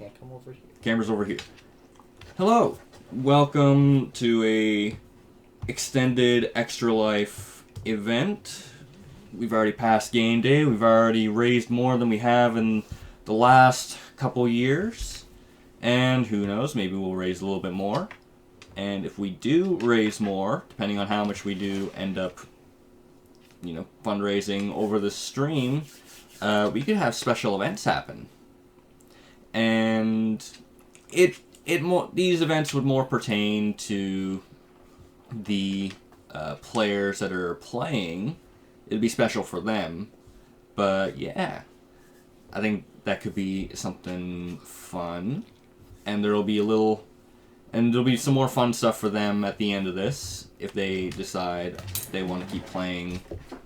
can't come over here. Camera's over here. Hello. Welcome to a extended ExtraLife event. We've already passed game day. We've already raised more than we have in the last couple years. And who knows, maybe we'll raise a little bit more. And if we do raise more, depending on how much we do end up, fundraising over the stream, we could have special events happen. And these events would more pertain to the players that are playing. It'd be special for them. But yeah, I think that could be something fun. And there'll be some more fun stuff for them at the end of this, if they decide they want to keep playing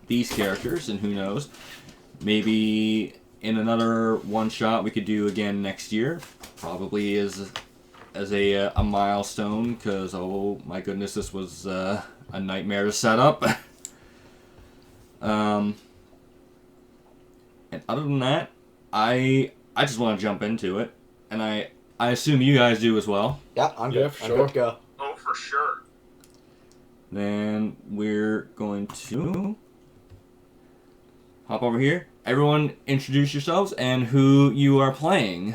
these characters, and who knows. Maybe in another one-shot we could do again next year, probably as a milestone, because, oh my goodness, this was a nightmare to set up. And other than that, I just want to jump into it, and I assume you guys do as well. Yeah, I'm good. For I'm sure. good to go. Oh, for sure. Then we're going to hop over here. Everyone introduce yourselves and who you are playing.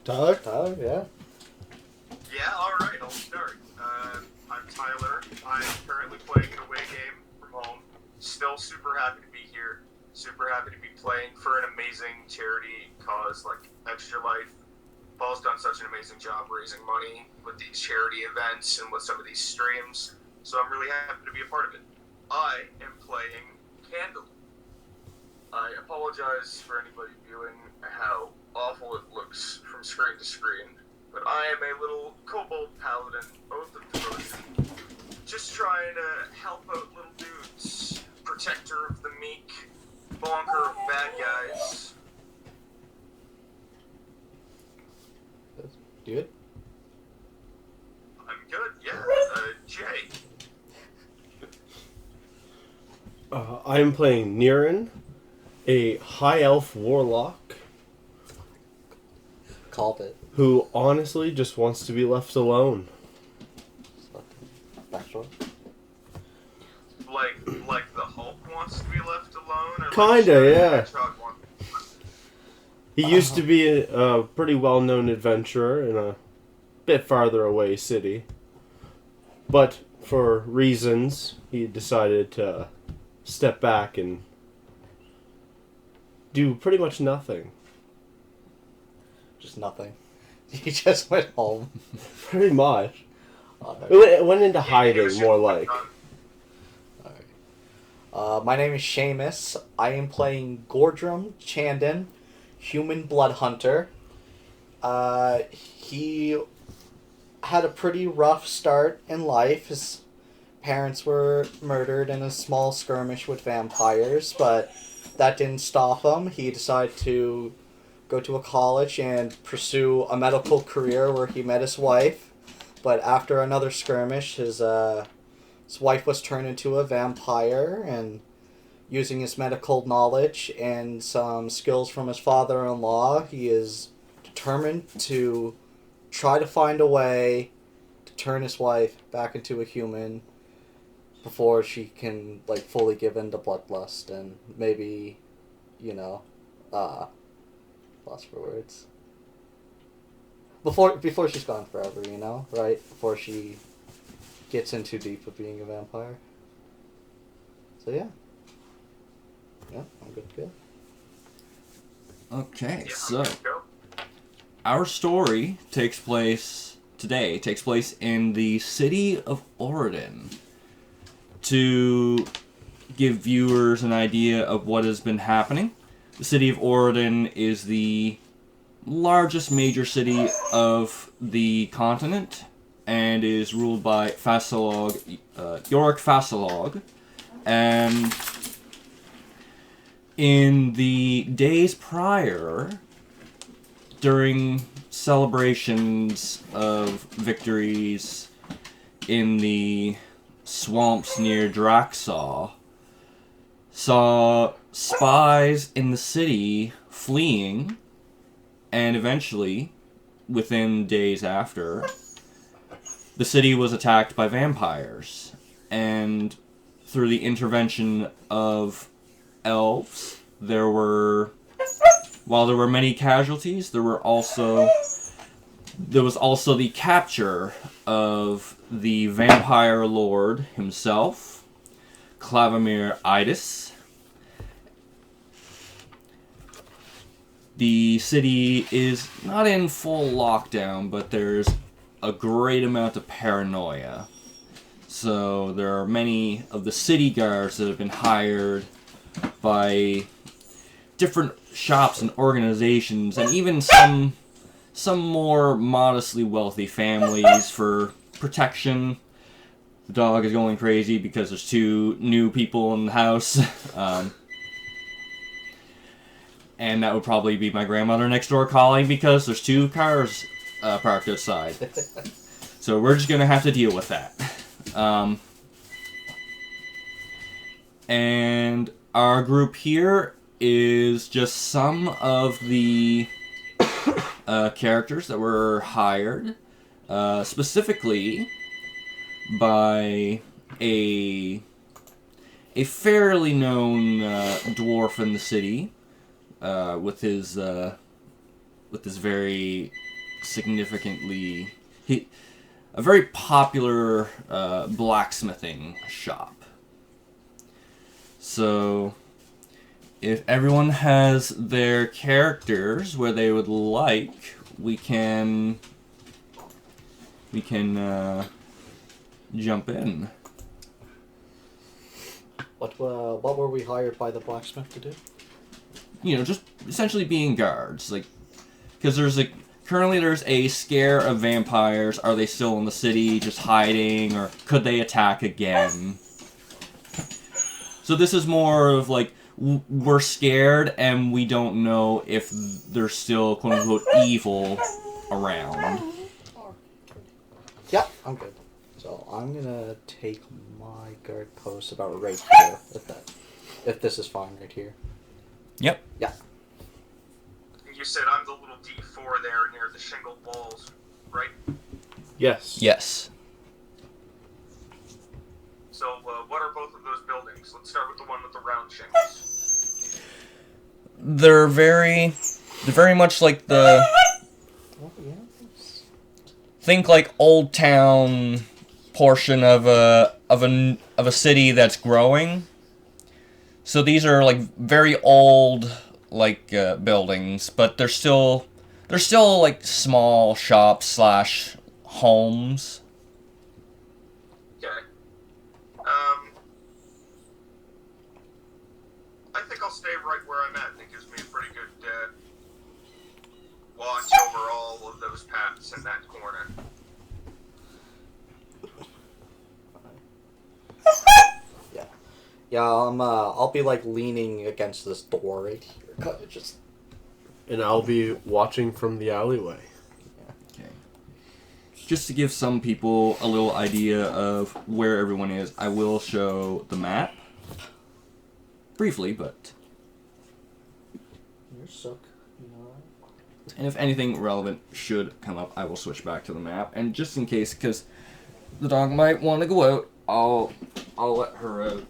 Tyler? Tyler, yeah. Yeah, alright, I'll start. I'm Tyler. I'm currently playing an away game from home. Still super happy to be here. Super happy to be playing for an amazing charity cause like ExtraLife. Paul's done such an amazing job raising money with these charity events and with some of these streams. So I'm really happy to be a part of it. I am playing Candle. I apologize for anybody viewing how awful it looks from screen to screen, but I am a little kobold paladin, oath of devotion, just trying to help out little dudes, protector of the meek, bonker of bad guys. Good? I'm good, yeah. Jay. I am playing Neiren, a high elf warlock Called it. who honestly just wants to be left alone. Backstory. Like the Hulk wants to be left alone? Or Kinda, like yeah. Hedgehog wants- He used to be a pretty well-known adventurer in a bit farther away city. But for reasons, he decided to step back and do pretty much nothing. Just nothing. He just went home. Pretty much. Alright. It went into He was hiding, just more like. My name is Seamus. I am playing Goardrimm Chandon, human blood hunter. He had a pretty rough start in life. His parents were murdered in a small skirmish with vampires, but that didn't stop him. He decided to go to a college and pursue a medical career where he met his wife. But after another skirmish, his wife was turned into a vampire, and using his medical knowledge and some skills from his father-in-law, he is determined to try to find a way to turn his wife back into a human before she can, fully give in to bloodlust and maybe, lost for words. Before she's gone forever, right? Before she gets in too deep with being a vampire. So yeah. Yeah, I'm good to go. Okay, Yeah, so I'm good to go. our story takes place in the city of Orodin. To give viewers an idea of what has been happening, the city of Orodin is the largest major city of the continent and is ruled by Yorick Fasalog. And in the days prior, during celebrations of victories in the swamps near Draxaw, saw spies in the city fleeing And eventually, within days after, the city was attacked by vampires. And through the intervention of elves, while there were many casualties, there was also the capture of the vampire lord himself, Clavamir Idis. The city is not in full lockdown, but there's a great amount of paranoia. So there are many of the city guards that have been hired by different shops and organizations, and even some more modestly wealthy families for protection. The dog is going crazy because there's 2 new people in the house. And that would probably be my grandmother next door calling because there's 2 cars parked outside. So we're just going to have to deal with that. And our group here is just some of the characters that were hired specifically by a fairly known dwarf in the city with his very significantly a very popular blacksmithing shop. So if everyone has their characters where they would like, we can jump in. What were we hired by the blacksmith to do? Just essentially being guards, because currently there's a scare of vampires. Are they still in the city, just hiding, or could they attack again? So this is more of we're scared and we don't know if there's still quote-unquote evil around. Yeah, I'm good. So I'm gonna take my guard post about right here, if this is fine right here. Yep. Yeah. You said I'm the little D4 there near the shingled walls, right? Yes. Yes. So, what are both of those buildings? Let's start with the one with the round shingles. They're very much like the think like old town portion of a city that's growing. So these are very old buildings, but they're still small shops / homes. Okay. I think I'll stay right where I'm at. It gives me a pretty good watch over all of those paths in that corner. Yeah, I'll be leaning against this door right here. Kind of just. And I'll be watching from the alleyway. Okay. Just to give some people a little idea of where everyone is, I will show the map. Briefly, but... You're suck. You know that? And if anything relevant should come up, I will switch back to the map. And just in case, because the dog might want to go out, I'll let her out.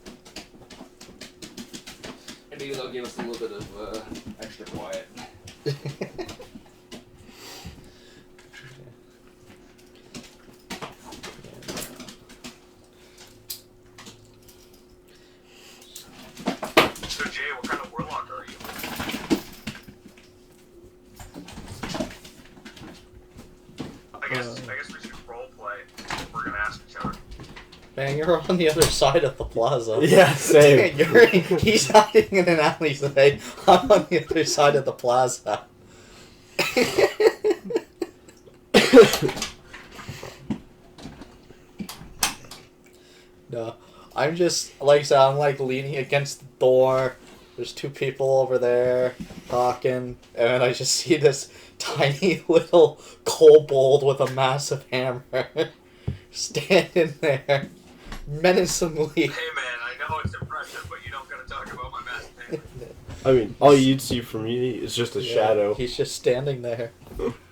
And maybe they'll give us a little bit of extra quiet. So Jay, what kind of warlock are you? I guess we should role play if we're gonna ask each other. Man, you're on the other side of the plaza. Yeah, same. He's hiding in an alley today. I'm on the other side of the plaza. No, I'm just, like I said, I'm leaning against the door. There's 2 people over there talking, and I just see this tiny little kobold with a massive hammer standing there menacingly. Hey man, I know it's impressive, but you don't gotta talk about my massive hammer. I mean, all you'd see from me is just a shadow. He's just standing there,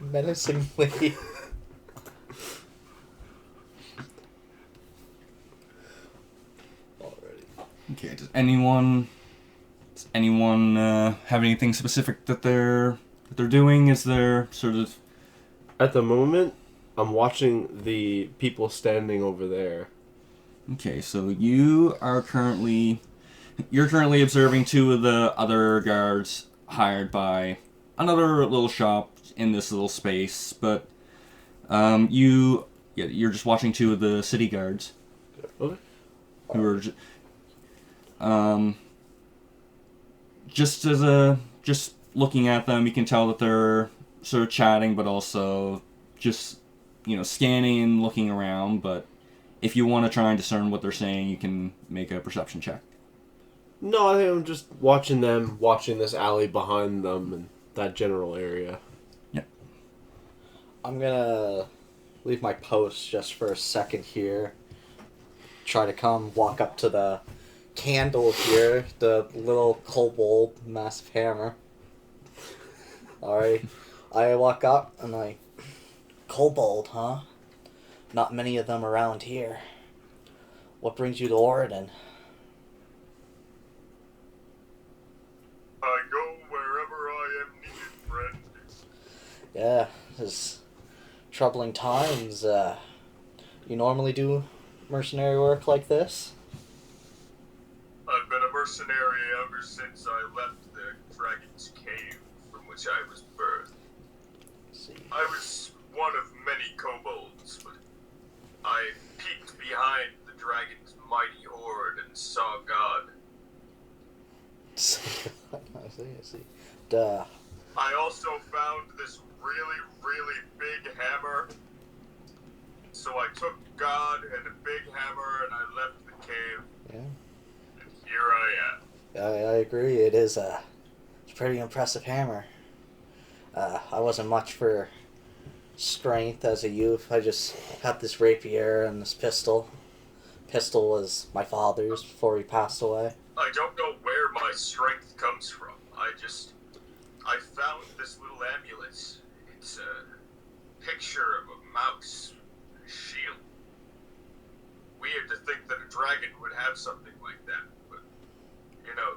menacingly. Okay. Does anyone have anything specific that they're doing? Is there sort of... At the moment, I'm watching the people standing over there. Okay, so you're currently observing two of the other guards hired by another little shop in this little space, but you're just watching two of the city guards Okay. who are just looking at them. You can tell that they're sort of chatting, but also just scanning and looking around. But if you want to try and discern what they're saying, you can make a perception check. No, I think I'm just watching this alley behind them and that general area. Yep. I'm gonna leave my post just for a second here. Try to walk up to the candle here, the little kobold massive hammer. Alright. I walk up and kobold, huh? Not many of them around here. What brings you to Orodin? I go wherever I am needed, friend. Yeah, this troubling times. You normally do mercenary work like this? I've been a mercenary ever since I left the Dragon's Cave from which I was birthed. Let's see. I was one of many kobolds, but I peeked behind the dragon's mighty horde and saw God. I see. Duh. I also found this really, really big hammer. So I took God and a big hammer and I left the cave. Yeah. And here I am. I agree. It's a pretty impressive hammer. I wasn't much for strength as a youth. I just had this rapier and this pistol. Pistol was my father's before he passed away. I don't know where my strength comes from. I found this little amulet. It's a picture of a mouse and a shield. Weird to think that a dragon would have something like that, but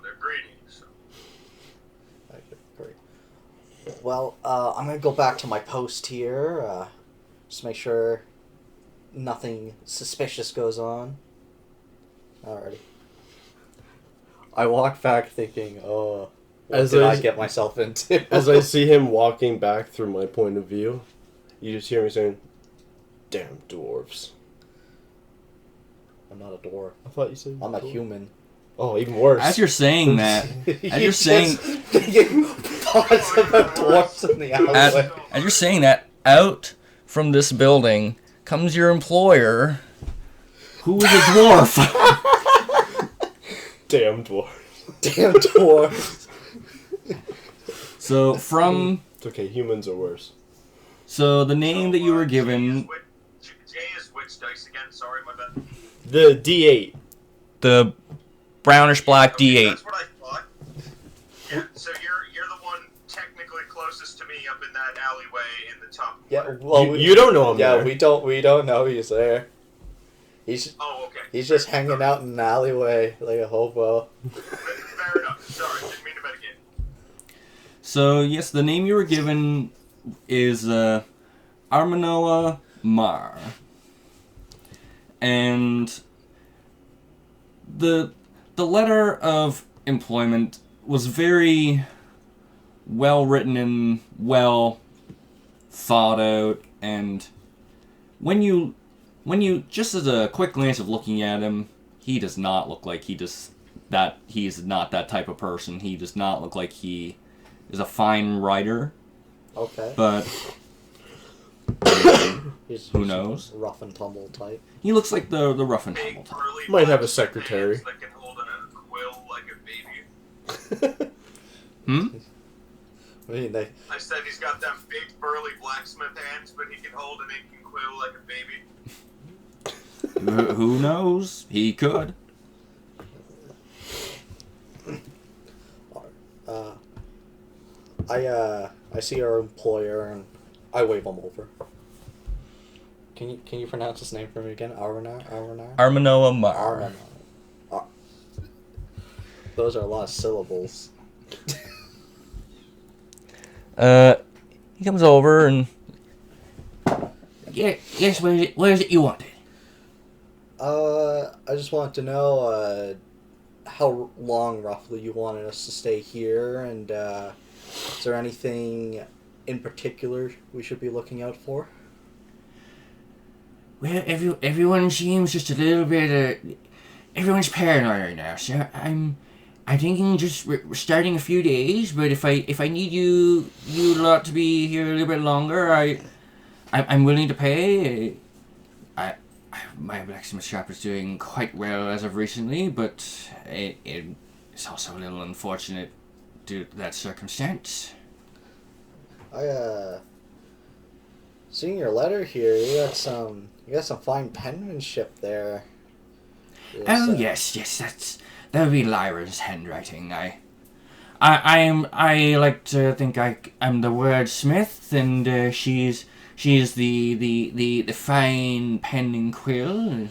they're greedy, so. Great. Well, I'm gonna go back to my post here. Just make sure nothing suspicious goes on. Alrighty. I walk back thinking, oh, what did I get myself into? As I see him walking back through my point of view, you just hear me saying, "Damn dwarves." I'm not a dwarf. I thought you said I'm a human. Oh, even worse. As you're saying that, as you're saying thoughts about dwarfs in the alleyway. as you're saying that, out from this building comes your employer, who is a dwarf. Damn dwarves. Damn dwarfs. So from It's okay, humans are worse. the name that you were given, J is which dice again? Sorry, my bad. The D8. the brownish black Okay, D8. that's what I thought. Yeah, so you're the one technically closest to me up in that alleyway in the top Yeah, corner. well, You don't know him Yeah, there. we don't know he's there. Oh, okay. He's just hanging out in an alleyway like a hobo. Fair enough. Sorry, didn't mean to metagame. So yes, the name you were given is Arminoa Marr, and the letter of employment was very well written and well thought out, and when you just as a quick glance of looking at him, he does not look like he's not that type of person. He does not look like he is a fine writer, Okay. but He's who knows? a rough and tumble type. He looks like the rough and tumble Big, type. burly Might have a black secretary. hands that can hold in a quill like a baby. I mean, I said he's got them big, burly blacksmith hands, but he can hold an ink and quill like a baby. Who knows? He could. I see our employer and I wave him over. Can you pronounce his name for me again? Arminoa? Arminoa Marr. Arminoa. Those are a lot of syllables. He comes over and... Yes, what is it you wanted? I just wanted to know, how long roughly you wanted us to stay here, and, is there anything in particular we should be looking out for? Well, everyone seems just a little bit, everyone's paranoid right now, so I'm thinking just starting a few days, but if I need you lot to be here a little bit longer, I'm willing to pay. My blacksmith shop is doing quite well as of recently, but it's also a little unfortunate due to that circumstance. Seeing your letter here, you got some fine penmanship there. Yes, that would be Lyra's handwriting. I like to think I'm the wordsmith, and she's the fine pen and quill.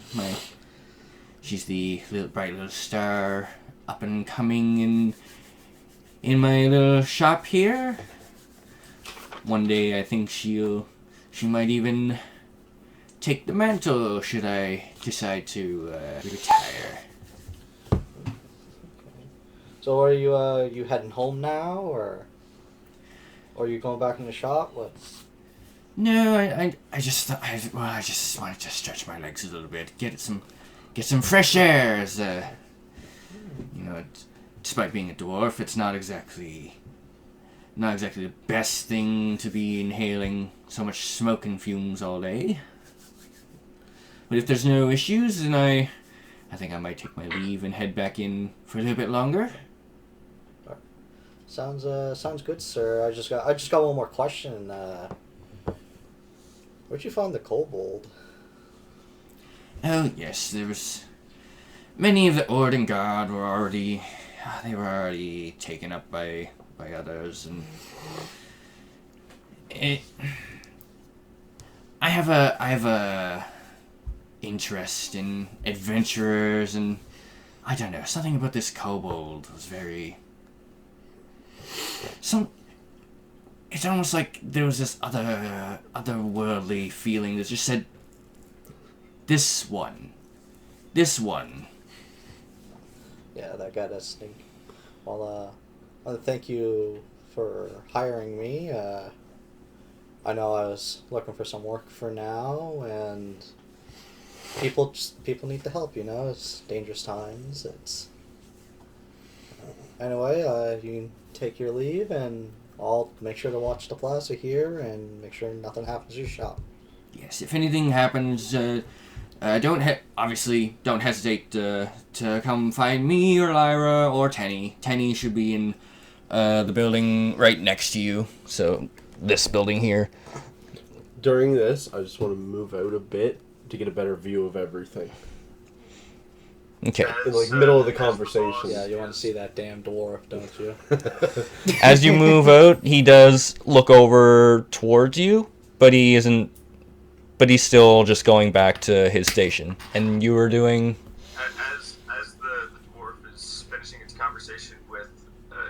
She's the bright little star up and coming in my little shop here. One day I think she might even take the mantle should I decide to retire. So are you heading home now, or are you going back in the shop? No, I just wanted to stretch my legs a little bit, get some fresh air. As despite being a dwarf, it's not exactly the best thing to be inhaling so much smoke and fumes all day. But if there's no issues, then I think I might take my leave and head back in for a little bit longer. Sounds good, sir. I just got one more question. Where'd you find the kobold? Oh yes, there was many of the Orodin guard were already taken up by others, and I have a interest in adventurers, and I don't know, something about this kobold was very it's almost like there was this otherworldly feeling that just said, this one. Yeah, that got us stink. Well, I want to thank you for hiring me. I know I was looking for some work for now, and people need the help. It's dangerous times. Anyway, you can take your leave, and I'll make sure to watch the plaza here and make sure nothing happens to your shop. Yes, if anything happens, don't hesitate to come find me or Lyra or Tenny. Tenny should be in the building right next to you. So this building here. During this, I just want to move out a bit to get a better view of everything. Okay. In middle of the conversation. Yeah, you want to see that damn dwarf, don't you? As you move out, he does look over towards you, but he isn't. But he's still just going back to his station. And you were doing. As the dwarf is finishing its conversation with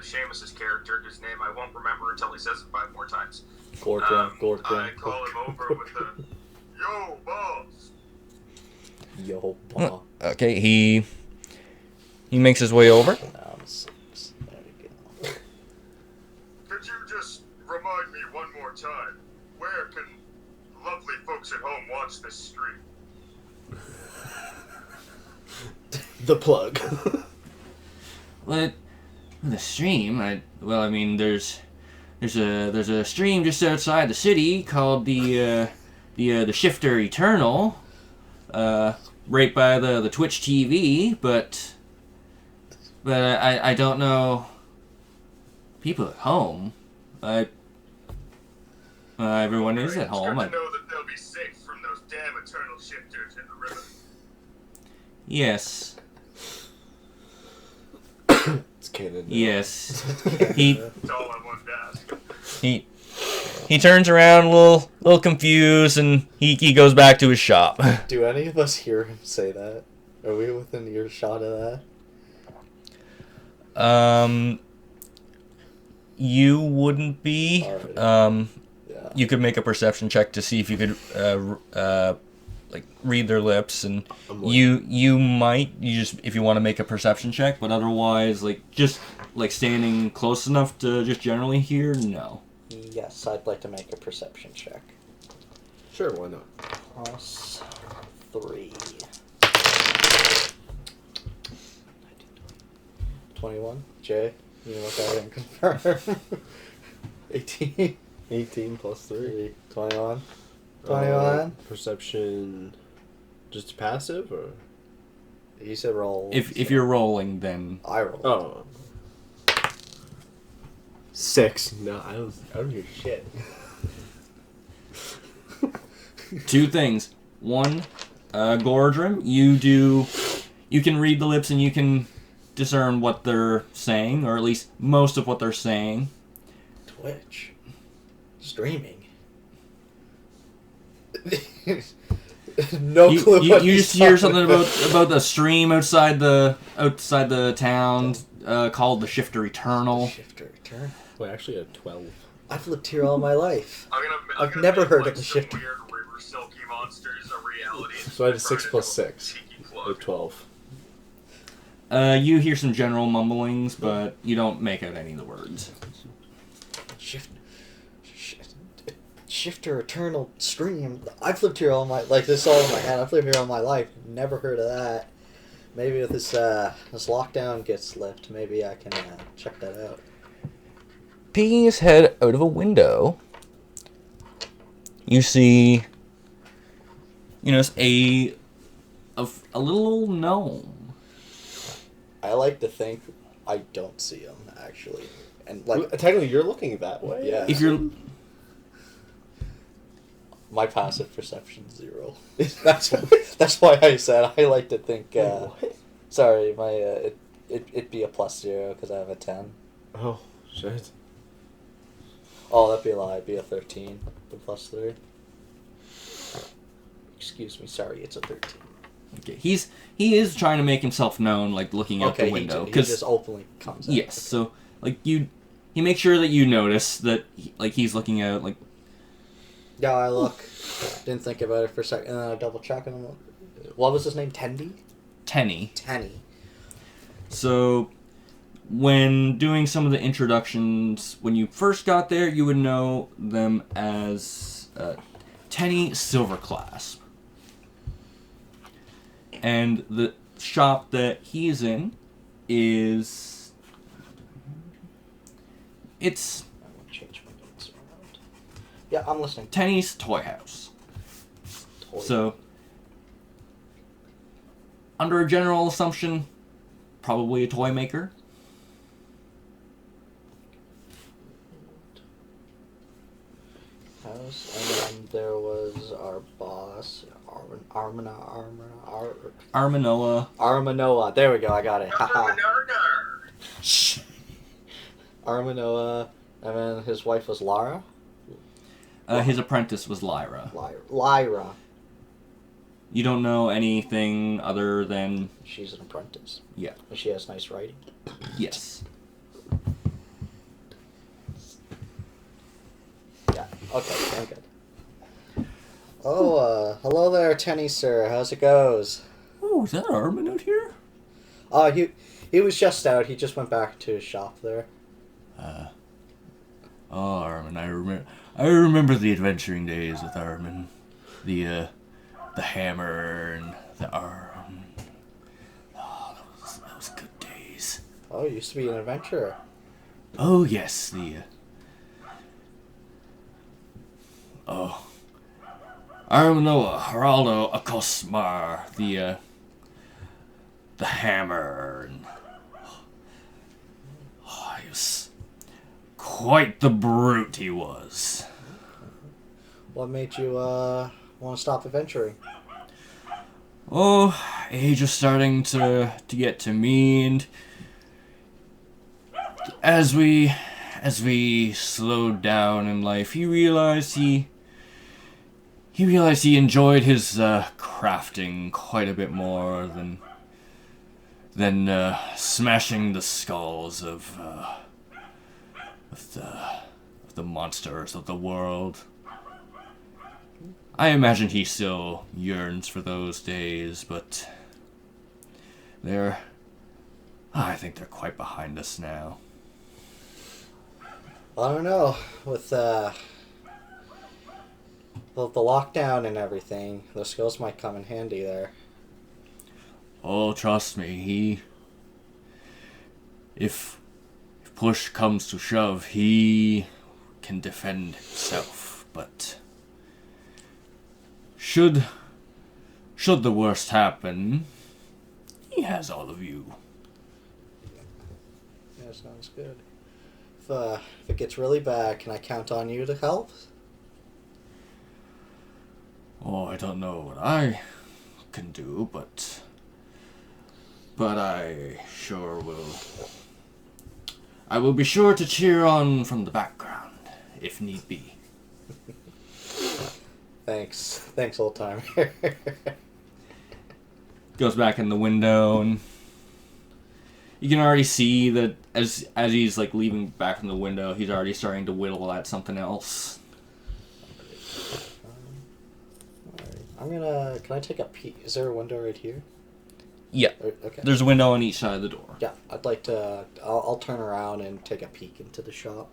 Seamus's character, whose name I won't remember until he says it 5 more times. Goardrimm. I call him over with a "Yo, boss." Yo, boss. Okay, he makes his way over. There we go. Could you just remind me one more time, where can lovely folks at home watch this stream? The plug. Well, the stream. There's a stream just outside the city called the Shifter Eternal, right by the Twitch TV. But I don't know people at home. Everyone is at home. It's good to know that they'll be safe from those damn eternal shifters in the river. Yes. It's canon. Yes. He That's all I wanted to ask. he turns around a little confused, and he goes back to his shop. Do any of us hear him say that? Are we within earshot of that? You wouldn't be. Alright. Yeah. You could make a perception check to see if you could like read their lips, and you might just if you want to make a perception check, but otherwise just standing close enough to just generally hear, no. Yes, I'd like to make a perception check. Sure, why not? Plus 3. 21. Jay, you look at it and confirm. 18. 18 plus 3. 21. 21. Perception, just passive, or? You said roll. If you're rolling, then I rolled. Oh. 6. No, I don't hear shit. two things. One, Goardrimm, you can read the lips and you can discern what they're saying, or at least most of what they're saying. Twitch. Streaming. No clue. You just hear something about the stream outside the town called the Shifter Eternal. Shifter Eternal. Wait, actually, a 12. I've lived here all my life. I'm I've gonna never make, heard like, of the some Shifter. weird river silky monsters a reality. So I had a 6 Try to plus do 6. cheeky Or plug. 12. You hear some general mumblings, but you don't make out any of the words. Shifter Eternal Stream. I've lived here all my this all in my head. I've lived here all my life. Never heard of that. Maybe if this lockdown gets lifted, maybe I can check that out. Peeking his head out of a window, you see, a little old gnome. I like to think I don't see him actually, and Technically, you're looking that way. Yeah. If you're my passive perception 0. That's why I said I like to think. What? Sorry, my it'd be a plus 0 because I have a 10. Oh, shit. Oh, that'd be a lie. It'd be a 13. The plus 3. Excuse me. Sorry, it's a 13. okay, he is trying to make himself known, looking out the window, he just openly comes out. yes, so he makes sure that you notice that he's looking out, Yeah, I look. Didn't think about it for a second, and then I double check and I'm like, what was his name? Tendy? Tenny. Tenny. So, when doing some of the introductions, when you first got there, you would know them as Tenny Silverclasp. And the shop that he's in is... It's I'm gonna change my notes around. Yeah, I'm listening. Tenny's Toy House. Toy. So, under a general assumption, probably a toy maker. House, and then there was our boss, Arminoa. There we go. I got it. Haha. Shh. Arminoa, and then his wife was Lara. His apprentice was Lyra. Lyra. You don't know anything other than... She's an apprentice. Yeah. And she has nice writing. Yes. Yeah. Okay. I'm good. Oh, hello there, Tenny sir. How's it goes? Oh, is that Armin out here? Oh, he was just out. He just went back to his shop there. Oh, Armin, I remember the adventuring days with Armin. The hammer and the arm. Oh, that was good days. Oh, you used to be an adventurer. Oh, yes, Arminoa, Heraldo, Akosmar, the hammer, and... Oh, he was quite the brute he was. What made you want to stop adventuring? Oh, age was starting to get to me, and as we slowed down in life, he realized he enjoyed his crafting quite a bit more than smashing the skulls of the monsters of the world. I imagine he still yearns for those days, but I think they're quite behind us now. I don't know. With the lockdown and everything, those skills might come in handy there. Oh, trust me, if push comes to shove, he can defend himself, but should the worst happen, he has all of you. Yeah, sounds good. If it gets really bad, can I count on you to help? Oh, I don't know what I can do, but I sure will. I will be sure to cheer on from the background, if need be. Thanks, old timer. Goes back in the window, and you can already see that as he's like leaving back from the window, he's already starting to whittle at something else. Alright. Can I take a peek? Is there a window right here? Yeah. Okay. There's a window on each side of the door. Yeah, I'd like to. I'll turn around and take a peek into the shop.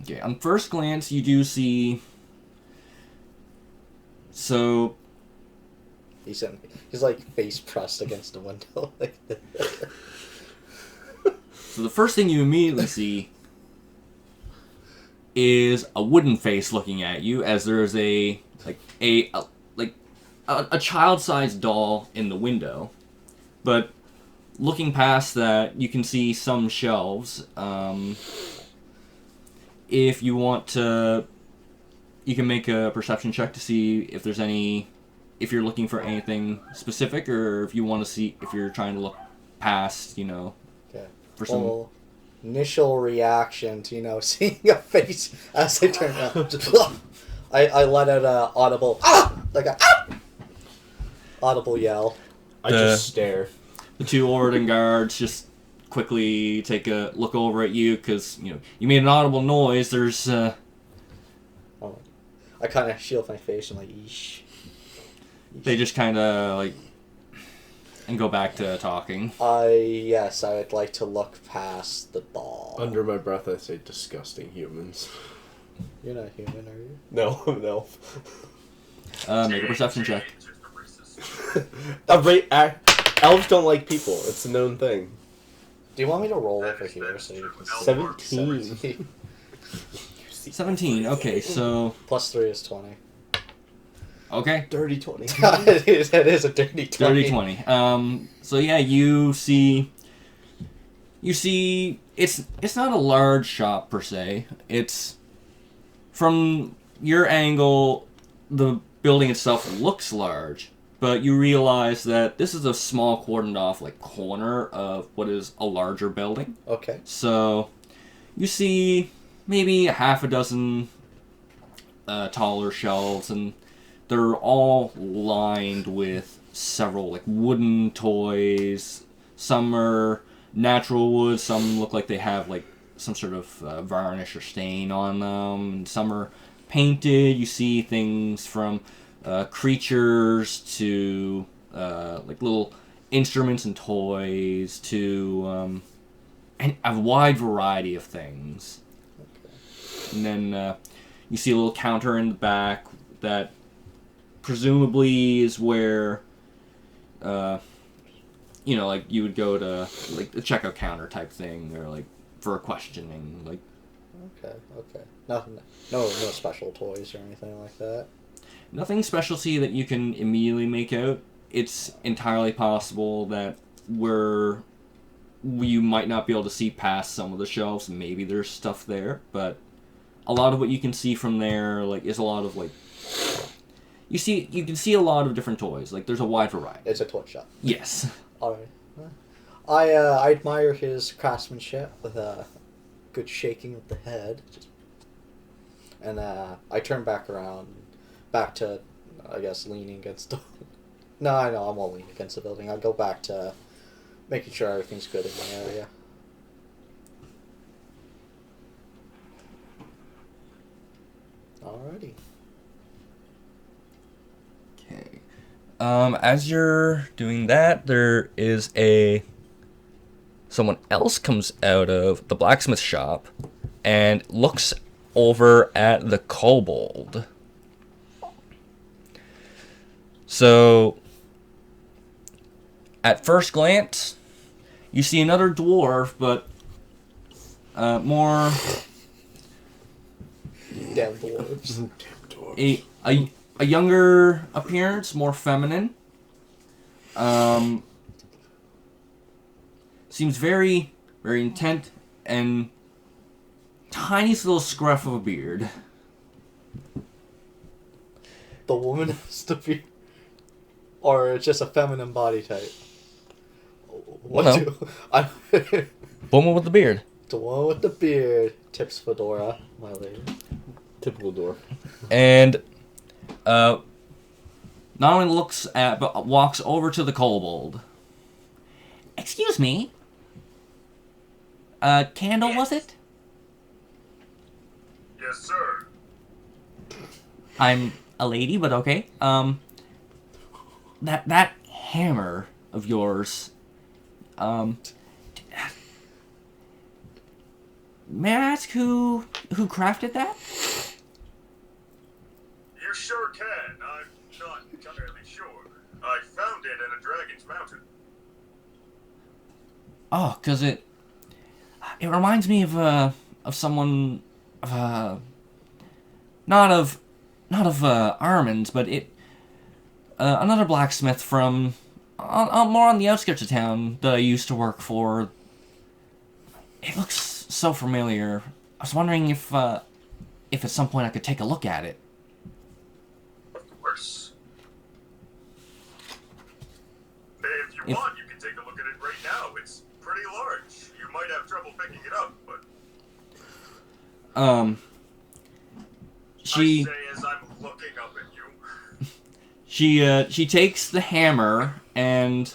Okay. On first glance, you do see. So. He's like face pressed against the window. So the first thing you immediately see is a wooden face looking at you, as there is a child-sized doll in the window. But looking past that, you can see some shelves. If you want to, you can make a perception check to see if there's any, if you're looking for anything specific, or if you want to see, if you're trying to look past, Okay. for some. Well, initial reaction to seeing a face as I turn around. I let out a audible audible yell. I just stare. The two Orodin guards just quickly take a look over at you because you made an audible noise. There's I kind of shield my face and eesh. They just kind of and go back to talking. Yes, I would like to look past the doll. Under my breath, I say, "Disgusting humans." You're not human, are you? No, no. Make a perception check. Elves don't like people. It's a known thing. Do you want me to roll over here so you can see? 17. 17. Okay, so Plus 3 is 20. okay. Dirty 20. It is a dirty 20. Dirty 20. So yeah, you see it's not a large shop per se. It's from your angle, the building itself looks large, but you realize that this is a small cordoned off corner of what is a larger building. Okay. So you see maybe a half a dozen taller shelves, and they're all lined with several wooden toys. Some are natural wood, some look like they have some sort of varnish or stain on them, and some are painted. You see things from creatures to little instruments and toys to and a wide variety of things. Okay. And then you see a little counter in the back that presumably is where you would go to the checkout counter type thing, or for questioning. Okay. No special toys or anything like that. Nothing specialty that you can immediately make out. It's entirely possible that you might not be able to see past some of the shelves. Maybe there's stuff there, but a lot of what you can see from there is a lot of you can see a lot of different toys. There's a wide variety. It's a toy shop. Yes. Alright. I admire his craftsmanship with a good shaking of the head. And I turn back around, back to, I guess, leaning against the... No, I know, I won't lean against the building. I'll go back to making sure everything's good in the area. Alrighty. Okay. As you're doing that, there is someone else comes out of the blacksmith shop and looks over at the kobold. So, at first glance, you see another dwarf, but more Damn dwarves. a younger appearance, more feminine. Seems very, very intent and tiniest little scruff of a beard. The woman has to be... Or it's just a feminine body type. What No. do... I... Woman with the beard. The one with the beard. Tips fedora, my lady. Typical dwarf. And not only looks at, but walks over to the kobold. Excuse me. Candle, was it? Yes, sir. I'm a lady, but okay. That hammer of yours, may I ask who crafted that? You sure can. I'm not entirely sure. I found it in a dragon's mountain. Oh, 'cause it reminds me of someone not of Armin's, but another blacksmith from more on the outskirts of town that I used to work for. It looks so familiar. I was wondering if at some point I could take a look at it. Of course. If you If- want, you can take a look at it right now. It's pretty large. You might have trouble picking it up, but She I say as I'm looking up at you. she takes the hammer, and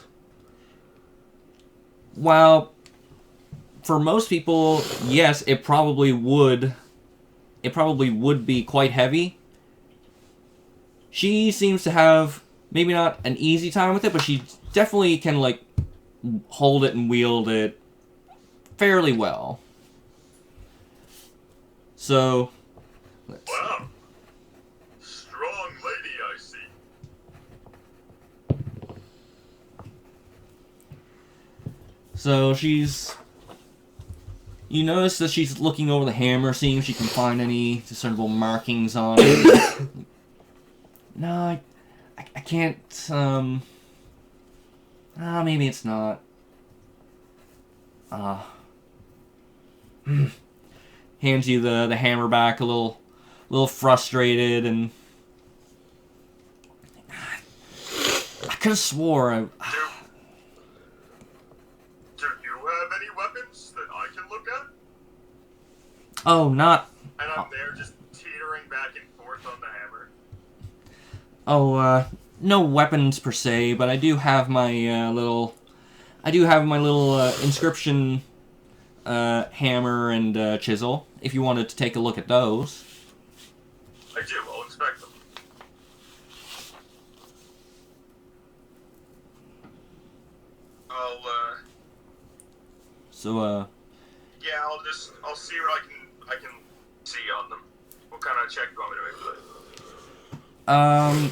while for most people, yes, it probably would be quite heavy. She seems to have maybe not an easy time with it, but she definitely can like hold it and wield it fairly well. So, let's see. Wow. Strong lady, I see. So you notice that she's looking over the hammer, seeing if she can find any discernible markings on it. No, I can't, maybe it's not. Hands you the hammer back, a little frustrated, and I could have swore Do you have any weapons that I can look at? oh, not, And I'm there just teetering back and forth on the hammer. no weapons per se, but I do have my little inscription hammer and chisel. If you wanted to take a look at those. I do. I'll inspect them. So Yeah, I'll see what I can see on them. What kind of check do you want me to make for that?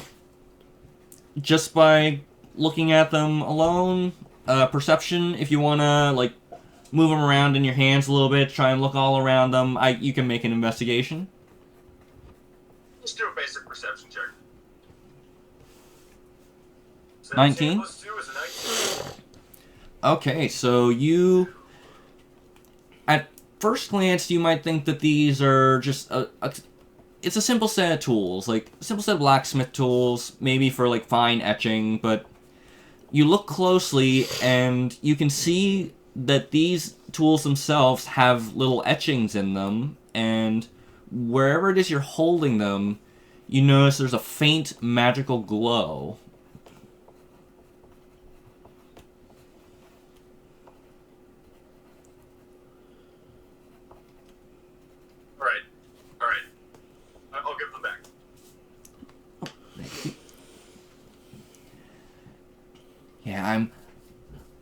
just by looking at them alone, perception. If you wanna like move them around in your hands a little bit, try and look all around them. You can make an investigation. Let's do a basic perception check. 19? 17 plus 2 is a 19. Okay, so at first glance, you might think that these are just it's a simple set of tools, like a simple set of blacksmith tools, maybe for like fine etching, but you look closely and you can see that these tools themselves have little etchings in them, and wherever it is you're holding them, you notice there's a faint magical glow. All right. I'll give them back. Yeah,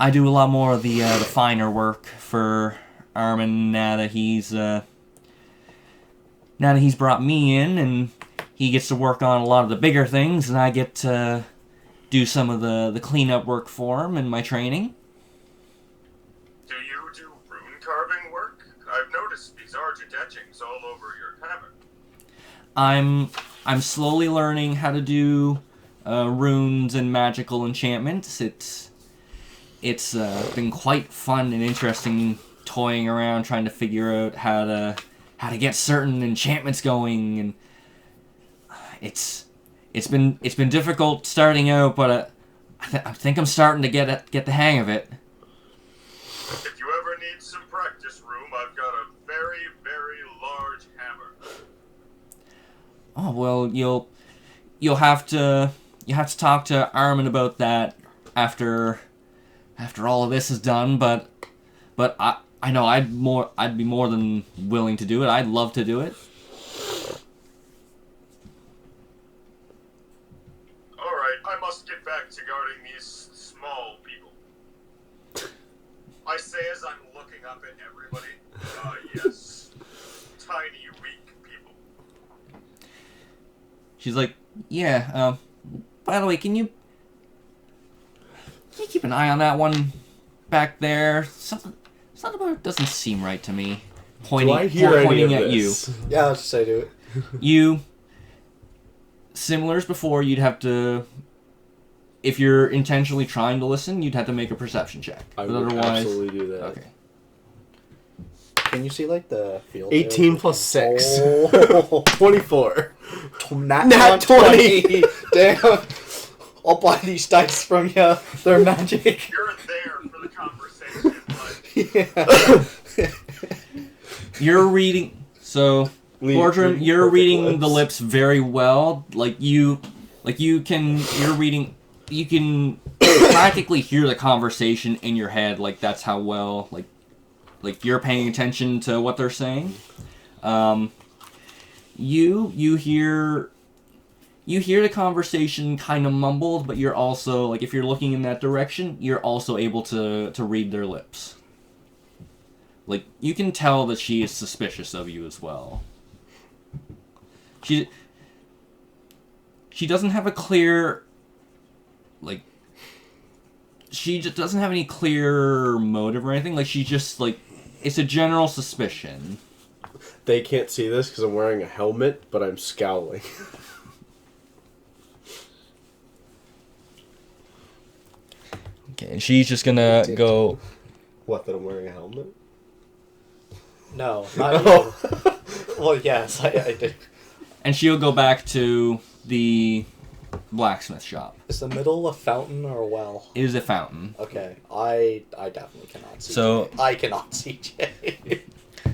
I do a lot more of the finer work for Armin now that he's brought me in, and he gets to work on a lot of the bigger things, and I get to do some of the cleanup work for him in my training. Do you do rune carving work? I've noticed these argent etchings all over your hammer. I'm slowly learning how to do runes and magical enchantments. It's been quite fun and interesting toying around trying to figure out how to get certain enchantments going, and it's been difficult starting out, but I think I'm starting to get the hang of it. If you ever need some practice room, I've got a very, very large hammer. Oh well, you'll have to talk to Armin about that after all of this is done. But I know I'd be more than willing to do it. I'd love to do it. All right, I must get back to guarding these small people. I say as I'm looking up at everybody. Yes, tiny, weak people. She's like, yeah. By the way, can you keep an eye on that one back there? Something about it doesn't seem right to me. Pointing at this? you. Yeah, I'll just say do it. You, similar as before, you'd have to, if you're intentionally trying to listen, you'd have to make a perception check. I But would otherwise, absolutely do that. okay. Can you see like the field? 18 plus 6. Oh. 24. Nat 20. Damn. I'll buy these dice from you. They're magic. You're there for the conversation, but Yeah. You're reading. So, Goardrimm, you're reading the lips very well. You can practically hear the conversation in your head. Like that's how well like you're paying attention to what they're saying. You hear the conversation kind of mumbled, but you're also, like, if you're looking in that direction, you're also able to read their lips. Like, you can tell that she is suspicious of you as well. She doesn't have a clear, like, she just doesn't have any clear motive or anything. Like, she's just, like, it's a general suspicion. They can't see this because I'm wearing a helmet, but I'm scowling. Okay, and she's just gonna go... What, that I'm wearing a helmet? No, not you. Well, yes, I did. And she'll go back to the blacksmith shop. Is the middle a fountain or a well? It is a fountain. Okay, I definitely cannot see. So- Jay. I cannot see Jay.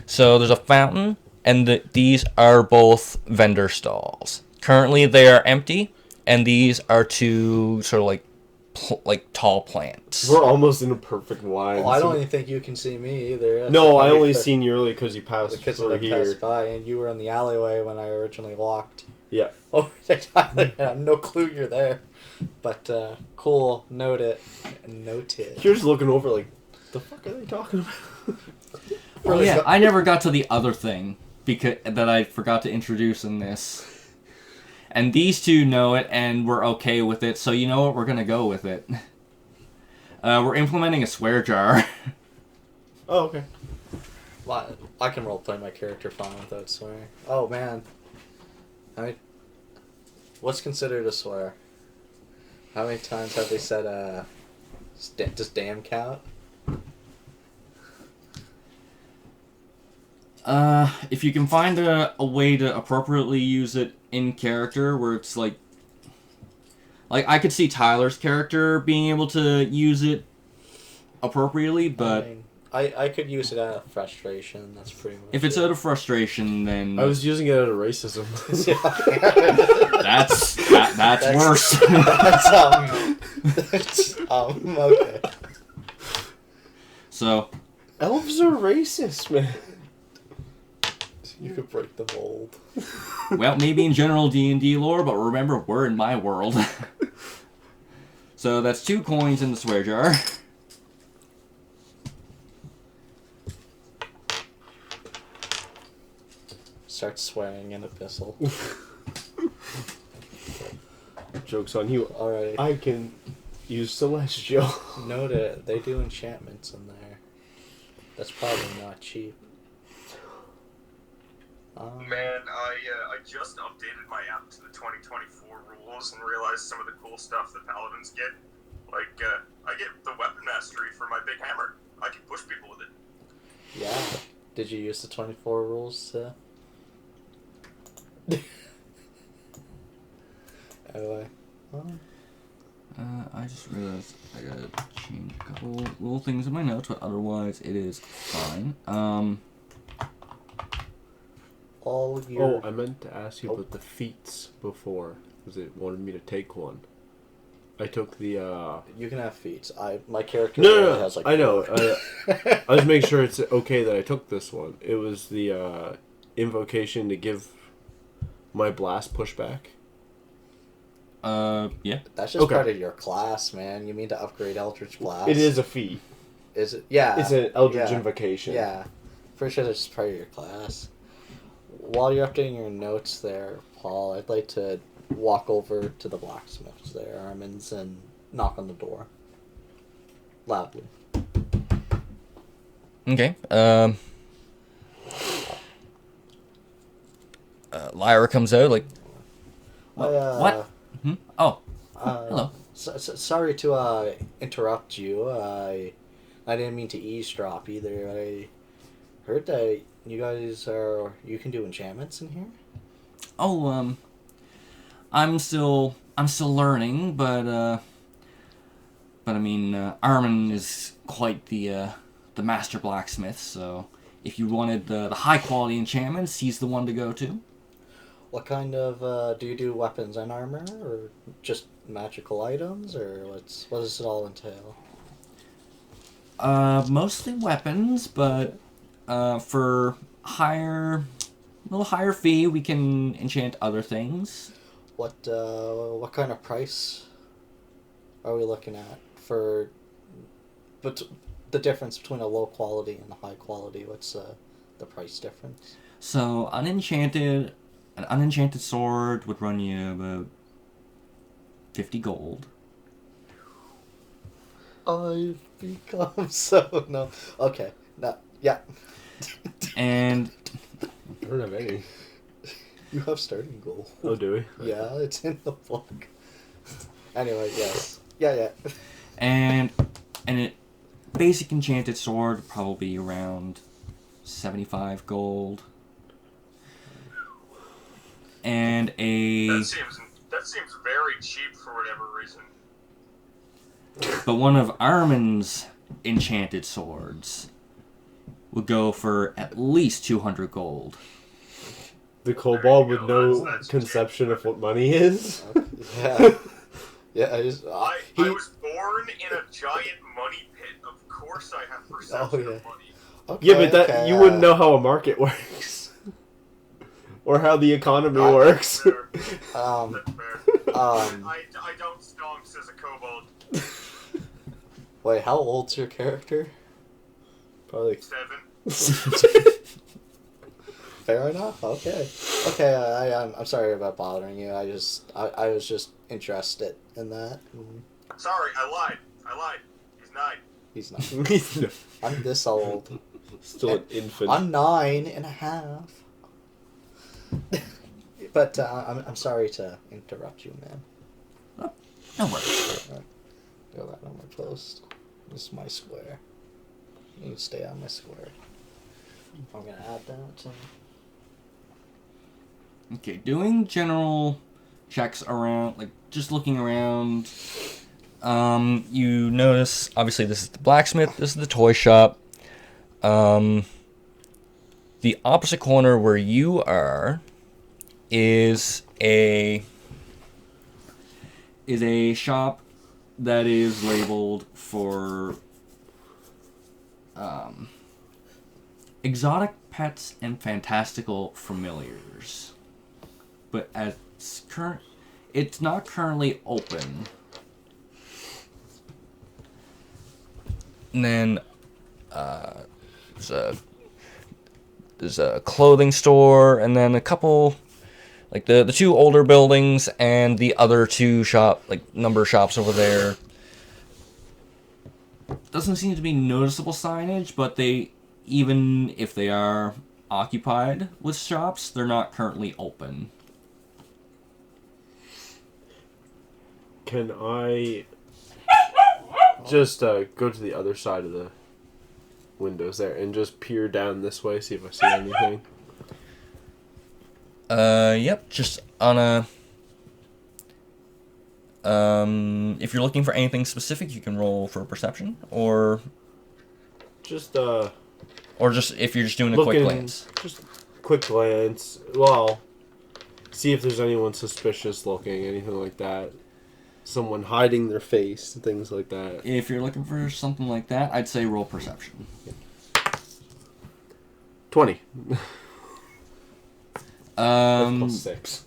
So there's a fountain, and these are both vendor stalls. Currently they are empty, and these are two sort of like tall plants. We're almost in a perfect line. Well, I don't even think you can see me either. That's No, I probably only for- seen you early because you passed because through of the here. passed by, and you were in the alleyway when I originally walked. Yeah. Oh, I have no clue you're there. But cool, noted. You're just looking over like, the fuck are they talking about? Oh yeah, I never got to the other thing that I forgot to introduce in this. And these two know it, and we're okay with it, so you know what? We're gonna go with it. We're implementing a swear jar. Oh, okay. Well, I can roleplay my character fine without swearing. Oh man. What's considered a swear? How many times have they said, does damn count? If you can find a way to appropriately use it in character, where it's like Like, I could see Tyler's character being able to use it appropriately, but... I could use it out of frustration. That's pretty much If it's out of frustration, then... I was using it out of racism. That's worse. Okay. So... Elves are racist, man. You could break the mold. Well, maybe in general D&D lore, but remember, we're in my world. So that's 2 coins in the swear jar. Start swearing in Abyssal. Joke's on you. Alright. I can use Celestial. Note it. They do enchantments in there. That's probably not cheap. Man, I just updated my app to the 2024 rules and realized some of the cool stuff the paladins get. Like, I get the weapon mastery for my big hammer. I can push people with it. Yeah. Did you use the 24 rules to... Anyway. I just realized I gotta change a couple little things in my notes, but otherwise it is fine. All your... Oh, I meant to ask you about the feats before, because it wanted me to take one. I took the, You can have feats. My character No, has like... I know. 4. I was making sure it's okay that I took this one. It was the, invocation to give my blast pushback. Yeah. That's just Okay. part of your class, man. You mean to upgrade Eldritch Blast? It is a feat. Is it? Yeah. It's an Eldritch yeah. invocation. Yeah. Pretty sure that's just part of your class. While you're updating your notes there, Paul, I'd like to walk over to the blacksmiths there, Armin's, and knock on the door. Loudly. Okay. Lyra comes out like, what? Hmm? Oh, hello. Sorry to interrupt you. I didn't mean to eavesdrop either. I heard that you guys you can do enchantments in here. Oh, I'm still learning, but I mean, Armin is quite the master blacksmith. So if you wanted the high quality enchantments, he's the one to go to. What kind of do you do weapons and armor, or just magical items, or what does it all entail? Mostly weapons, but for a little higher fee, we can enchant other things. What kind of price are we looking at for? But the difference between a low quality and a high quality. What's the price difference? So an unenchanted sword would run you about 50 gold. I've become so no. Okay, no, yeah. And I don't have any. You have starting goal. Oh, do we? Yeah, it's in the book. Anyway, yes. Yeah. and a basic enchanted sword probably around 75 gold. And That seems very cheap for whatever reason. but one of Armin's enchanted swords would go for at least 200 gold. The kobold There with you go, no that's conception of what money is. Yeah. Yeah, I was born in a giant money pit. Of course I have perception of money. Okay, Yeah, but okay, you wouldn't know how a market works. Or how the economy works. Fair. Um, That's fair. I don't stonks as a kobold. Wait, how old's your character? Probably 7. Fair enough. Okay. I'm sorry about bothering you. I was just interested in that. Sorry, I lied. He's 9. He's not. I'm this old. still an infant. I'm 9.5. But I'm sorry to interrupt you, man. No worries. Go back on my post. This is my square. You need to stay on my square. I'm gonna add that to... Okay, doing general checks around, like just looking around. You notice, obviously, this is the blacksmith. This is the toy shop. The opposite corner where you are is a shop that is labeled for exotic pets and fantastical familiars. But it's not currently open. And then there's a clothing store, and then a couple, like the two older buildings and the other two number shops over there. Doesn't seem to be noticeable signage, but even if they are occupied with shops, they're not currently open. Can I just go to the other side of the windows there and just peer down this way, see if I see anything? Yep, just on a... if you're looking for anything specific, you can roll for perception, or just if you're just doing a quick glance. Just quick glance. Well, see if there's anyone suspicious looking, anything like that. Someone hiding their face, things like that. If you're looking for something like that, I'd say roll perception. 20. Plus 6.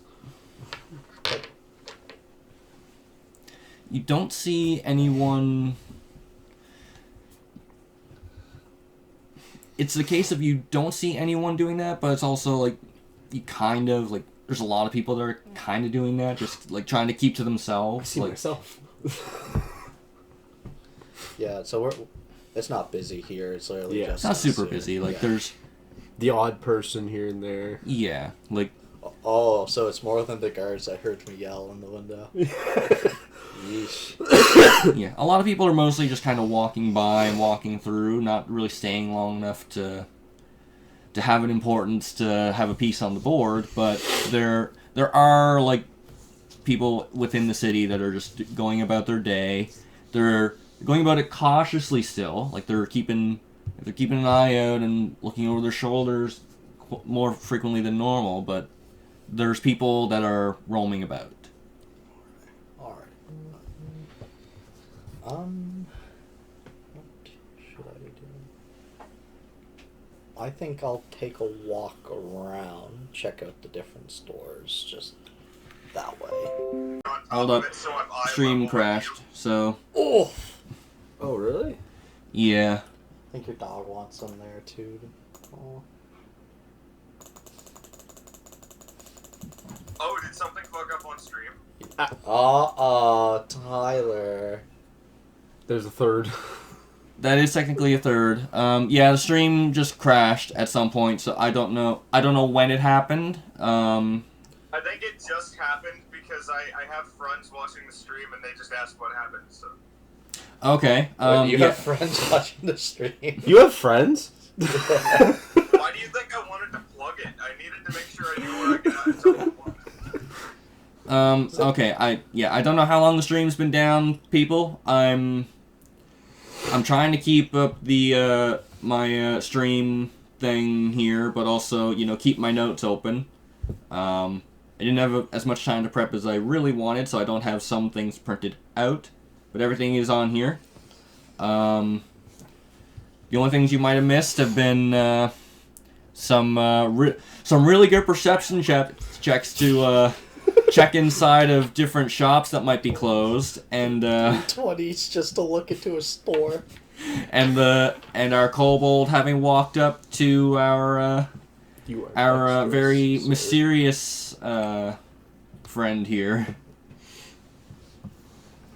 You don't see anyone... It's the case of you don't see anyone doing that, but it's also like you kind of like there's a lot of people that are kind of doing that, just like trying to keep to themselves. I see myself. Yeah, so it's not busy here. It's literally just... It's not super busy. Like there's the odd person here and there. Yeah, like... Oh, so it's more than the guards that heard me yell in the window. Yeesh. Yeah, a lot of people are mostly just kind of walking by and walking through, not really staying long enough to have an importance to have a piece on the board, but there are like people within the city that are just going about their day. They're going about it cautiously still, like they're keeping an eye out and looking over their shoulders more frequently than normal, but there's people that are roaming about. Alright. What should I do? I think I'll take a walk around, check out the different stores, just that way. Hold up. Stream crashed, so... Oh! Oh, really? Yeah. I think your dog wants some there, too. Oh. Oh, did something fuck up on stream? Tyler. There's a third. That is technically a third. Yeah, the stream just crashed at some point, so I don't know when it happened. I think it just happened because I have friends watching the stream and they just asked what happened, so... Okay. You have friends watching the stream? You have friends? Why do you think I wanted to plug it? I needed to make sure I knew where I could Okay, I don't know how long the stream's been down, people. I'm trying to keep up the my stream thing here, but also, keep my notes open. I didn't have as much time to prep as I really wanted, so I don't have some things printed out, but everything is on here. The only things you might have missed have been some really good perception checks to check inside of different shops that might be closed, and 20s just to look into a store. And our kobold having walked up to our very mysterious friend here.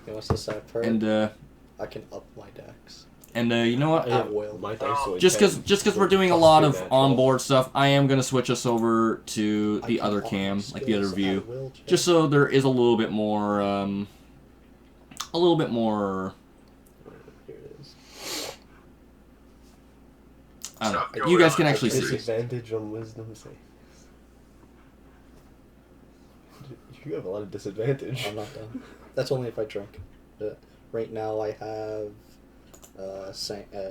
Okay, what's the side part? And I can up my dex. And you know what? My dice only Just take because we're doing a lot of natural. onboard stuff, I am gonna switch us over to the other cam, like the other view, just so there is a little bit more. Here it is. I don't know. You guys can actually see. Disadvantage on wisdom saves. You have a lot of disadvantage. I'm not done. That's only if I drink. Right now I have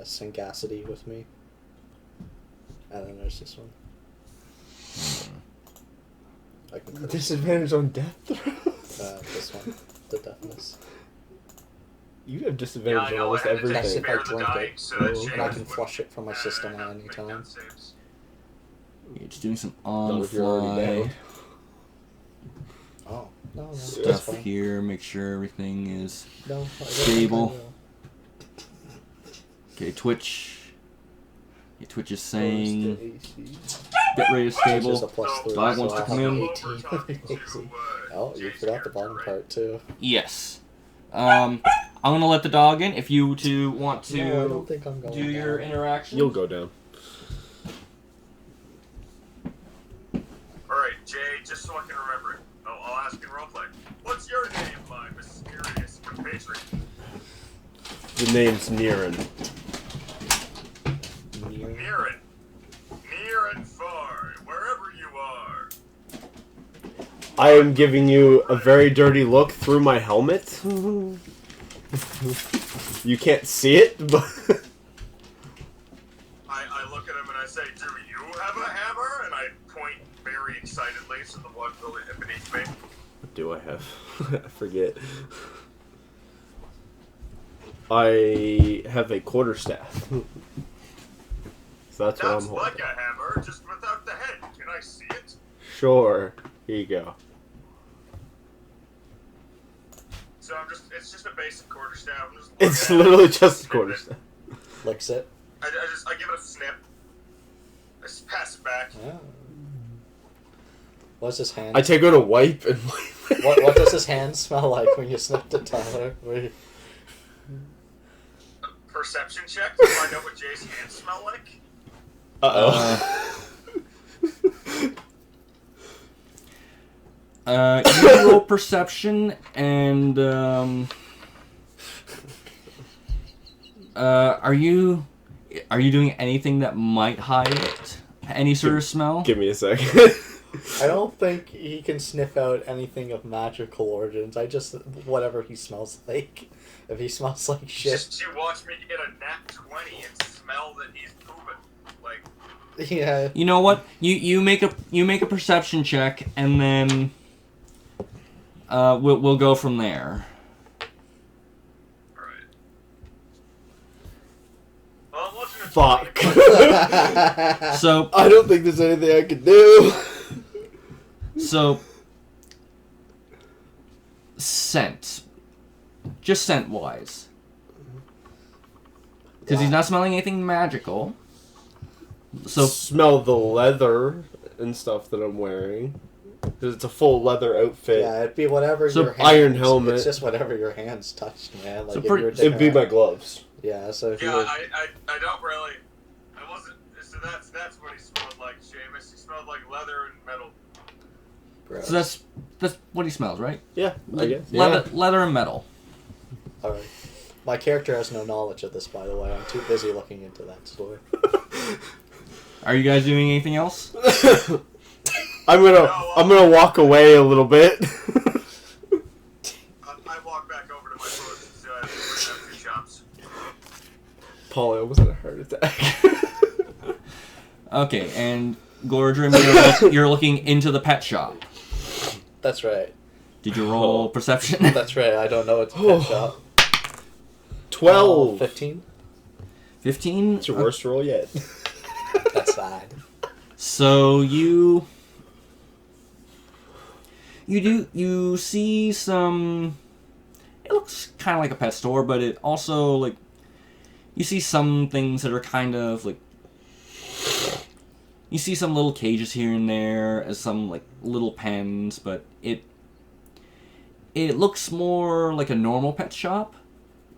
Sagacity with me. And then there's this one. I can curse. Disadvantage on death throws? This one. The deafness. You have disadvantage on almost That's everything. if I drink it. Oh, And I can flush it from my system at any time. You're just doing some Not on the if you're already fly down. Oh, no, that's stuff fine. here. Make sure everything is No, I don't think I stable. will. Okay, Twitch. Yeah, Twitch is Bonus saying to AC. bit rate is Which is a stable. +3, Dog so wants to I come have in. 18. Oh, you forgot the bottom part too. Yes. I'm gonna let the dog in. If you two want to No, I don't think I'm going do your down. interaction. You'll go down. Alright, Jay, just so I can remember it. I'll ask in roleplay. What's your name, my mysterious compatriot? The name's Neiren. Neiren. Neiren far, wherever you are. I am giving you a very dirty look through my helmet. You can't see it, but I look at him and I say, do you have a hammer? And I point very excitedly to the one beneath me. what do I have? I forget. I have a quarterstaff. So that's what I'm That's holding. like a hammer, just without the head. Can I see it? Sure. Here you go. So it's just a basic quarterstaff. I'm just It's looking at literally it, just a snip quarterstaff. Licks it. I give it a snip. I just pass it back. Oh. What's his hand? I take out a wipe and wipe it. What does his hand smell like when you sniff the Tyler? Perception check to find out what Jay's hands smell like. You roll perception and are you doing anything that might hide any sort of smell? Give me a second. I don't think he can sniff out anything of magical origins. I just whatever he smells like. If he smells like shit, Just you watch me get a nat 20 and smell that he's pooping. Like, yeah. You know what? You make a perception check and then we'll go from there. alright. Well, I'm watching a Fuck. 20. So I don't think there's anything I can do. scent. Just scent wise. Because he's not smelling anything magical. So Smell the leather and stuff that I'm wearing. Because it's a full leather outfit. Yeah, it'd be whatever So your hands, iron helmet. It's just whatever your hands touched, man. Like So if you pretty- were It'd be taking my out- gloves. Yeah, so if Yeah, you were, I don't really. I wasn't. So that's what he smelled like, Seamus. He smelled like leather and metal. so that's what he smells, right? Yeah, I guess. Leather and metal. Alright. My character has no knowledge of this, by the way. I'm too busy looking into that story. Are you guys doing anything else? I'm gonna walk away a little bit. I walk back over to my post to bring up 2 shops. Paul, I almost had a heart attack. Okay, and Goardrimm, you're looking into the pet shop. That's right. Did you roll perception? That's right. I don't know. It's a pet shop. 12. 15? 15? It's your worst roll yet. That's sad. So you see some. It looks kind of like a pet store, but it also like you see some things that are kind of like. You see some little cages here and there, as some like little pens, but it looks more like a normal pet shop.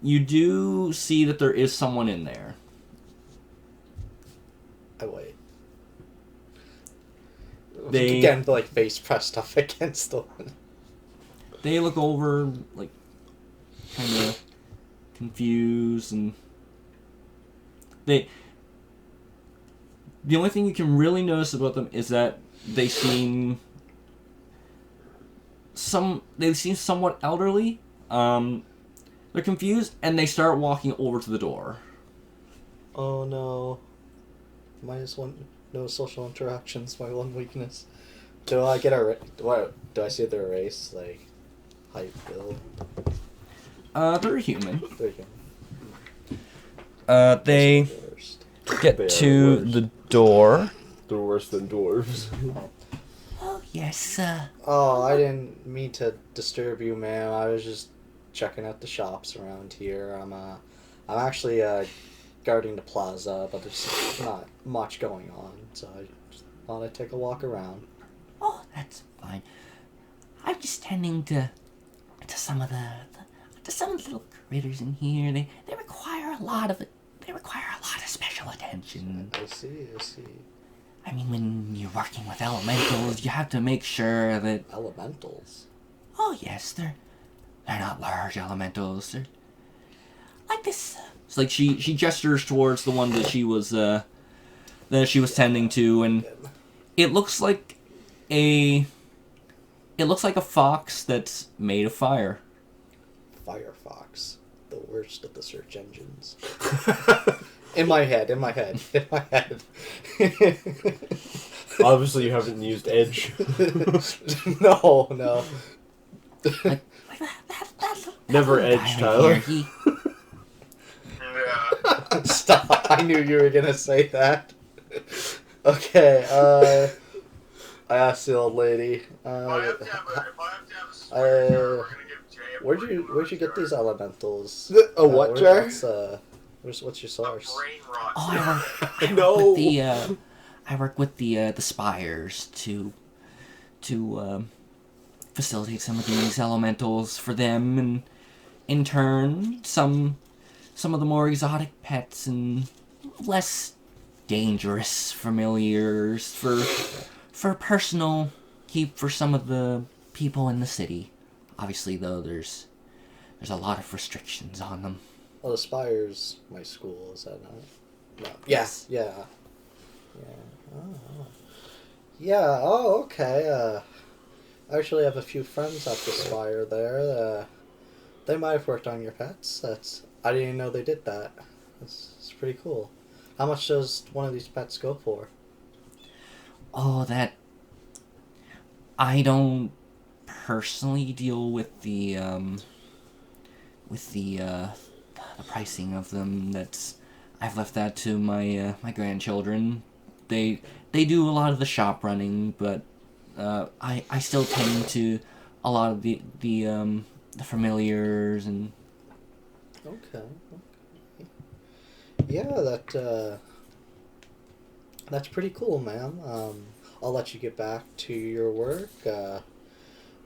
You do see that there is someone in there. I wait. They- Again, like face pressed up against the one. They look over, like, kind of confused, and the only thing you can really notice about them is that they seem they seem somewhat elderly. They're confused, and they start walking over to the door. Oh no. -1. No social interactions. My one weakness. Do I get a? Do I see their race, like height, build? They're human. There you They go. Worst. get They are to the worst. the door. They're worse than dwarves. Oh yes, Oh, I didn't mean to disturb you, ma'am. I was just checking out the shops around here. I'm actually guarding the plaza, but there's not much going on, so I just thought I'd take a walk around. Oh, that's fine. I'm just tending to some of the little critters in here. They require a lot of special attention. I see. I mean, when you're working with elementals, you have to make sure that. Elementals. Oh yes, they're not large elementals. They're like this. It's like she gestures towards the one that she was tending to, and it looks like a fox that's made of fire. Firefox, the worst of the search engines. In my head. Obviously, you haven't used Edge. No. Like that Never little Edge, guy Tyler. right here, Yeah. Stop! I knew you were gonna say that. Okay. I asked the old lady. If I have to have a swear jar, we're gonna give Jay a Where'd brain you rot get jar. these elementals? A what jar? What's your A source? brain rot Oh, jar. I work with the spires to facilitate some of these elementals for them, and in turn, some of the more exotic pets and less dangerous familiars for personal keep for some of the people in the city. Obviously, though, there's a lot of restrictions on them. Well, the Spire's my school, is that not? No. Yes. Yeah. Oh. Yeah, oh, okay. I actually have a few friends at the Spire there. They might have worked on your pets. I didn't even know they did that. It's pretty cool. How much does one of these pets go for? Oh, that... I don't personally deal with the pricing of them. I've left that to my grandchildren. They do a lot of the shop running, but I still tend to a lot of the familiars and. Okay. Yeah, that's pretty cool, ma'am. I'll let you get back to your work.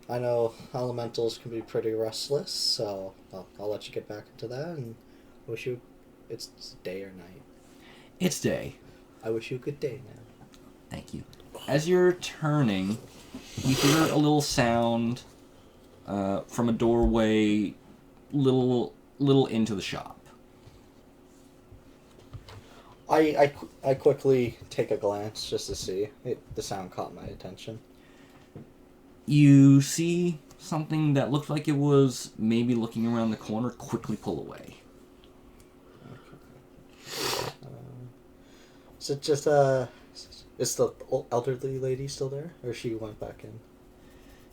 I know elementals can be pretty restless, so I'll let you get back into that, and wish you... It's day or night? It's day. I wish you a good day, man. Thank you. As you're turning, you hear a little sound from a doorway, little into the shop. I quickly take a glance just to see. The sound caught my attention. You see something that looked like it was maybe looking around the corner quickly pull away. Is it just is the elderly lady still there, or she went back in?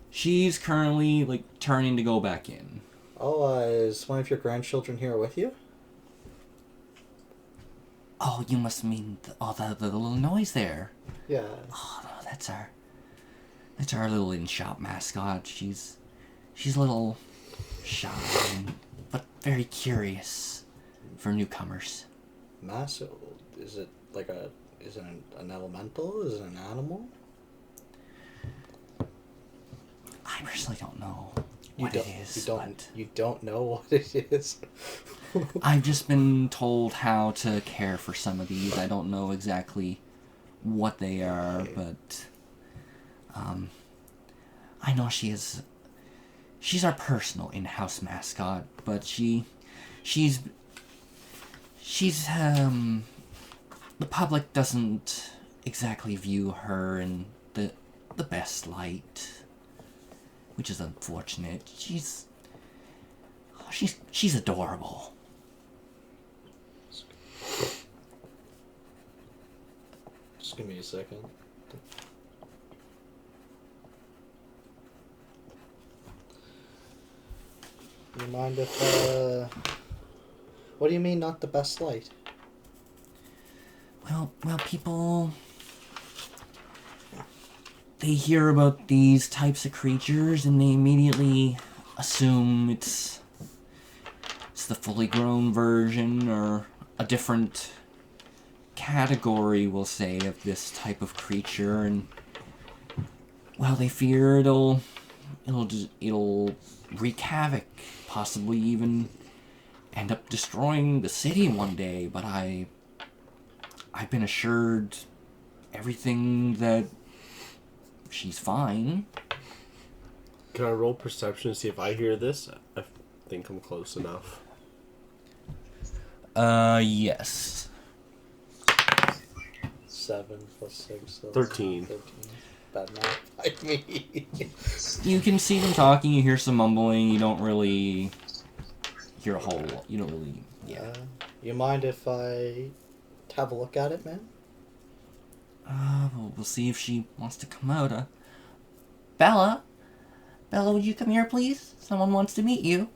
She's currently turning to go back in. Oh, is one of your grandchildren here with you? Oh, you must mean the little noise there. Yeah. Oh, no, that's our little in-shop mascot. She's a little shy, but very curious for newcomers. Massive. Is it is it an elemental? Is it an animal? I personally don't know what it is. You don't know what it is. I've just been told how to care for some of these. I don't know exactly what they are, but I know she's our personal in-house mascot, but she's the public doesn't exactly view her in the best light. which is unfortunate. She's adorable. Just give me a second. You mind if, what do you mean not the best light? Well, people, they hear about these types of creatures and they immediately assume it's the fully grown version or a different category, we'll say, of this type of creature, and well, they fear it'll wreak havoc, possibly even end up destroying the city one day. But I've been assured everything that she's fine. Can I roll perception to see if I hear this? I think I'm close enough. Yes. 7 plus 6. So 13. 13. Bad math by me. You can see them talking, you hear some mumbling, you don't really hear a whole lot. You don't really, yeah. You mind if I have a look at it, man? We'll see if she wants to come out. Bella, would you come here, please? Someone wants to meet you.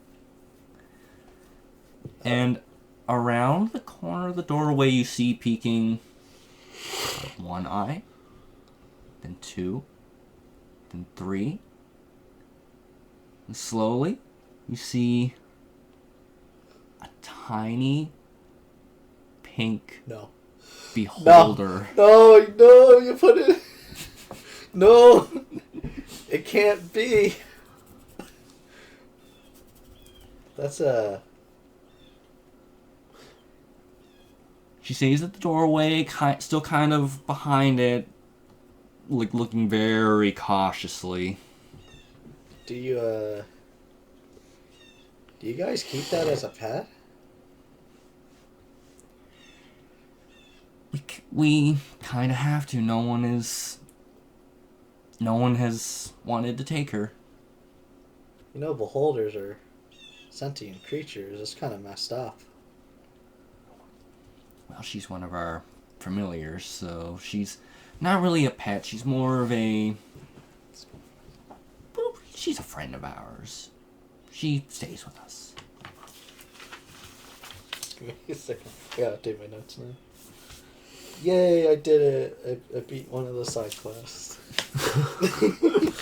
And around the corner of the doorway, you see peeking one eye, then 2, then 3. And slowly, you see a tiny pink No. beholder. No, you put it... No! It can't be. That's a... She stays at the doorway, still kind of behind it, like looking very cautiously. Do you guys keep that as a pet? We kind of have to. No one has wanted to take her. You know, beholders are sentient creatures. It's kind of messed up. Well, she's one of our familiars, so she's not really a pet. She's more of a... She's a friend of ours. She stays with us. Give me a second. I gotta take my notes now. Yay, I did it. I beat one of the side quests.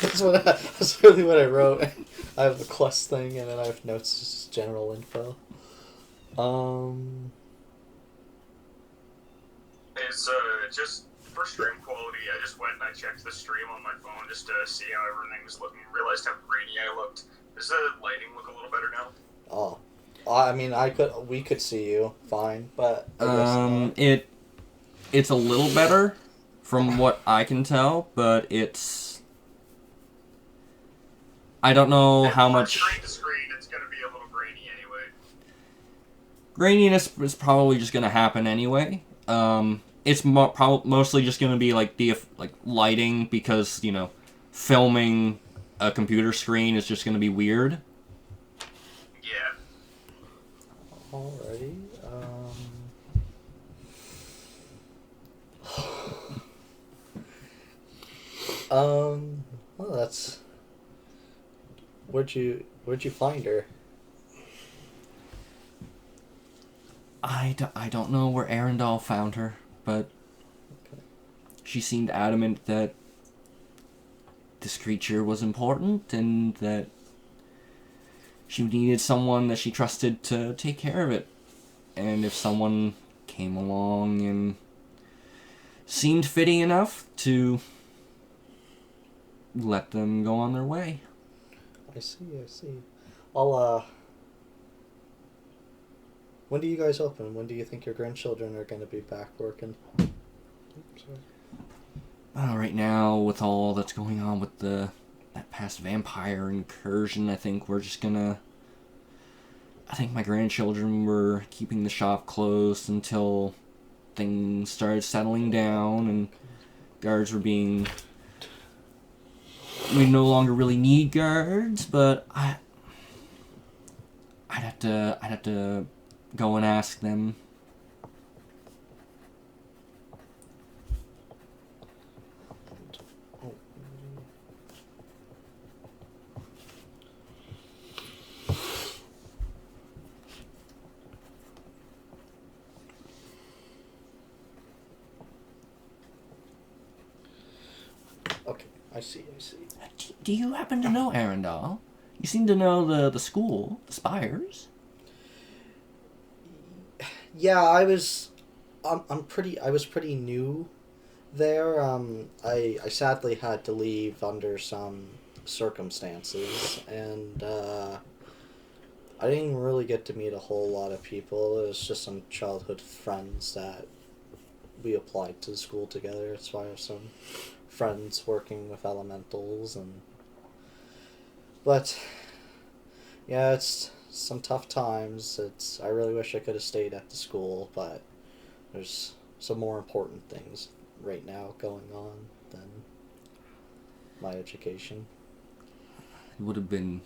That's really what I wrote. I have the quest thing, and then I have notes, just general info. It's just for stream quality. I just went and I checked the stream on my phone just to see how everything was looking. Realized how grainy I looked. Does the lighting look a little better now? Oh, I mean, we could see you fine, but I guess not. It's a little better from what I can tell, but it's... I don't know how much... Screen to screen, it's going to be a little grainy anyway. Graininess is probably just going to happen anyway. It's mostly just going to be like the lighting, because, you know, filming a computer screen is just going to be weird. Yeah. Alrighty. Well, that's... Where'd you find her? I don't know where Arendelle found her, but she seemed adamant that this creature was important and that she needed someone that she trusted to take care of it. And if someone came along and seemed fitting enough, to let them go on their way. I see. I'll, when do you guys open? When do you think your grandchildren are going to be back working? Oops, sorry. Well, right now, with all that's going on with that past vampire incursion, I think we're just gonna... I think my grandchildren were keeping the shop closed until things started settling down and guards were being we no longer really need guards, but I'd have to go and ask them. Okay, I see. Do you happen to know Arendelle? You seem to know the school, the spires. Yeah, I was pretty new there. I sadly had to leave under some circumstances, and I didn't really get to meet a whole lot of people. It was just some childhood friends that we applied to school together. So I have some friends working with elementals, but yeah, it's some tough times. I really wish I could have stayed at the school, but there's some more important things right now going on than my education. It would have been.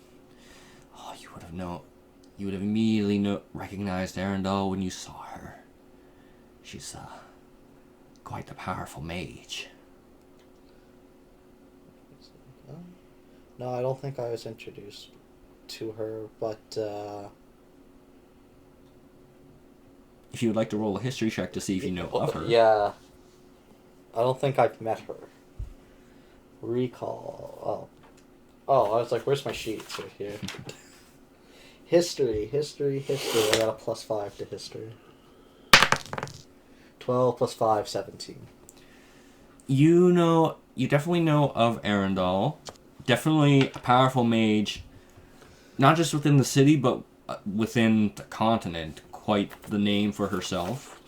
Oh, you would have known. You would have immediately recognized Arendelle when you saw her. She's quite a powerful mage. No, I don't think I was introduced to her, but If you would like to roll a history check to see if you know of her. Yeah. I don't think I've met her. Recall. Oh, I was like, where's my sheets? Right here. History. I got a +5 to history. 12 + 5, 17. You definitely know of Arendelle. Definitely a powerful mage, not just within the city, but within the continent. Quite the name for herself.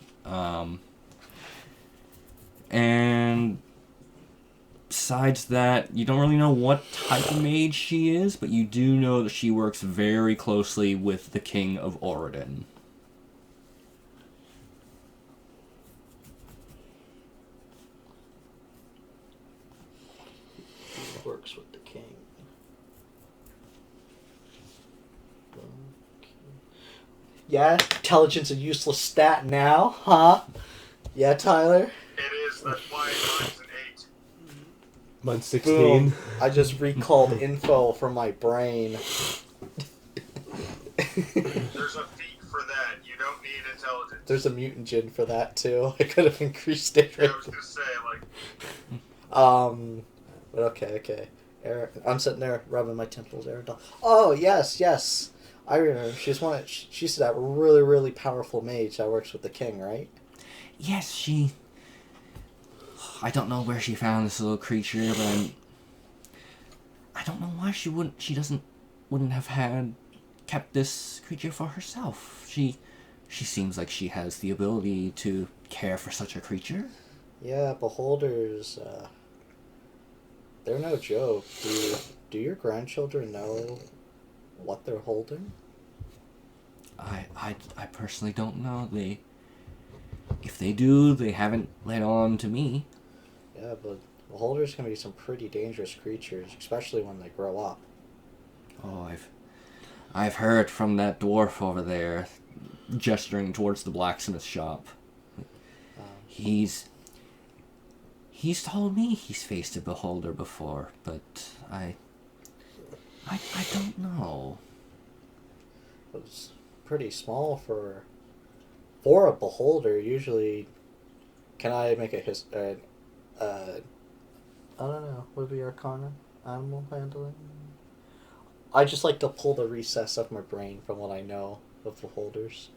And besides that, you don't really know what type of mage she is, but you do know that she works very closely with the King of Orodin. Works with the king. Yeah, intelligence a useless stat now, huh? Yeah, Tyler? It is. That's why mine's an 8. Mine's 16. Boom. I just recalled info from my brain. There's a feat for that. You don't need intelligence. There's a mutant gin for that, too. I could have increased it. Yeah, I was gonna say, But okay. I'm sitting there rubbing my temples. Oh, yes. I remember. She's that really, really powerful mage that works with the king, right? Yes, she... I don't know where she found this little creature, but I don't know why she wouldn't have kept this creature for herself. She seems like she has the ability to care for such a creature. Yeah, beholders, they're no joke. Do your grandchildren know what they're holding? I personally don't know. If they do, they haven't let on to me. Yeah, but beholders can be some pretty dangerous creatures, especially when they grow up. Oh, I've heard from that dwarf over there, gesturing towards the blacksmith shop. He's told me he's faced a beholder before, but I don't know. It's pretty small for a beholder. Usually, can I make a I don't know. Would be Arcana? Animal handling? I just like to pull the recess of my brain from what I know of beholders.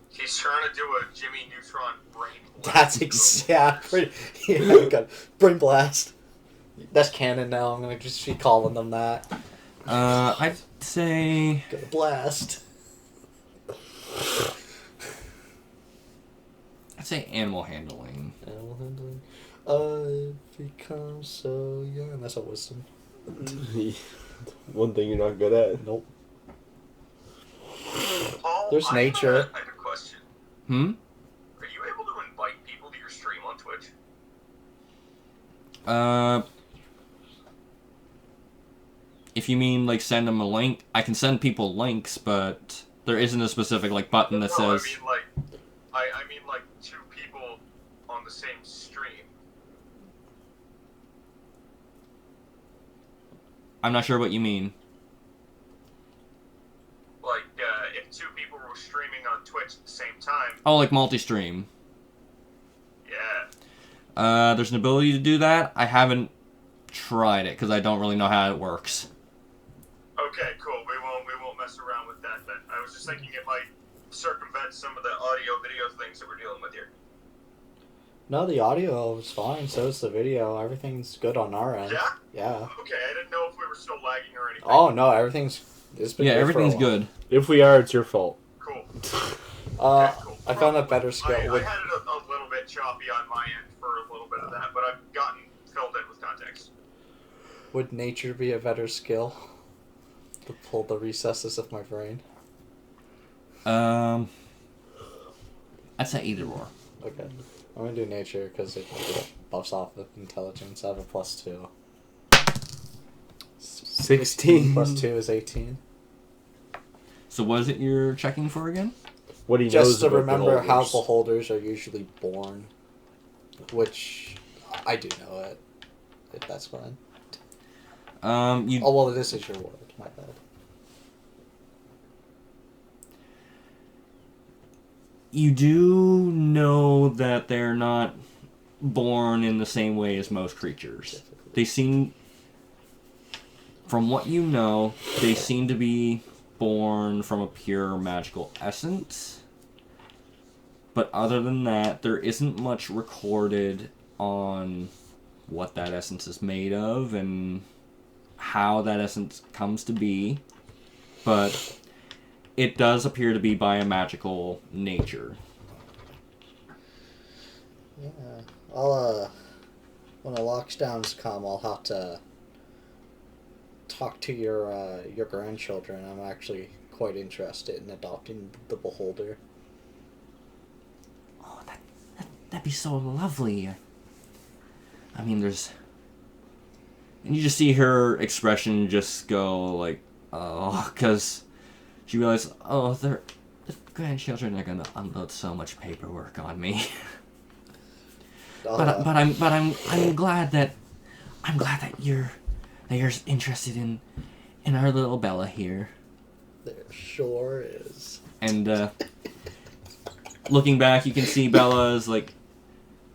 he's trying to do a Jimmy Neutron brain blast. That's exactly. Yeah, good. Brain blast. That's canon now. I'm gonna just be calling them that. I'd say... Gonna blast. I'd say animal handling. Animal handling. I've become so young. That's a wisdom. One thing you're not good at. Nope. Paul, There's nature. I have a question. Hmm? Are you able to invite people to your stream on Twitch? if you mean like send them a link, I can send people links, but there isn't a specific like button that says. I mean like two people on the same stream. I'm not sure what you mean. Like if two people were streaming on Twitch at the same time. Oh, like multi-stream. Yeah. There's an ability to do that. I haven't tried it because I don't really know how it works. Okay, cool. We won't mess around with that then. I was just thinking it might circumvent some of the audio video things that we're dealing with here. No, the audio is fine. So is the video. Everything's good on our end. Yeah? Yeah. Okay, I didn't know if we were still lagging or anything. Oh no, everything's. It's been Yeah, good everything's for a while. good. If we are, it's your fault. Cool. Okay, Cool. I found a better skill. I had it a little bit choppy on my end for a little bit of that, but I've gotten filled in with context. Would nature be a better skill to pull the recesses of my brain? I'd say either or. Okay, I'm gonna do nature because it buffs off of intelligence. I have a +2. 16. +2 is 18. So what is it you're checking for again? What he knows Just to about remember how beholders. beholders are usually born, which I do know it. If that's fine. You Oh well, this is your word. My bad. You do know that they're not born in the same way as most creatures. They seem, from what you know, they seem to be born from a pure magical essence. But other than that, there isn't much recorded on what that essence is made of and how that essence comes to be. But it does appear to be by a magical nature. Yeah. I'll when the lockdowns come, I'll have to talk to your grandchildren. I'm actually quite interested in adopting the beholder. Oh, that'd be so lovely. I mean, there's... And you just see her expression just go, like, oh, because she realized, oh, the grandchildren are gonna unload so much paperwork on me. But I'm glad that you're interested in our little Bella here. There sure is. And looking back, you can see Bella is like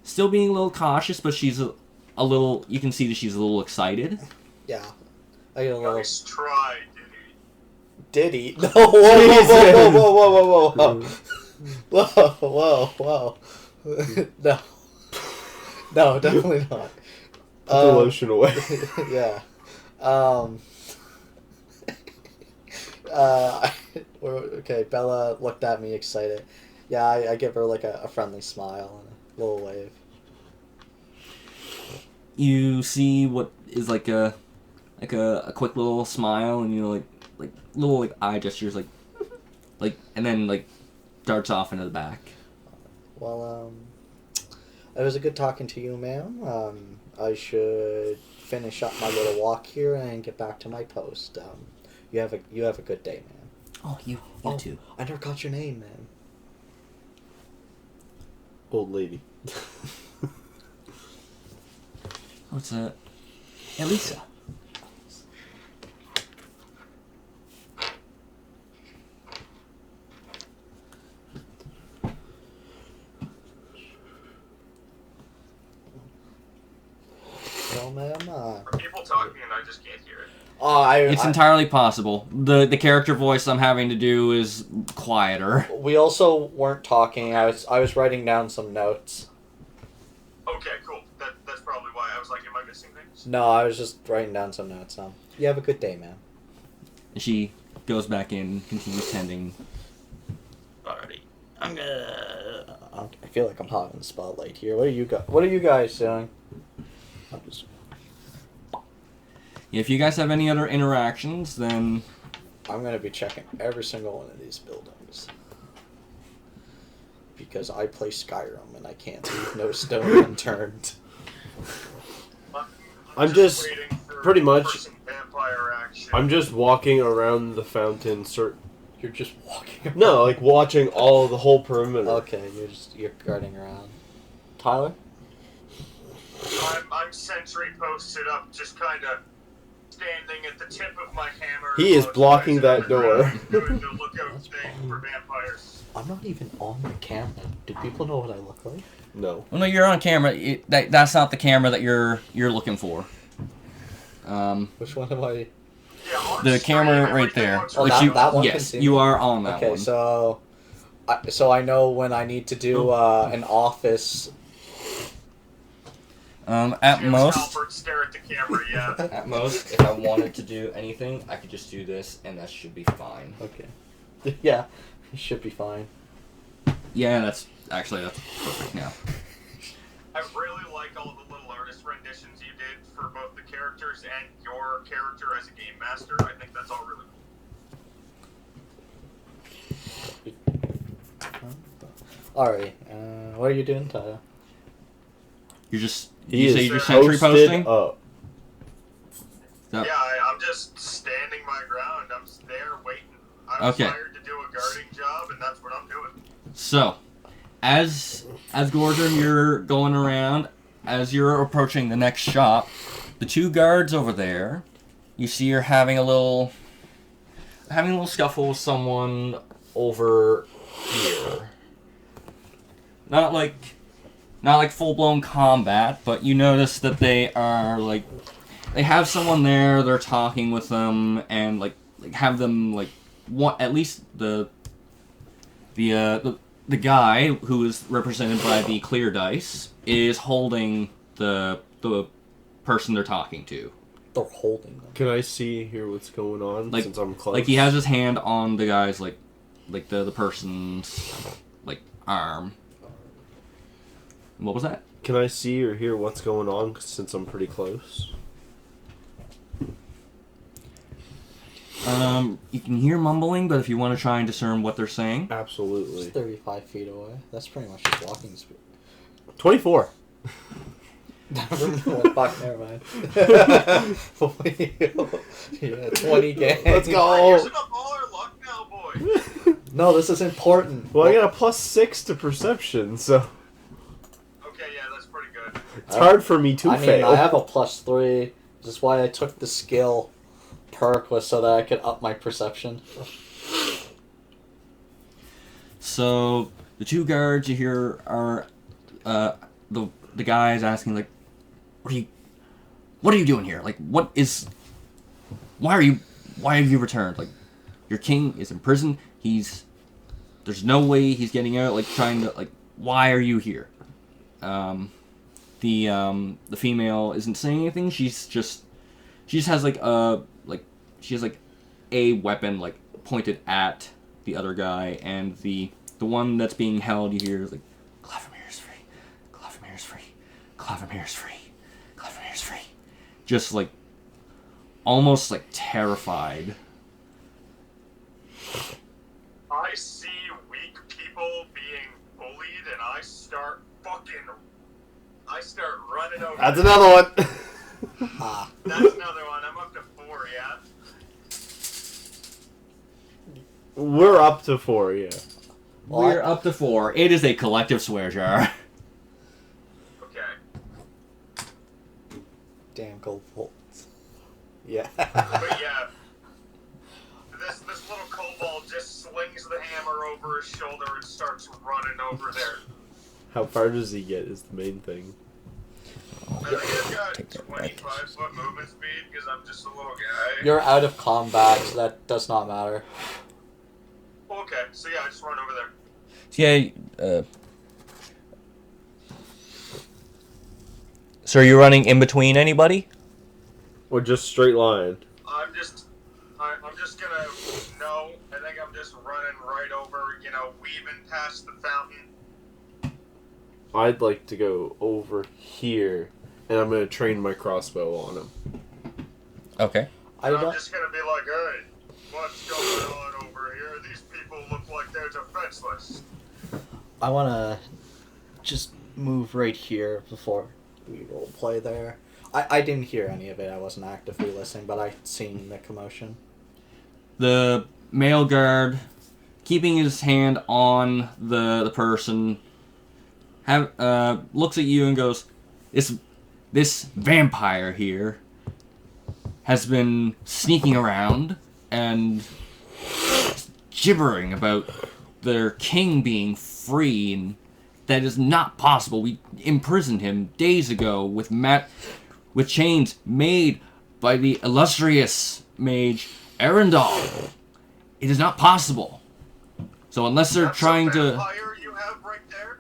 still being a little cautious, but she's a little. You can see that she's a little excited. Yeah. I get a little. Nice try, Diddy? No, whoa, whoa. No. No, definitely not. Put the lotion away. Yeah. Okay, Bella looked at me excited. Yeah, I give her like a friendly smile and a little wave. You see what is like a quick little smile, and you know, like little like eye gestures, like, and then like darts off into the back. Well, it was a good talking to you, ma'am. I should finish up my little walk here and get back to my post. You have a good day, man. Oh, you too. I never got your name, man. Old lady. What's that? Elisa. Well, ma'am. Are people talking and I just can't hear it? It's entirely possible. The character voice I'm having to do is quieter. We also weren't talking. I was writing down some notes. Okay, cool. That's probably why. I was like, am I missing things? No, I was just writing down some notes. You have a good day, man. She goes back in, continues tending. Alrighty. I'm gonna... I feel like I'm hot in the spotlight here. What are you guys doing? I'm just... If you guys have any other interactions, then I'm going to be checking every single one of these buildings. Because I play Skyrim and I can't leave no stone unturned. I'm just waiting for pretty much- person vampire action. shit. I'm just walking around the fountain. You're just walking around. No, like watching the whole perimeter. Okay, you're guarding around. Tyler? I'm sentry posted up, just kind of standing at the tip of my hammer. He is while it's blocking rising that door. underground, doing the lookout thing for vampires. I'm not even on the camera. Do people know what I look like? No. Well, no, you're on camera. That's not the camera that you're looking for. Which one am I? Yeah, on The screen, camera right everything there. looks Oh, really that one can Yes, see you me? are on that Okay, one. so I know when I need to do an office. At Seamus most, Halpert stare at the camera, yeah. at most, if I wanted to do anything, I could just do this, and that should be fine. Okay. Yeah, it should be fine. Yeah, that's perfect now. I really like all the little artist renditions you did for both the characters and your character as a game master. I think that's all really cool. Alright, what are you doing, Tyler? You're just. He You say is you're sentry posted posting? up. Yep. Yeah, I'm just standing my ground. I'm there waiting. I was Okay. hired to do a guarding job, and that's what I'm doing. So, as Goardrimm, you're going around. As you're approaching the next shop, the two guards over there, you see are having a little scuffle with someone over here. Not like full-blown combat, but you notice that they are they have someone there, they're talking with them, and like have them at least the guy who is represented by the clear dice is holding the person they're talking to. They're holding them. Can I hear what's going on since I'm close? Like he has his hand on the guy's the person's arm. What was that? Can I see or hear what's going on since I'm pretty close? You can hear mumbling, but if you want to try and discern what they're saying. Absolutely. It's 35 feet away. That's pretty much just walking speed. 24. Fuck, never mind. Yeah, 20 games. Let's We're go. using up all our luck now, boy. No, this is important. Well, I got a +6 to perception, so Okay, yeah, that's pretty good. it's hard for me to I mean, fail. I have a +3. This is why I took the skill perk, was so that I could up my perception. So the two guards you hear are the guys asking what are you doing here? Why have you returned? Your king is in prison. There's no way he's getting out. Why are you here? The female isn't saying anything. She just has a weapon pointed at the other guy, and the one that's being held, you hear is Clavimir's free, Clavimir's free, Clavimir's free, Clavimir's free. Just almost terrified. I see weak people being bullied, and I start running over. That's them. another one. That's another one. I'm up to 4, yeah? We're up to 4, yeah. We're up to 4. It is a collective swear jar. Okay. Damn gold bolts. Yeah. But yeah, this little kobold just slings the hammer over his shoulder and starts running over there. How far does he get is the main thing. I think I've got 25-foot movement speed because I'm just a little guy. You're out of combat, so that does not matter. Okay, so yeah, I just run over there. Yeah. So are you running in between anybody? Or just straight line. I'm just gonna, no, I think I'm just running right over, weaving past the fountain. I'd like to go over here, and I'm going to train my crossbow on him. Okay. And I'm just gonna be like, hey, what's going on over here? These people look like they're defenseless. I want to just move right here before we roleplay there. I didn't hear any of it. I wasn't actively listening, but I seen the commotion. The male guard, keeping his hand on the person, looks at you and goes, This vampire here has been sneaking around and gibbering about their king being free, and that is not possible. We imprisoned him days ago with chains made by the illustrious mage Arendal. It is not possible. So unless they're That's trying a to... vampire you have right there?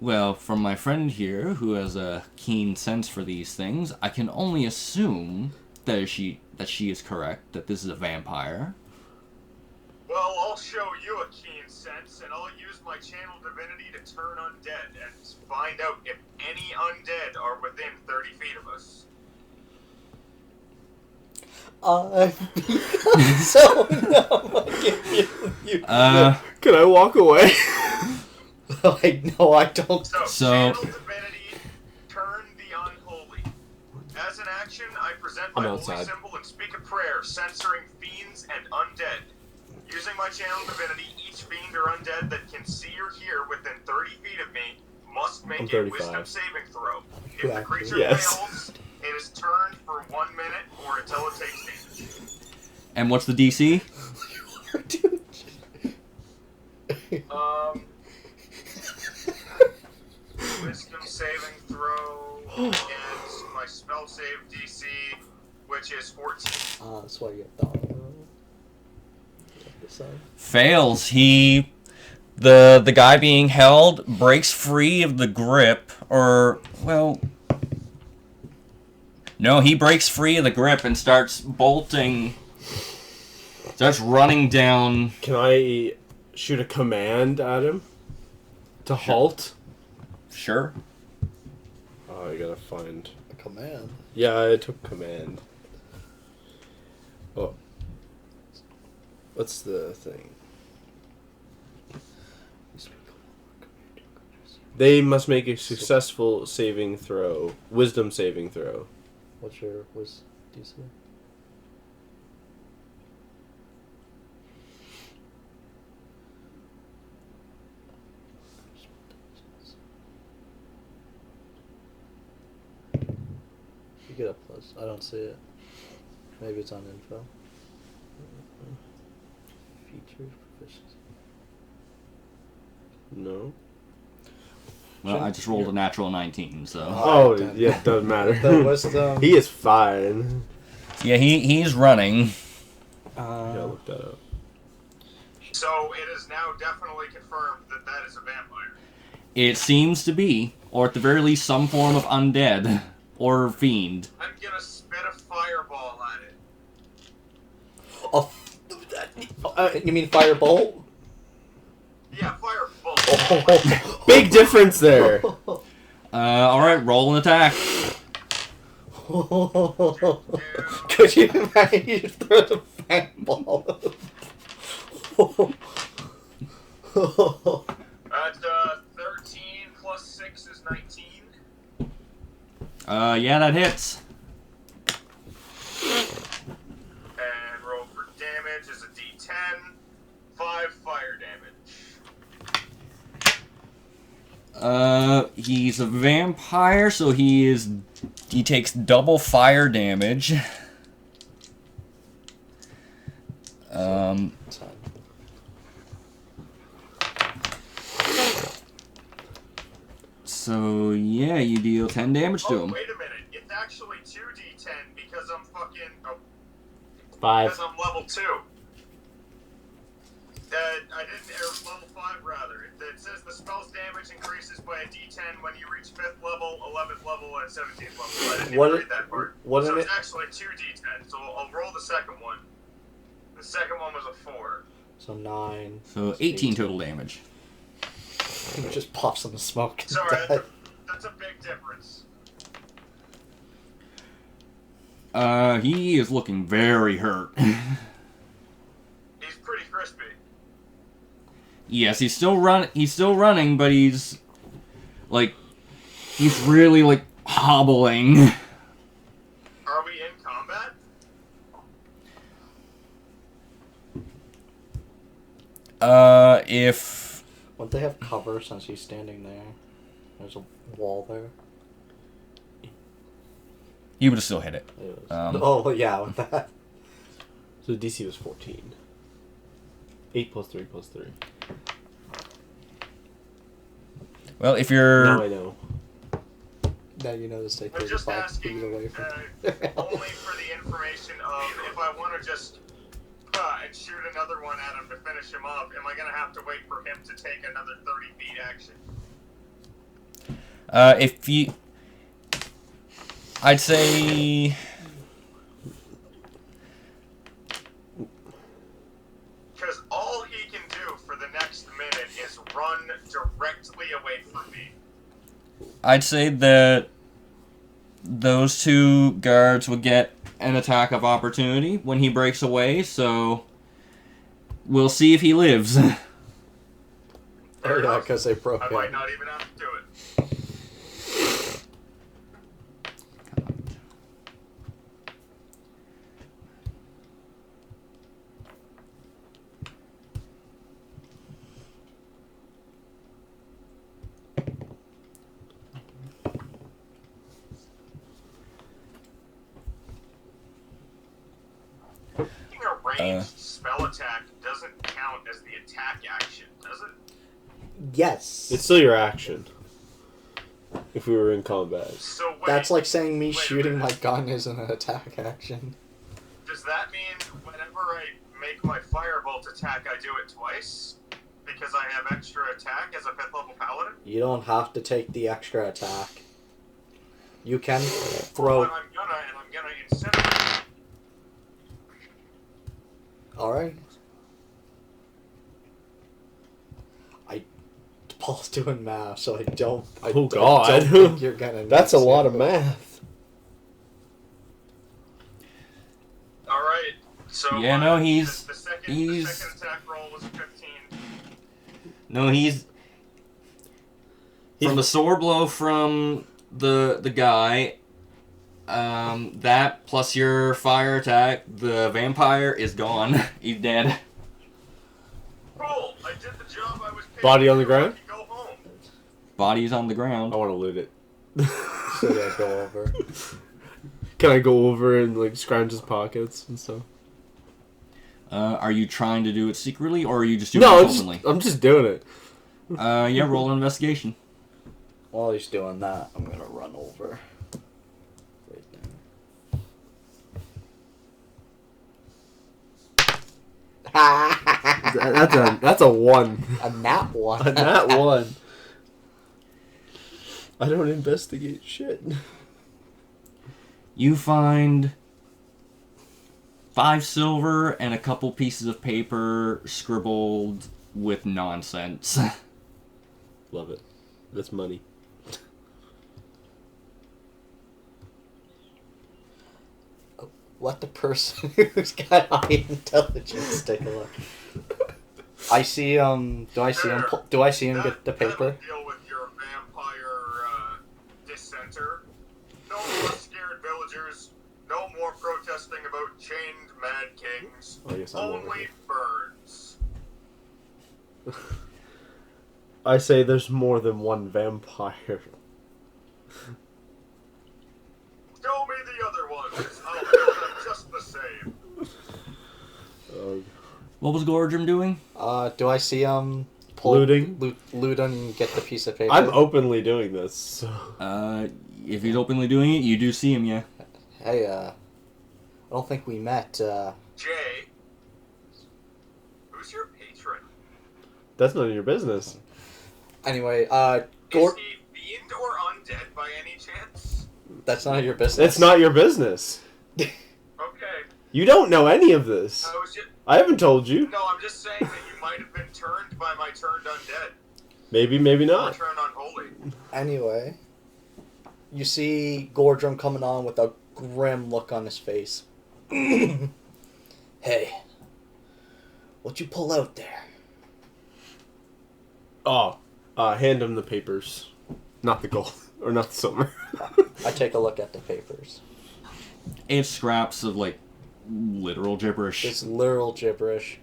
Well, from my friend here, who has a keen sense for these things, I can only assume that she is correct, that this is a vampire. Well, I'll show you a keen sense, and I'll use my channel divinity to turn undead and find out if any undead are within 30 feet of us. So no, you. Can I walk away? No, I don't. So- Channel divinity, turn the unholy. As an action, I present my I'm holy outside. symbol and speak a prayer, censoring fiends and undead. Using my channel divinity, each fiend or undead that can see or hear within 30 feet of me must make I'm a 35. wisdom saving throw. If Yeah. the creature Yes. fails, it is turned for 1 minute or until it takes damage. And what's the DC? Dude. Wisdom saving throw against my spell save DC, which is 14. That's why you get dollar roll. Fails. The guy being held breaks free of the grip, or, well... No, he breaks free of the grip and starts bolting... Starts running down... Can I shoot a command at him? To halt? Sure. Oh, I gotta find... A command. Yeah, I took command. Oh. What's the thing? They must make a successful saving throw. Wisdom saving throw. What's your DC? You get a plus. I don't see it. Maybe it's on info. Features, proficiency. No. Well, I just rolled a natural 19, so... Oh, Damn. yeah, it doesn't matter. The wisdom. He is fine. Yeah, he's running. Yeah, look that up. So it is now definitely confirmed that that is a vampire. It seems to be, or at the very least some form of undead, or fiend. I'm gonna spit a fireball at it. You mean firebolt? Yeah, firebolt. Big difference there. Alright, roll an attack. Could you imagine you just throw the fireball? That's 13 plus 6 is 19. Yeah, that hits. And roll for damage is a d10. 5 fire damage. He's a vampire, so he takes double fire damage. So yeah, you deal 10 damage to him. Wait a minute. It's actually 2d10 because I'm fucking... Oh, 5. because I'm level 2. I didn't... Or level 5, rather. It says the spell's damage increases by a d10 when you reach 5th level, 11th level, and 17th level. I didn't even read that part. So it's actually 2d10. So I'll roll the second one. The second one was a 4. So 9. So 18 total damage. It just pops in the smoke. Sorry, that's a big difference. He is looking very hurt. He's pretty crispy. Yes, he's still running, but he's like He's really, like, hobbling. Are we in combat? If... Wouldn't they have cover since he's standing there? There's a wall there. You would have still hit it. It was- Oh, yeah, with that. So the DC was 14. 8 plus 3 plus 3. Well, if you're... Now I know. Now you know to stay I'm just 35 asking feet away from only for the information of if I want to just and shoot another one at him to finish him up, am I going to have to wait for him to take another 30 feet action? If you... I'd say... Because all he can do for the next minute is run directly away from me. I'd say that those two guards would get an attack of opportunity when he breaks away, so we'll see if he lives. Oh, yeah, because they broke I might him. not even have to do it. Taking a ranged spell attack doesn't count as the attack action, does it? Yes. It's still your action. If we were in combat. So wait, That's like saying me wait a shooting my minute. gun isn't an attack action. Does that mean whenever I make my firebolt attack, I do it twice? Because I have extra attack as a 5th level paladin? You don't have to take the extra attack. You can Well, throw... I'm gonna incinerate. Alright. Paul's doing math, so I don't God. think you're gonna need That's a lot of to. math. Alright, so Yeah, no, he's- the second attack roll was 15. No, he's from the sword blow from the guy. That plus your fire attack, the vampire is gone. He's dead. Cool, I did the job I was paid Body to on the do. ground? I can go home. Body's on the ground. I want to loot it. So yeah, go over. Can I go over and like scrounge his pockets and stuff? Are you trying to do it secretly, or are you just doing No, it I'm openly? just doing it. Yeah, roll an investigation. While he's doing that, I'm gonna run over. Right there. That's a 1. A nat one. A nat 1. I don't investigate shit. You find 5 silver and a couple pieces of paper scribbled with nonsense. Love it. That's money. Let the person who's got high intelligence take a look. I see. Do I see him? Do I see him get the paper? That'll deal with your vampire dissenter. No more scared villagers. No more protesting about chained mad kings. I guess I'm over Only here. birds. I say there's more than one vampire. Show me the other ones. I'll kill them just the same. What was Goardrimm doing? Do I see him Looting? loot and get the piece of paper? I'm openly doing this. So. If he's openly doing it, you do see him, yeah. Hey, I don't think we met. Jay, who's your patron? That's none of your business. Anyway, Is he fiend or undead by any chance? that's none of your business. It's not your business. Okay. You don't know any of this. I was just I haven't told you. no. I'm just saying that you might have been turned by my turned undead. Maybe, maybe Or not. turned unholy. Anyway, you see Goardrimm coming on with a grim look on his face. Hey, what you pull out there? Oh, hand him the papers, not the gold. Or not the silver. I take a look at the papers. It's scraps of, like, literal gibberish. It's literal gibberish.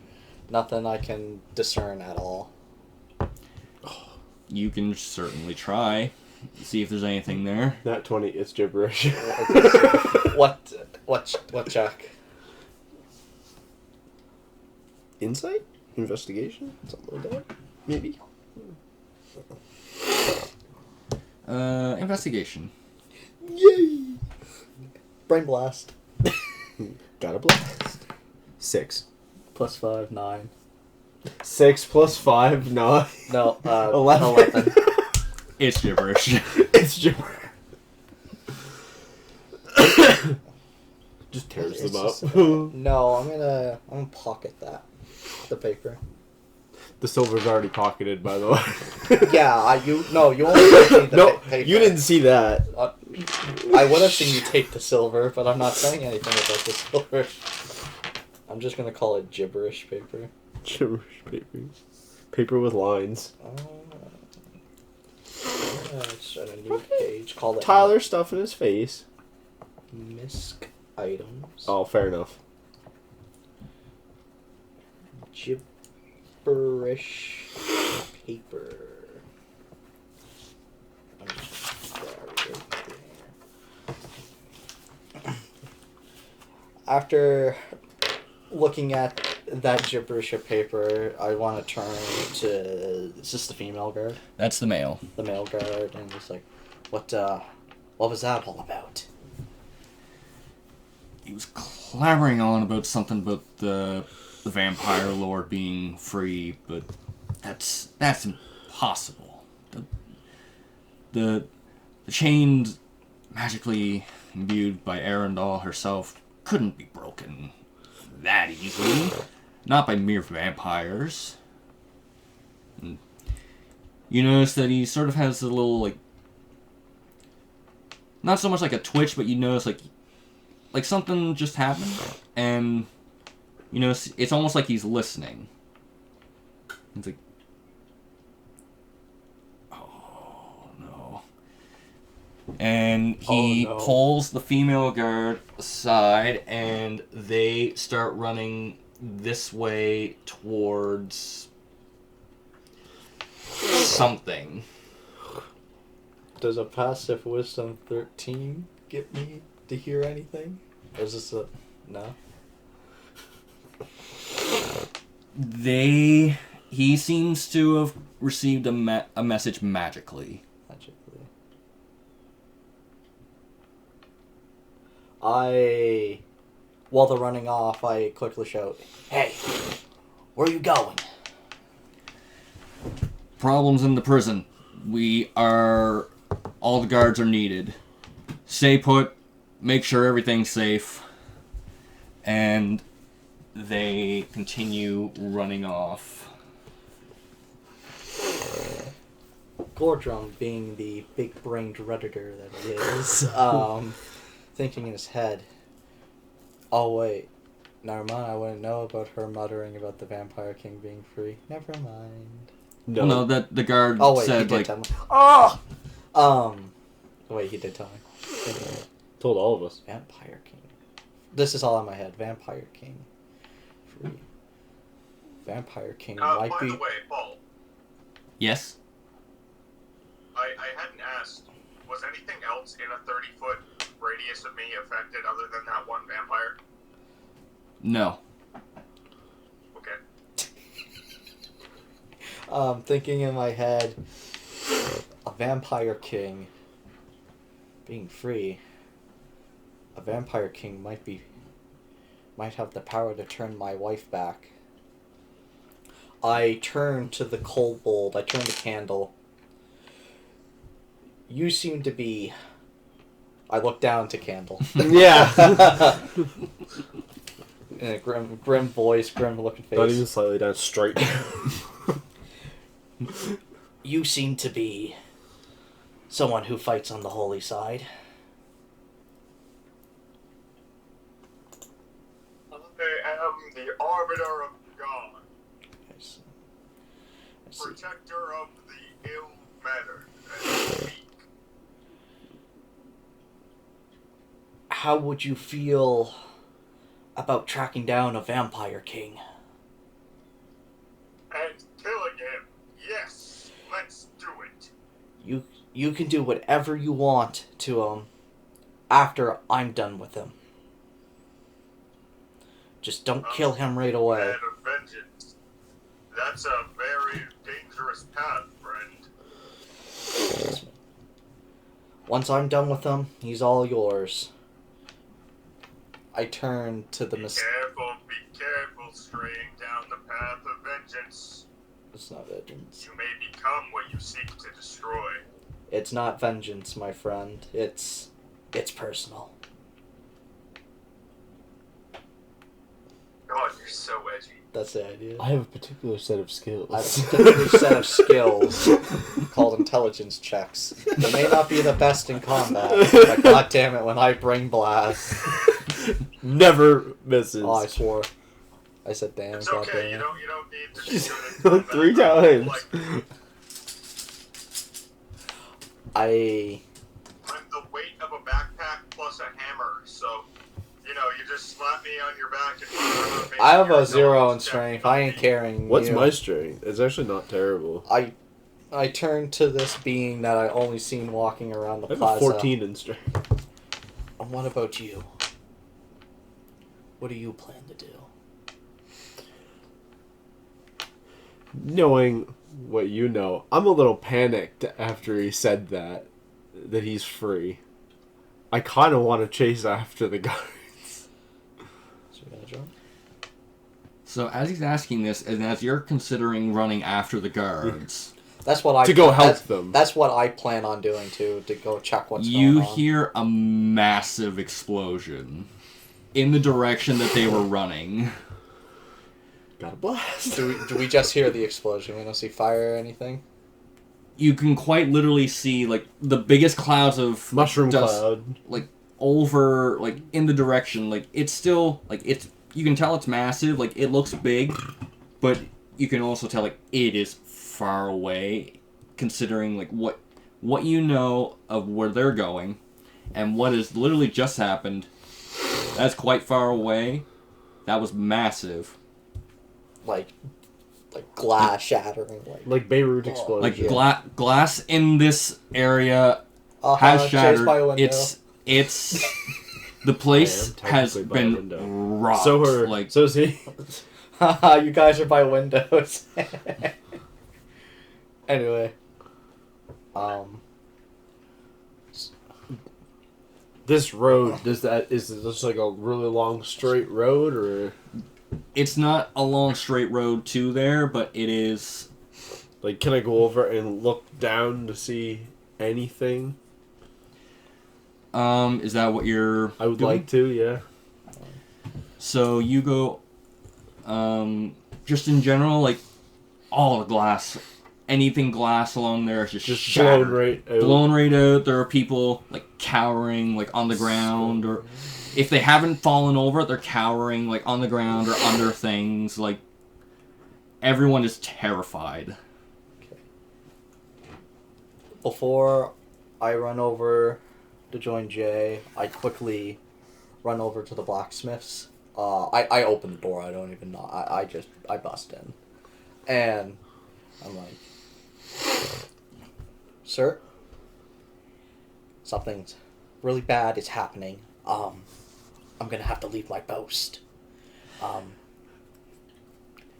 Nothing I can discern at all. You can certainly try. See if there's anything there. Not 20, it's gibberish. What check? Insight? Investigation? Something like that? Maybe? Investigation. Yay! Brain blast. Got a blast. 6. +5, 9. 6 plus 5, 9. No, 11. It's gibberish. It's gibberish. Just tears It's them up. just- no, I'm gonna pocket that. The paper. The silver's already pocketed, by the way. Yeah, you only gave me the No, paper. you didn't see that. I would have seen you take the silver, but I'm not saying anything about the silver. I'm just gonna call it gibberish paper. Gibberish paper. Paper with lines. It's on a new page. Call it Tyler stuffing his face. misc items. Oh, fair enough. Gibberish paper. I'm just gonna grab it right there. After looking at that gibberish paper, I want to turn to... Is this the female guard? That's the male. The male guard, and just like, what was that all about? He was clamoring on about something about the vampire lord being free, but that's impossible. The chains magically imbued by Arendal herself couldn't be broken that easily. Not by mere vampires. And you notice that he sort of has a little, like, not so much like a twitch, but you notice like something just happened, and you know it's almost like he's listening. It's like, oh no. And he Oh, no. pulls the female guard aside, and they start running this way towards something. Does a passive wisdom 13 get me to hear anything? Or is this a... No? He seems to have received a message magically. Magically. While they're running off, I quickly shout, "Hey, where are you going?" Problems in the prison. All the guards are needed. Stay put, make sure everything's safe. And they continue running off. Goardrimm, being the big-brained redditor that he is, thinking in his head, "Oh wait, never mind, I wouldn't know about her muttering about the Vampire King being free. Never mind." No, that the guard Oh wait, he said, did like, tell me. Oh! Wait, he did tell me. Told all of us. Vampire King. This is all in my head. Vampire King. Free. Vampire King might by be... the way, Paul, yes? I hadn't asked, was anything else in a 30-foot radius of me affected other than that one vampire? No. Okay. Thinking in my head, a Vampire King being free. A Vampire King might have the power to turn my wife back. I turn to the kobold. I turn the candle. You seem to be... I look down to Candle. Yeah. In a grim voice, grim looking face. Not even slightly down, straight. You seem to be someone who fights on the holy side. I am the Arbiter of God, I see. protector of the ill-mannered and weak. how would you feel about tracking down a vampire king? And killing him. Yes, let's do it. You can do whatever you want to him after I'm done with him. Just don't kill him right away. Man of vengeance. That's a very dangerous path, friend. Once I'm done with him, he's all yours. I turn to the Be careful straying down the path of vengeance. It's not vengeance. You may become what you seek to destroy. It's not vengeance, my friend. It's personal. God, you're so edgy. That's the idea. I have a particular set of skills. I have a particular set of skills called intelligence checks. They may not be the best in combat, but god damn it, when I bring blast. Never misses. Oh, I swore. I said damn, It's god okay, damn you it. don't need to be good at combat. 3 times. Like, I I'm the weight of a backpack plus a hammer, so, you just slap me on your back and have a 0 in strength. I ain't carrying What's you. my strength? It's actually not terrible. I turn to this being that I only seen walking around the I have plaza. a 14 in strength. And what about you? What do you plan to do? Knowing what you know, I'm a little panicked after he said that he's free. I kind of want to chase after the guards. So you're gonna join? So as he's asking this, and as you're considering running after the guards, That's what I To go help that's, them. That's what I plan on doing too. To go check what's you going on. hear a massive explosion in the direction that they were running. Got a blast. Do we just hear the explosion? We don't see fire or anything. You can quite literally see like the biggest clouds of Mushroom dust, cloud. like over, like in the direction. Like it's still like it's. You can tell it's massive. Like it looks big, but you can also tell like it is far away, considering like what you know of where they're going, and what has literally just happened. That's quite far away. That was massive. Like glass shattering. Like Beirut explosion. Like Yeah. glass in this area has Chased shattered. by a window. It's the place I am has technically by a been window. rocked. So is he. Haha, you guys are by windows. Anyway. This road, is it just like a really long straight road, or It's not a long straight road to there, but it is. like can I go over and look down to see anything? Is that what you're? I would doing? like to, yeah. So you go. Just in general, like all the glass, anything glass along there is just Just shattered. blown right out. Blown right out. There are people like cowering, like on the ground, or if they haven't fallen over, they're cowering like on the ground or under things. Like everyone is terrified. Before I run over to join Jay, I quickly run over to the blacksmiths. I open the door. I don't even know. I bust in, and I'm like, "Sir, something's really bad is happening. I'm gonna have to leave my post.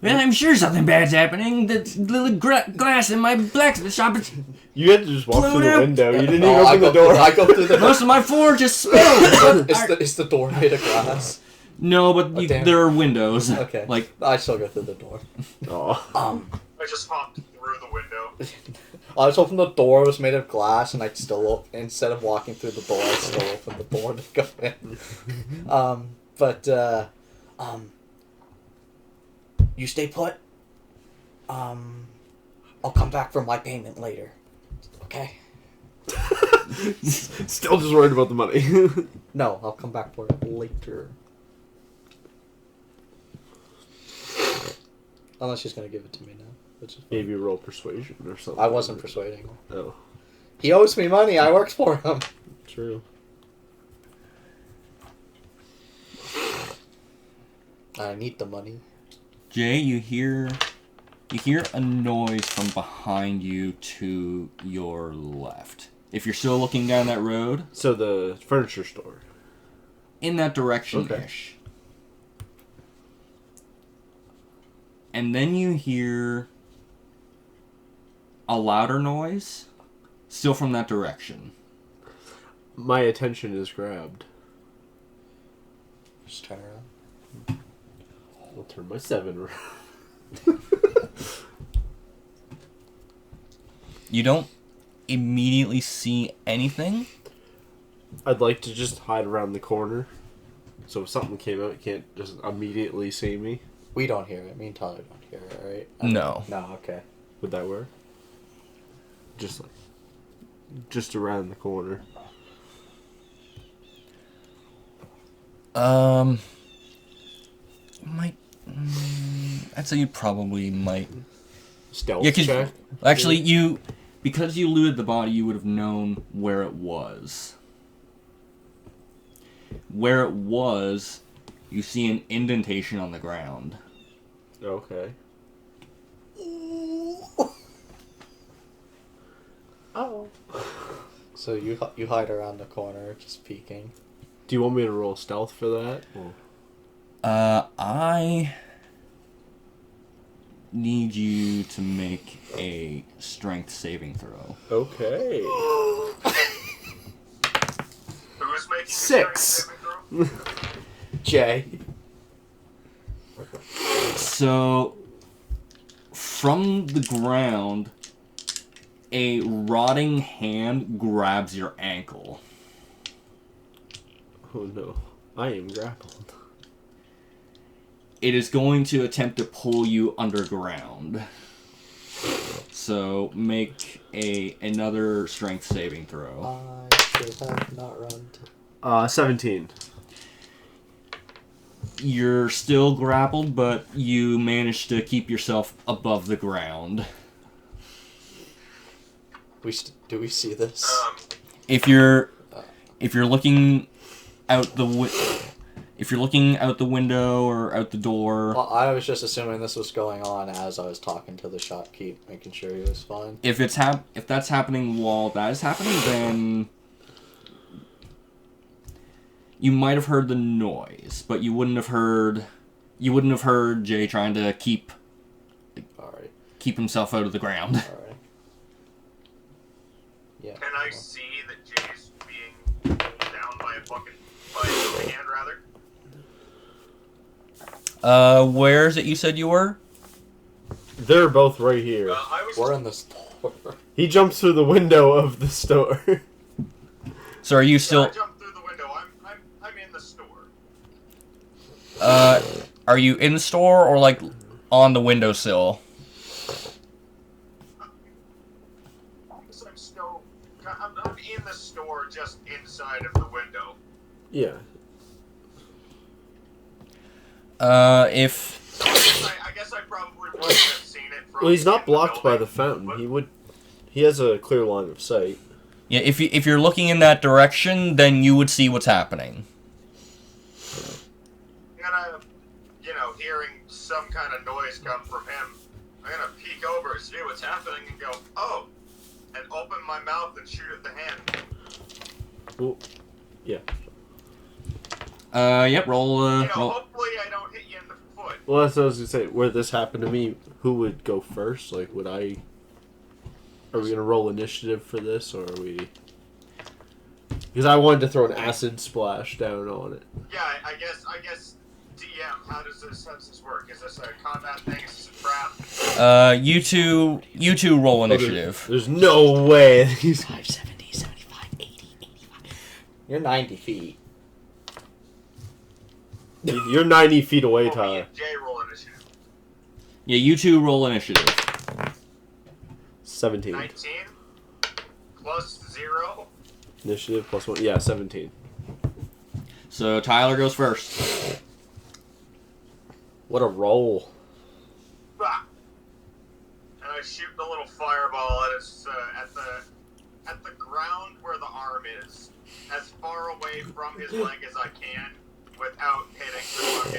Well, I'm sure something bad's happening. The little glass in my blacksmith shop is... You had to just walk through the Blown out. window. You didn't No, even open the door. I go through the. Most of my floor just spilled. Is the door made of glass? No, but Oh, damn. there are windows. Okay. Like I still go through the door. Aw. I just hopped through the window. I was hoping the door was made of glass, and I'd still instead of walking through the door, I still open the door to go in. You stay put. I'll come back for my payment later. Okay. Still just worried about the money. No, I'll come back for it later. Unless she's gonna give it to me now, which is fine. Maybe roll persuasion or something. I wasn't persuading him. Oh, He owes me money. I worked for him. true. I need the money. Jay, you hear a noise from behind you to your left. If you're still looking down that road, So the furniture store. in that direction-ish. And then you hear a louder noise, still from that direction. My attention is grabbed. Just turn around. I'll turn my 7 around. You don't immediately see anything. I'd like to just hide around the corner. So if something came out, it can't just immediately see me. We don't hear it. Me and Tyler don't hear it, right? No. No, okay. Would that work? Just around the corner. Might. I'd say you probably might. Stealth Yeah, check. actually, because you looted the body, you would have known where it was. Where it was, you see an indentation on the ground. Okay. Oh. So you hide around the corner, just peeking. Do you want me to roll stealth for that? Or... I need you to make a strength saving throw. Okay. Who's making 6. a Jay. So, from the ground, a rotting hand grabs your ankle. Oh no. I am grappled. It is going to attempt to pull you underground. So, make another strength saving throw. I should have not run. 17. You're still grappled, but you managed to keep yourself above the ground. Do we see this? If you're looking out if you're looking out the window or out the door, Well, I was just assuming this was going on as I was talking to the shopkeep, making sure he was fine. if that's happening while that is happening, then you might have heard the noise, but you wouldn't have heard Jay trying to keep Alright. himself out of the ground. Alright. Yeah. Can I see that Jay's being pulled down by a hand, rather? Where is it you said you were? They're both right here. We're in the store. He jumps through the window of the store. So are you still I jumped through the window. I'm in the store. are you in the store or like on the windowsill? I'm in the store, just inside of the window. Yeah. If I guess I probably wouldn't have seen it from. Well, he's not blocked by the building, fountain. He has a clear line of sight. yeah, if you're looking in that direction, then you would see what's happening. I'm gonna, hearing some kind of noise come from him, I'm gonna peek over and see what's happening and go, oh, and open my mouth and shoot at the hand. Well, yeah. Yep, roll. Roll. Hopefully I don't hit you in the foot. Well, that's what I was gonna say. Where this happened to me, who would go first? Like, would I? Are we gonna roll initiative for this, or are we? Because I wanted to throw an acid splash down on it. Yeah, I guess. DM, how does this work? Is this a combat thing? Is this a trap? You two roll initiative. There's no way he's 70, 75, 80, 85. You're 90 feet. You're 90 feet away, Me Tyler. and Jay roll initiative. Yeah, you two roll initiative. 17. 19 plus 0. Initiative plus 1. Yeah, 17. So Tyler goes first. What a roll. Bah! And I shoot the little fireball at its at the ground where the arm is, as far away from his leg as I can, without hitting the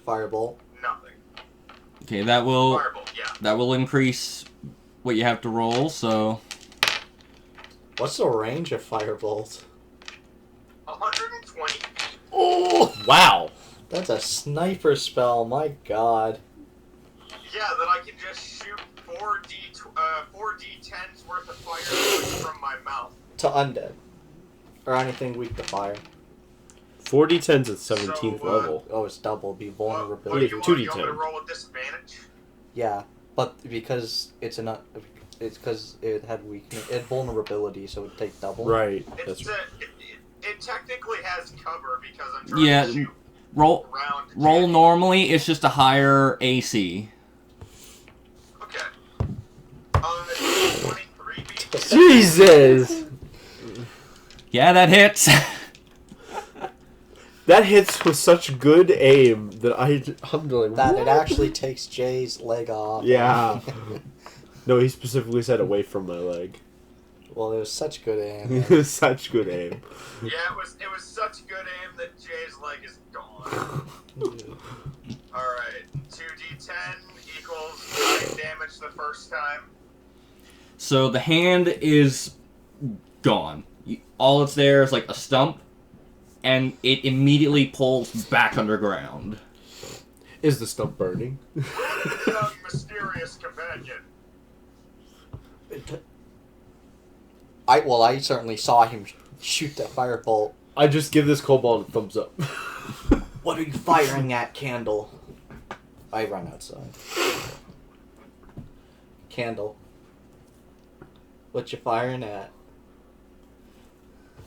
Firebolt. Nothing. Okay, that will Firebolt, yeah. that will increase what you have to roll. So What's the range of Firebolt? 120. Oh! Wow. That's a sniper spell, my god. Yeah, that I can just shoot 4d10s worth of fire from my mouth. To undead. Or anything weak to fire. 4d10's at 17th So, level. Oh, it's double. Be What vulnerability. do you want? 2d10. You want me to roll with disadvantage? Yeah, but because it's because it had weakness, it had vulnerability, so it would take double. Right. It's That's it technically has cover because I'm trying yeah, to shoot roll round. normally. It's just a higher AC. Okay. 23 beat. Jesus! Yeah, that hits. That hits with such good aim that I'm like, That it what? actually takes Jay's leg off. Yeah. No, he specifically said away from my leg. Well, it was such good aim. It was such good aim. Yeah, it was such good aim that Jay's leg is gone. Alright, 2d10 equals 9 damage the first time. So the hand is gone. All it's there is like a stump, and it immediately pulls back underground. Is the stump burning? Young mysterious companion. I certainly saw him shoot that firebolt. I just give this kobold a thumbs up. What are you firing at, Candle? I run outside. Candle. What you firing at?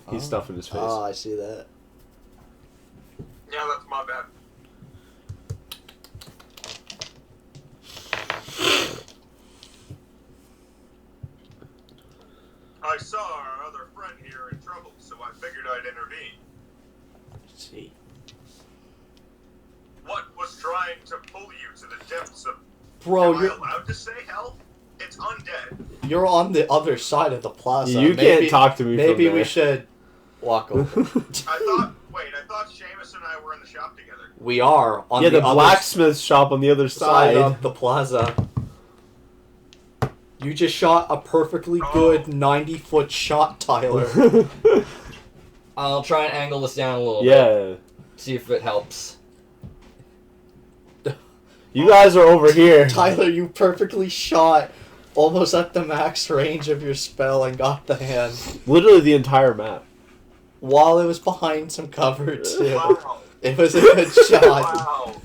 He's stuffing his face. Oh, I see that. Yeah, that's my bad. I saw our other friend here in trouble, so I figured I'd intervene. Let's see. What was trying to pull you to the depths of... Bro, Am I allowed to say hell? It's undead. you're on the other side of the plaza. You can't talk to me from Maybe we there. should walk over. I thought Seamus and I were in the shop together. We are on Yeah, the the other blacksmith shop on the other side side. of the plaza. You just shot a perfectly good 90-foot shot, Tyler. I'll try and angle this down a little bit. Yeah. See if it helps. You guys are over here. Tyler, you perfectly shot almost at the max range of your spell and got the hand Literally the entire map. while it was behind some cover too. Wow. It was a good shot. Wow.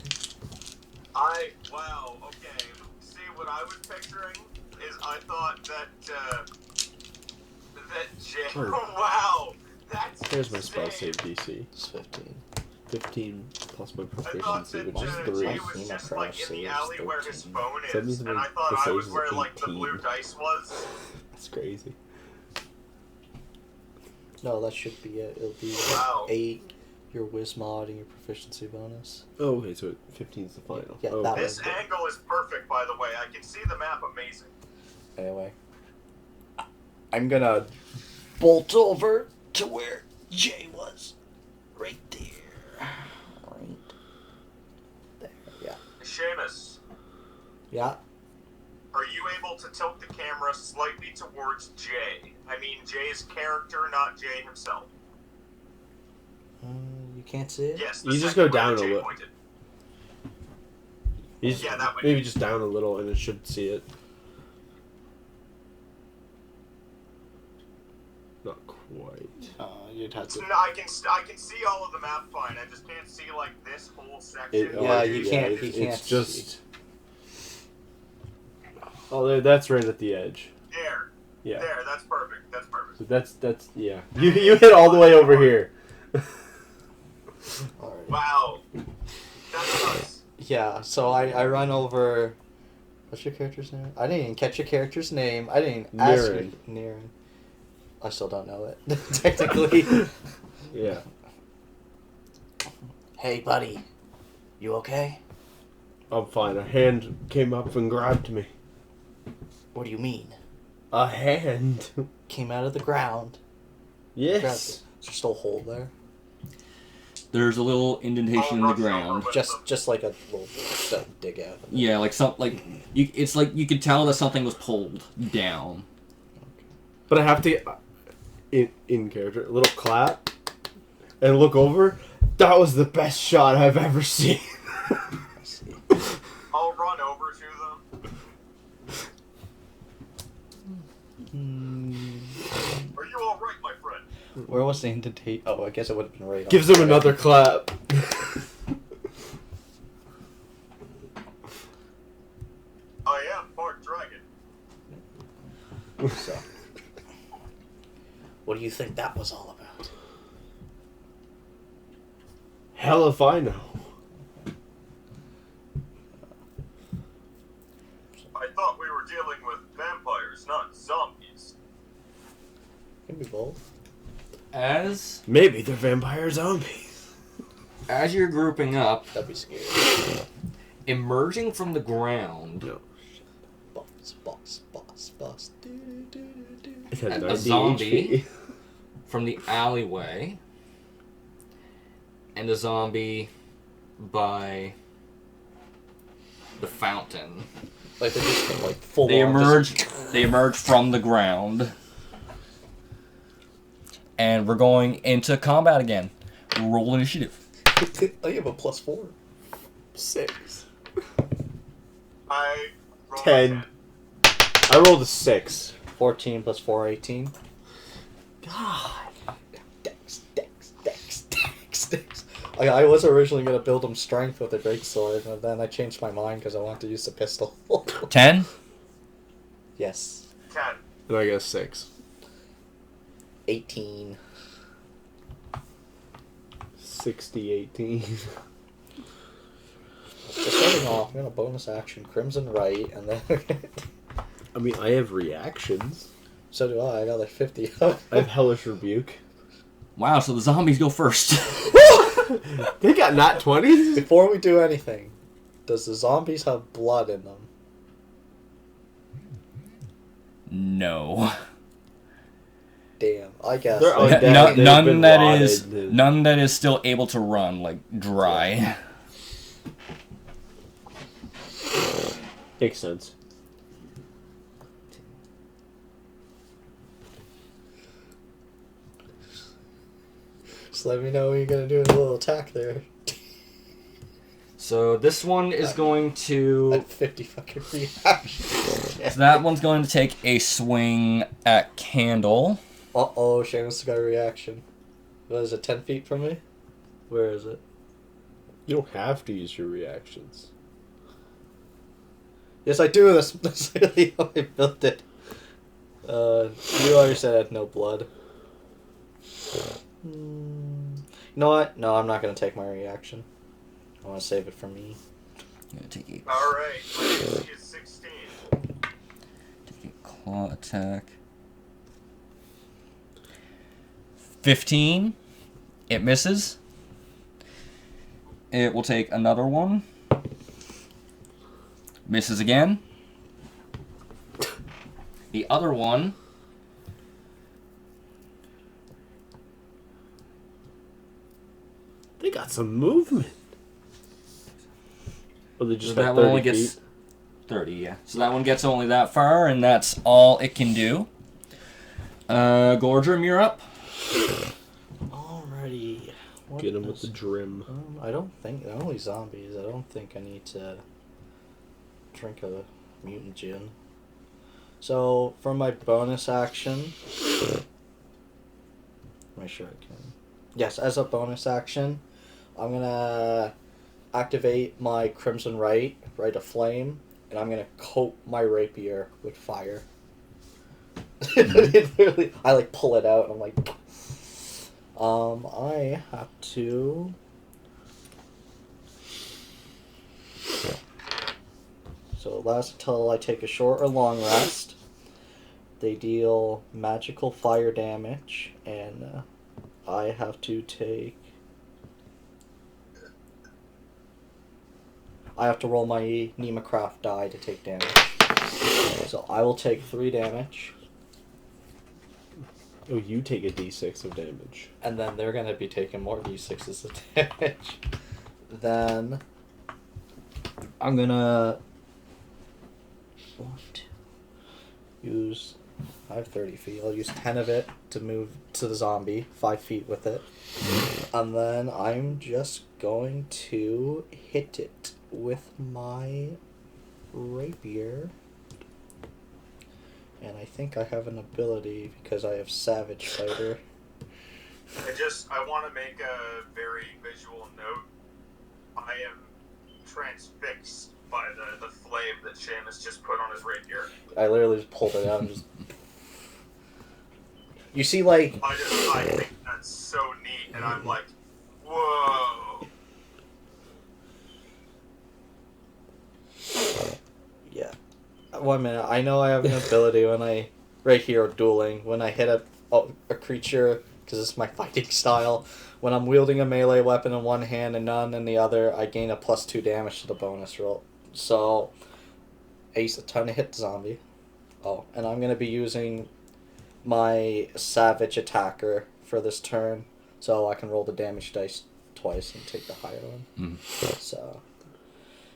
Wow, okay. See, what I was picturing is I thought that Jay... Sure. Wow! That's Here's my spell insane. save DC. It's 15. 15 plus my I thought proficiency, that which is 3. Jay was just like in the alley where his phone So that is, means and my- I thought the I was saves is where like the 18. blue dice was. That's crazy. No, that should be it. It'll be Wow. 8, your whiz mod, and your proficiency bonus. Oh, okay, so 15 is the final. Yeah, oh, that okay. This angle is perfect, by the way. I can see the map amazing. Anyway, I'm gonna bolt over to where Jay was. Right there. Right there. Yeah. Seamus, Yeah. are you able to tilt the camera slightly towards Jay? I mean Jay's character, not Jay himself. You can't see it? Yes, You just second go down where a Jay little. pointed. Yeah, that way. maybe just down a little and it should see it. Not quite. You'd have It's to. not, I can see all of the map fine. I just can't see like this whole section. Yeah, you can't- it- he can't It's just. Oh, that's right at the edge. There. Yeah. There, that's perfect. That's perfect. So that's yeah. You hit all the way over here. Alright. Wow. That's nuts. Yeah, so I run over. What's your character's name? I didn't even catch your character's name. I didn't ask you. Neiren. I still don't know it. Technically. Yeah. Hey, buddy. You okay? I'm fine. A hand came up and grabbed me. What do you mean? A hand. Came out of the ground. Grabbed it. Yes. Is there still a hole there? There's a little indentation in the ground. Just like a little stone dig out. Yeah, it's like you could tell that something was pulled down. But I have to, in character, a little clap, and look over. That was the best shot I've ever seen. I'll run over to them. Are you all right, my friend? Where was the indentation? Oh, I guess it would have been right. Gives him another clap. I am part dragon. So, what do you think that was all about? Hell if I know. I thought we were dealing with vampires, not zombies. Can be both. As Maybe they're vampire zombies. you're grouping up, That'd be scary. emerging from the ground, No. Boss. It had And a 90 zombie. HP. from the alleyway, and a zombie by the fountain. Like they just like full. They on emerge. They emerge from the ground, and we're going into combat again. Roll initiative. Oh, you have a +4. 6. I rolled a 10. I rolled a 6. 14 + 4, 18. God. Dex. I was originally gonna build him strength with a greatsword, and then I changed my mind because I wanted to use the pistol. 10. Yes. 10. And I got 6. 18. 60, 18. So starting off, I'm gonna bonus action Crimson Right, and then I mean, I have reactions. so do I. I got like 50. I have Hellish Rebuke. Wow. So the zombies go first. They got not 20s? Before we do anything, does the zombies have blood in them? No. Damn, I guess. They're Like, undead. None, they've none been that rotted is and- none that is still able to run, like dry. Makes sense. just let me know what you're gonna do with a little attack there. So this one is going to. At 50 fucking reactions. So that one's going to take a swing at Candle. Uh-oh, Seamus got a reaction. What is it, 10 feet from me? Where is it? You don't have to use your reactions. Yes, I do. That's really how I built it. You already said I had no blood. You know what? No, I'm not going to take my reaction. I want to save it for me. I'm gonna take Alright, my AC is 16. a claw attack. 15. It misses. It will take another one. Misses again. The other one. They got some movement. Or they just So got that one 30 only gets feet. 30, yeah. So that one gets only that far, and that's all it can do. Gourdrimm, you're up. Alrighty. What Get him with is- the drim. I don't think... They're only zombies. I don't think I need to drink a mutant gin. So, for my bonus action... Make sure I can... Yes, as a bonus action, I'm gonna activate my Crimson Right of Flame, and I'm gonna coat my rapier with fire. It literally, I like pull it out and I'm like... I have to... So it lasts until I take a short or long rest. They deal magical fire damage, and I have to take... I have to roll my Nemacraft die to take damage. So I will take 3 damage. Oh, you take a d6 of damage. And then they're going to be taking more d6s of damage. Then I'm going to use... I have 30 feet. I'll use 10 of it to move to the zombie, 5 feet with it. And then I'm just going to hit it with my rapier. And I think I have an ability because I have Savage Fighter. I want to make a very visual note. I am transfixed by the flame that Seamus just put on his rapier. I literally just pulled it out and just... You see, like... I think that's so neat, and I'm like, whoa. Yeah. 1 minute. I know I have an ability when I... Right here, dueling. When I hit a creature, because it's my fighting style, when I'm wielding a melee weapon in one hand and none in the other, I gain a +2 damage to the bonus roll. So, I used a ton to hit the zombie. Oh, and I'm going to be using my Savage Attacker for this turn, so I can roll the damage dice twice and take the higher one. So,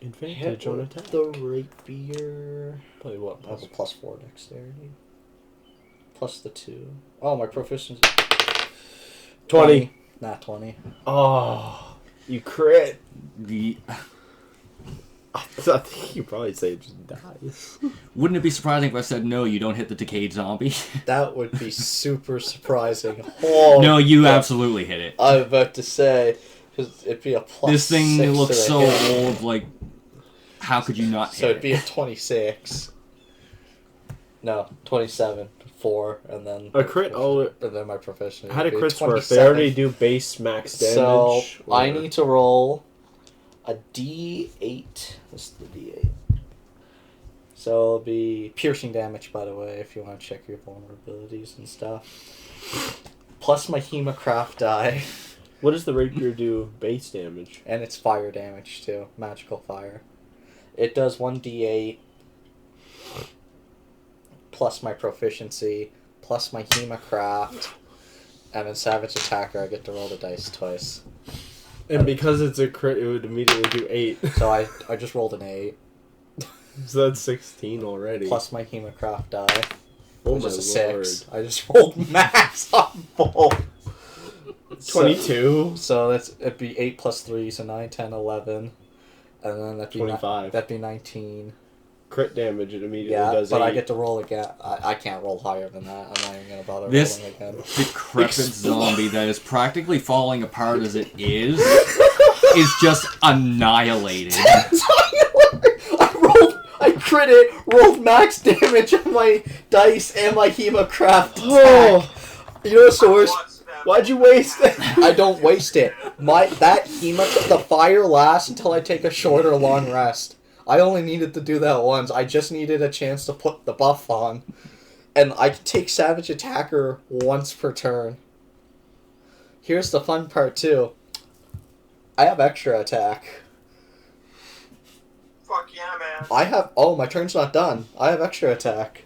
Advantage on attack. the rapier. Play what? I have a +4 dexterity. Plus the 2. Oh, my proficiency. 20. Not 20. Oh, you crit. The, I think you probably say it just dies. wouldn't it be surprising if I said no, you don't hit the decayed zombie? That would be super surprising. Oh, No, you yeah. absolutely hit it. I was about to say, because it'd be a +6. This thing looks to the so hit. old, like, how could you not So hit it'd be a 26. No, 27. 4, and then... A crit? Oh, And then my proficiency. how do would be crits work? 27. They already do base max damage. So, or- I need to roll a D8. This is the D8. So it'll be piercing damage, by the way, if you want to check your vulnerabilities and stuff. Plus my Hemocraft die. What does the rapier do base damage? And it's fire damage, too. Magical fire. It does 1d8, plus my proficiency, plus my Hemocraft, and then Savage Attacker, I get to roll the dice twice. And because it's a crit, it would immediately do 8. So I just rolled an 8, So that's 16 already. plus my Hemocraft die, oh which my is a lord. 6. I just rolled max on both. 22. So it'd be 8 plus 3, so 9, 10, 11. And then that'd be 25. That'd be 19. Crit damage, it immediately Yeah, does but 8. I get to roll again. I can't roll higher than that. I'm not even going to bother This rolling again. decrepit zombie that is practically falling apart as it is just annihilated. I crit it, rolled max damage on my dice and my Hemocraft attack. Oh, You know what's the worst? why'd you waste it? I don't waste it. The fire lasts until I take a short or long rest. I only needed to do that once. I just needed a chance to put the buff on. And I can take Savage Attacker once per turn. Here's the fun part, too. I have extra attack. Fuck yeah, man. I have... Oh, my turn's not done. I have extra attack.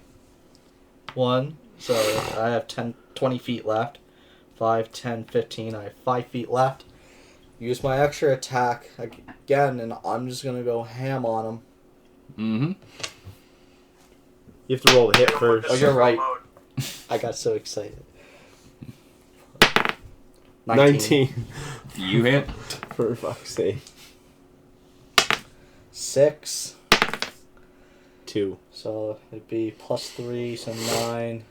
1. So I have 20 feet left. 5, 10, 15. I have 5 feet left. Use my extra attack again, and I'm just going to go ham on him. Mm-hmm. You have to roll the hit first. Oh, you're right. I got so excited. 19. You hit. For fuck's sake. 6. 2. So it'd be plus 3, so 9.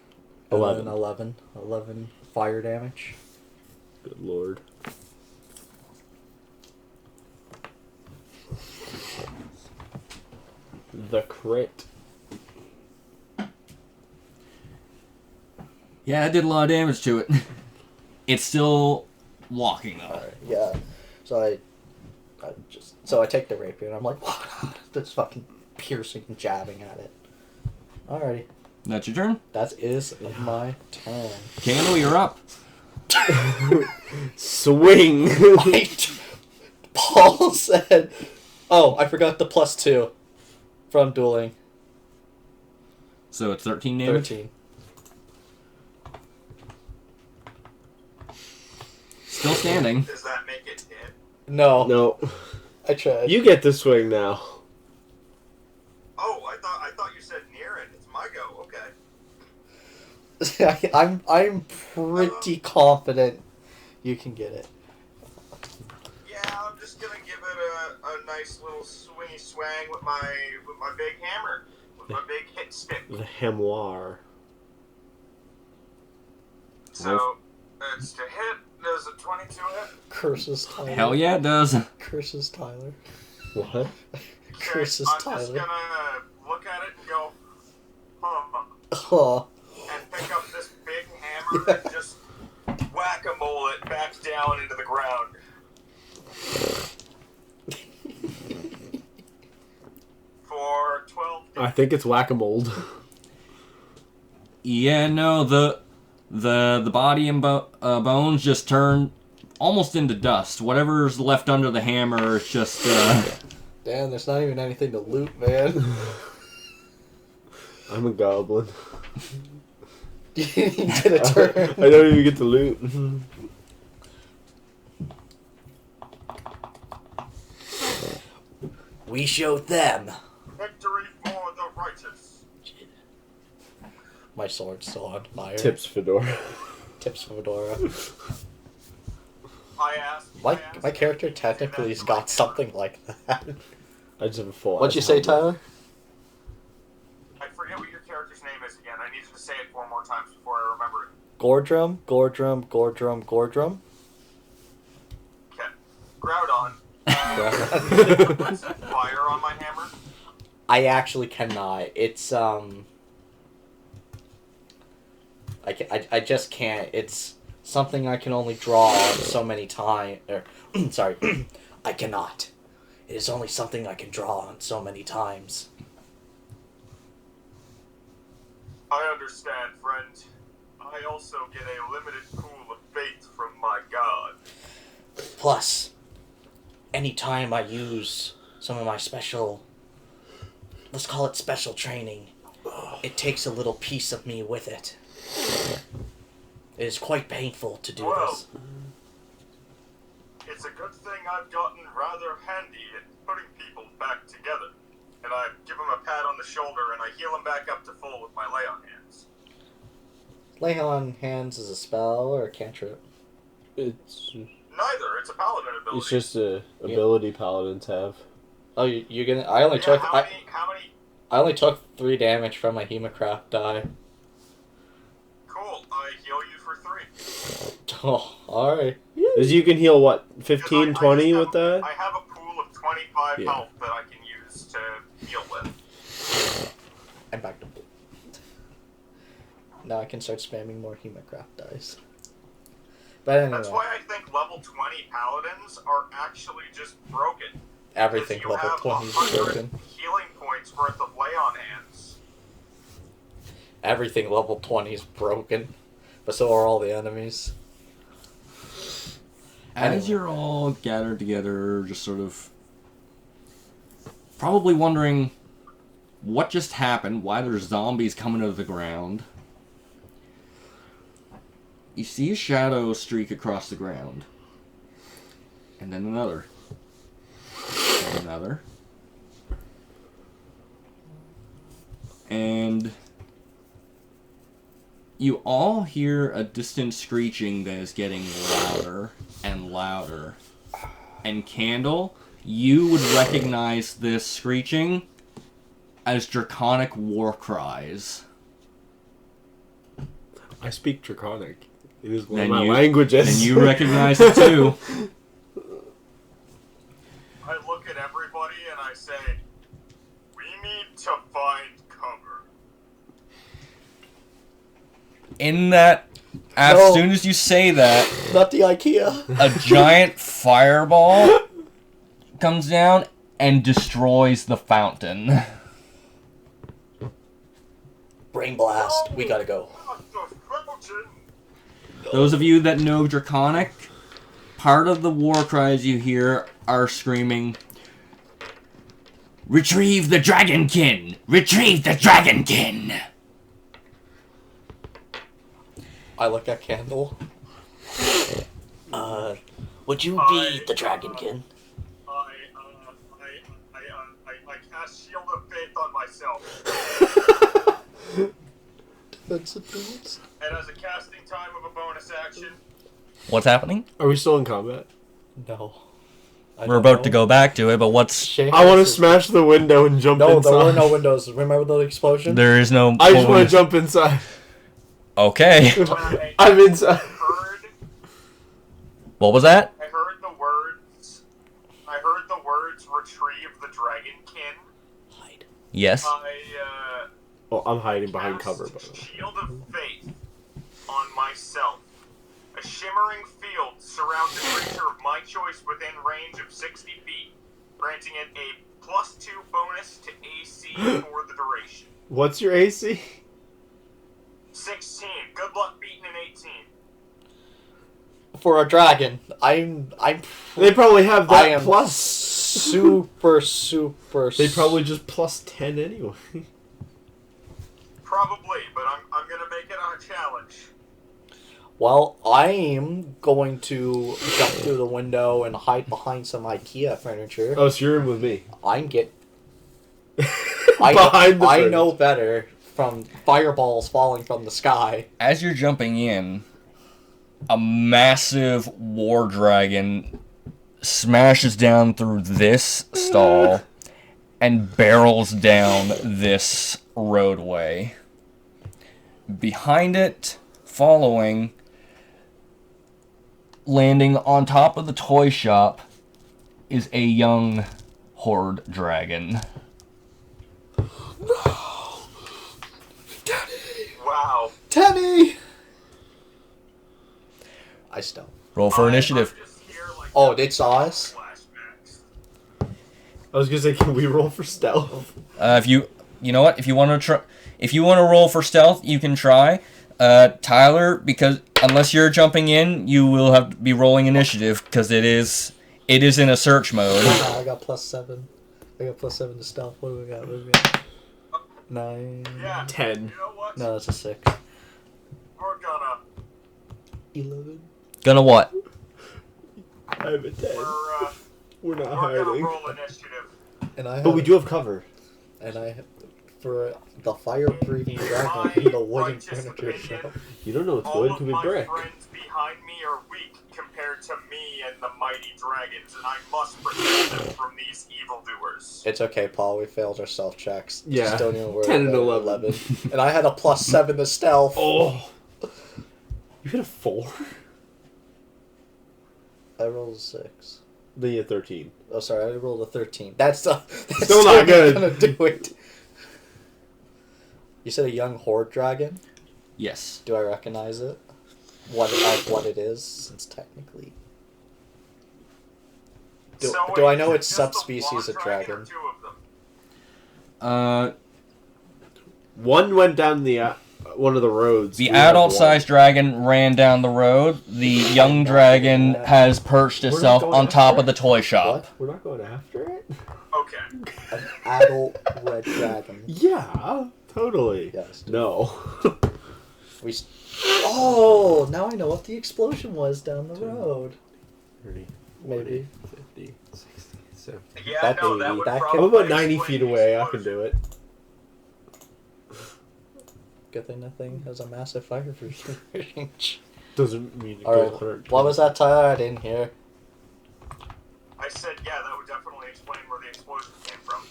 11. 11. 11 fire damage. Good lord. The crit. Yeah, I did a lot of damage to it. It's still walking though. Alright, yeah. So I take the rapier and I'm like, just fucking piercing and jabbing at it. Alrighty. That's your turn. That is my turn. Candle, you're up. Swing! Paul said... Oh, I forgot the plus 2 from dueling. So it's 13 damage. 13. Still standing. Does that make it hit? No. No. I tried. You get to swing now. Oh, I thought you said Neiren. It's my go. Okay. I'm pretty confident you can get it. Yeah, I'm just gonna give it a nice little swingy swang with my big hammer, with my big hit stick. The Hamoir. So it's to hit. Does a 22 hit? Curses Tyler. Hell yeah, it does. Curses Tyler. What? Okay, Curses I'm Tyler. just gonna look at it and go, huh, Oh. and pick up this big hammer and just whack-a-mole it back down into the ground. For 12. I think it's whack-a-mole. Yeah, no, the body and bones just turn almost into dust. Whatever's left under the hammer is just. Damn, there's not even anything to loot, man. I'm a goblin. You get a turn. I don't even get to loot. We showed them. Victory for the righteous. My sword's still on fire. Tips Fedora. Tips Fedora. I asked. My character technically's got something like that. I just have a full. What'd you say, Tyler? I forget what your character's name is again. I need you to say it 4 more times before I remember it. Goardrimm, Goardrimm, Goardrimm, Goardrimm. Okay. Groudon. Put some fire on my hammer. I actually cannot. It's I just can't. It's something I can only draw on so many times. Sorry, I cannot. It is only something I can draw on so many times. I understand, friend. I also get a limited pool of faith from my god. Plus, anytime I use some of my special, let's call it special training, it takes a little piece of me with it. It is quite painful to do this. It's a good thing I've gotten rather handy at putting people back together. And I give him a pat on the shoulder and I heal him back up to full with my lay on hands. Lay on hands is a spell or a cantrip? It's Neither. It's a paladin ability. it's just a ability paladins have. Oh, you're gonna. I only Yeah, took. how many? I only took 3 damage from my Hemocraft die. Cool. I heal you for 3. Oh, alright. As you can heal what 15, Because 20 I with that. I have a pool of 25 Yeah. health that I can use to heal with. I'm back to blue. Now I can start spamming more Hemocraft dice. But anyway, That's why I think level 20 paladins are actually just broken. everything Because you level have 20 is 100 broken. healing points worth of lay on hands. Everything level 20 is broken. But so are all the enemies. As you're all gathered together, just sort of probably wondering what just happened, why there's zombies coming out of the ground, you see a shadow streak across the ground. And then another. And another. And you all hear a distant screeching that is getting louder and louder. And Candle, you would recognize this screeching as draconic war cries. I speak Draconic. It is one Then of my you- languages. And you recognize it too. I look at everybody and I say, we need to find cover. In that, as No. soon as you say that, Not the IKEA. a giant fireball comes down and destroys the fountain. Brain blast. We gotta go. Not the fountain. Those of you that know Draconic, part of the war cries you hear are screaming, "Retrieve the Dragonkin! Retrieve the Dragonkin!" I look at Candle. Would you be the Dragonkin? I cast Shield of Faith on myself. Defensive builds? And as a casting time of a bonus action, What's happening? Are we still in combat? No. We're about to go back to it, but what's... I want to smash the window and jump No, inside. there were no windows. Remember the explosion? There is no... I just want to jump inside. Okay. I'm inside. What was that? I heard the words retrieve the dragonkin. Hide. Yes. Oh, I'm hiding behind Cast cover. By the way. Shield of Faith on myself. A shimmering field surrounds a creature of my choice within range of 60 feet, granting it a +2 bonus to AC for the duration. What's your AC? 16. Good luck beating an 18. For a dragon, They probably have I that am plus. super. They probably just plus 10 anyway. Probably, but I'm gonna make it on a challenge. Well, I'm going to jump through the window and hide behind some IKEA furniture. Oh, so you're in with me. Behind the I know better from fireballs falling from the sky. As you're jumping in, a massive war dragon smashes down through this stall and barrels down this roadway. Behind it, following, landing on top of the toy shop, is a young horde dragon. No! Daddy! Wow. Tenny! I still. Roll for initiative. Oh, they saw us? I was gonna say, can we roll for stealth? If you know what, if you want to roll for stealth, you can try. Tyler, because unless you're jumping in, you will have to be rolling initiative because it is in a search mode. I got +7. I got +7 to stealth. What do we got? 9. Yeah. 10. You know what? No, that's a 6. We're gonna 11. Gonna what? I have a 10. We're not we're hiding. gonna roll initiative. And I have, But we do have cover. And I have, for the fire-breathing dragon, My the wooden righteous furniture opinion, shop. You don't know it's all wood, of could be my brick. friends behind me are weak compared to me and the mighty dragons, and I must protect them from these evildoers. It's okay, Paul. We failed our stealth checks. Yeah. Just don't even worry 10 and about 11. And I had a +7 to stealth. Oh! You hit a 4? I rolled a 6. Then you had 13. Oh, sorry. I rolled a 13. That's Still not good. Gonna do it. You said a young horde dragon? Yes. Do I recognize it? What it is? Since technically, do I know it's just the subspecies of one dragon? or two of them? One went down the one of the roads. The We have adult-sized dragon ran down the road. The young dragon has perched itself going on top after of the toy shop. What? one. We're not going after it? Okay. An adult red dragon. Yeah, totally. Yes. No. Oh, now I know what the explosion was down the road. 30, Maybe. 50, 60, 70. Yeah, That no, baby, that would that probably I'm about 90 explain feet the away. I can explosion. do it. Good thing that thing has a massive fire range. Doesn't mean it All goes right. 100. What was that, Tyler? I didn't hear. I said, yeah, that would definitely explain where the explosion came from.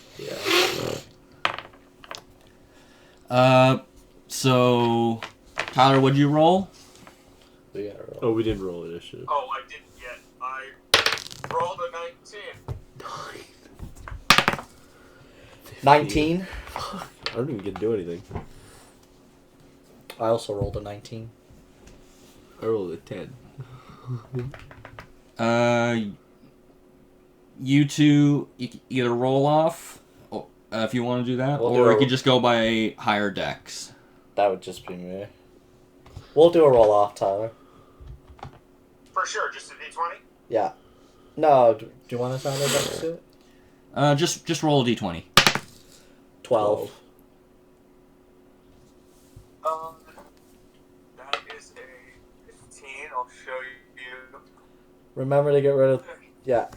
Yeah. So, Tyler, what'd you roll? We gotta roll. Oh, we didn't roll initiative. Oh, I didn't yet. I rolled a 19. 19. I don't even get to do anything. I also rolled a 19. I rolled a 10. You two either roll off, if you want to do that, We'll or do you a- could just go by higher dex. That would just be me. We'll do a roll off, Tyler. For sure, just a d20? Yeah. No, do you want to sound next to it? Just roll a d20. 12. That is a 15. I'll show you. Remember to get rid of... Yeah.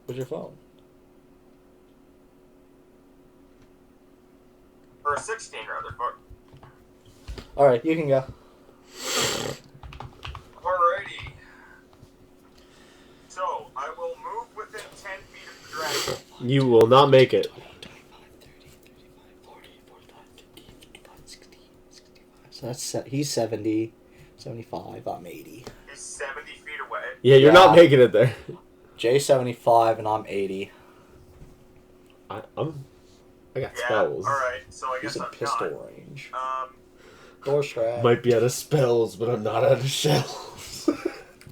Where's your phone? Or a 16, rather. But Alright, you can go. alrighty. So, I will move within 10 feet of the dragon. You will not make it. 25, 30, 35, 40, 45, 50, 55, 60, 65. So that's... He's 70, 75, I'm 80. He's 70 feet away. Yeah, you're not making it there. Jay's 75 and I'm 80. I got Yeah, spells. alright. So I He's guess in I'm pistol done. range. Um, Door strap. Might be out of spells, but I'm not out of shells.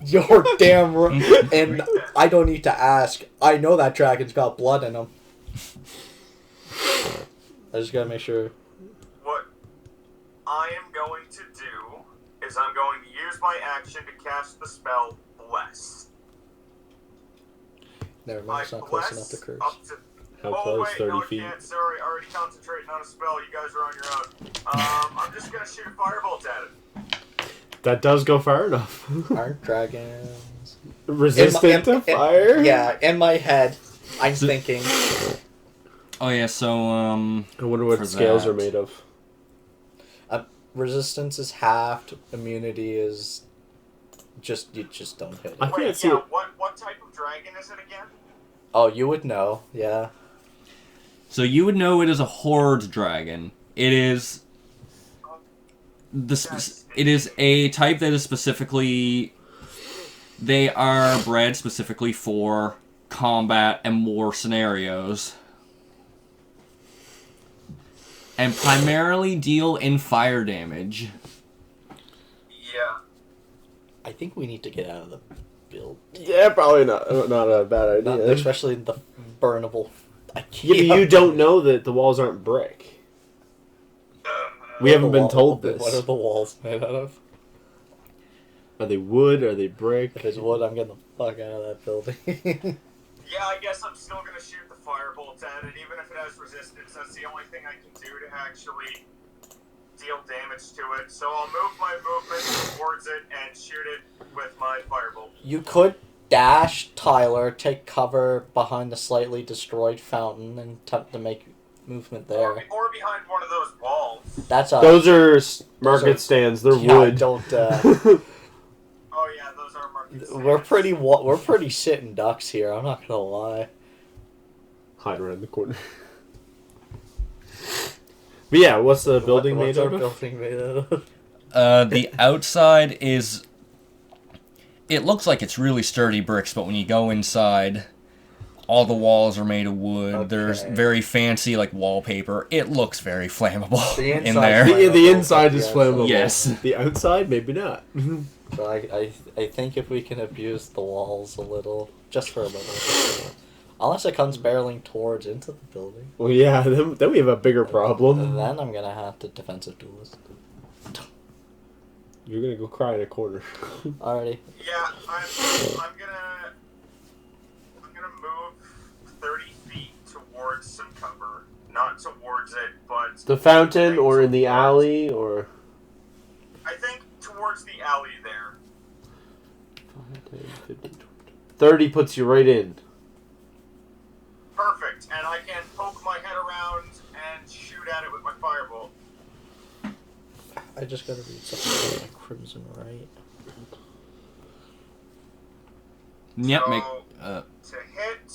You're damn right. And I don't need to ask. I know that dragon's got blood in him. I just gotta make sure. what I am going to do is I'm going to use my action to cast the spell Bless. Never mind, it's not close enough to curse. Up to How close? wait, 30 no, I feet? can't. Sorry, already concentrating on a spell. You guys are on your own. I'm just gonna shoot a firebolt at it. That does go far enough. Aren't dragons Resistant to fire? Yeah, in my head, I'm So- thinking. Oh yeah, so I wonder what For scales that. are made of. Resistance is halved. Immunity is you just don't hit I it. can't Wait, see yeah. it. What type of dragon is it again? Oh, you would know. Yeah. So you would know it is a horde dragon. It is it is a type that is specifically they are bred specifically for combat and war scenarios. And primarily deal in fire damage. Yeah. I think we need to get out of the build. Yeah, probably not a bad Not, idea. especially the burnable. Yeah, but you don't know that the walls aren't brick. We haven't been told this. What are the walls made out of? Are they wood? Are they brick? If it's wood, I'm getting the fuck out of that building. Yeah, I guess I'm still gonna shoot the firebolt at it, even if it has resistance. That's the only thing I can do to actually deal damage to it. So I'll move my movement towards it and shoot it with my firebolt. You could dash Tyler, take cover behind the slightly destroyed fountain, and attempt to make movement there. Or behind one of those walls. That's a. Those are market are- stands. They're yeah, wood. Don't. Oh yeah, those are market stands. We're pretty sitting ducks here. I'm not gonna lie. Hide around the corner. But yeah, what's the building What's made our out of? building made out of? The outside is it looks like it's really sturdy bricks, but when you go inside, all the walls are made of wood. There's Okay. very fancy like wallpaper. It looks very flammable The in inside- there. The inside is Yeah, flammable. Yes. The outside, maybe not. So I think if we can abuse the walls a little, just for a little, unless it comes barreling towards into the building, Well, yeah, then we have a bigger problem. then I'm gonna have to defensive duelist. You're gonna go cry in a corner. Alrighty. Yeah, I'm gonna move 30 feet towards some cover. Not towards it, but The fountain, or in the alley, or... I think towards the alley there. 30 puts you right in. Perfect, and I can poke my head around and shoot at it with my firebolt. I just gotta read something about my crimson right. Yep, So, make to hit,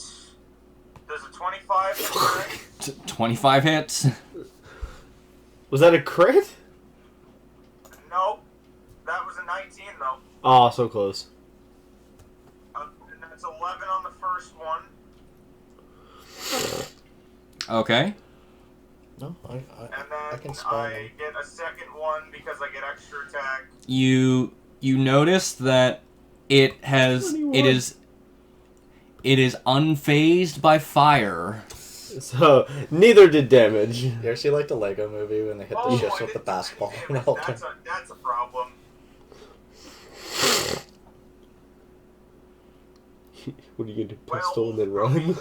does a 25 hit, right? 25 hits. Was that a crit? Nope. That was a 19 though. Oh, so close. And that's 11 on the first one. Okay. No, And I then can spell I them. get a second one because I get extra attack. You notice that it has 21. it is unfazed by fire. So, neither did damage. You ever see like the Lego movie when they hit the Oh, ships I with the didn't do basketball any and damage. all that? That's a problem. What are you gonna do? Well, Pistol and then run?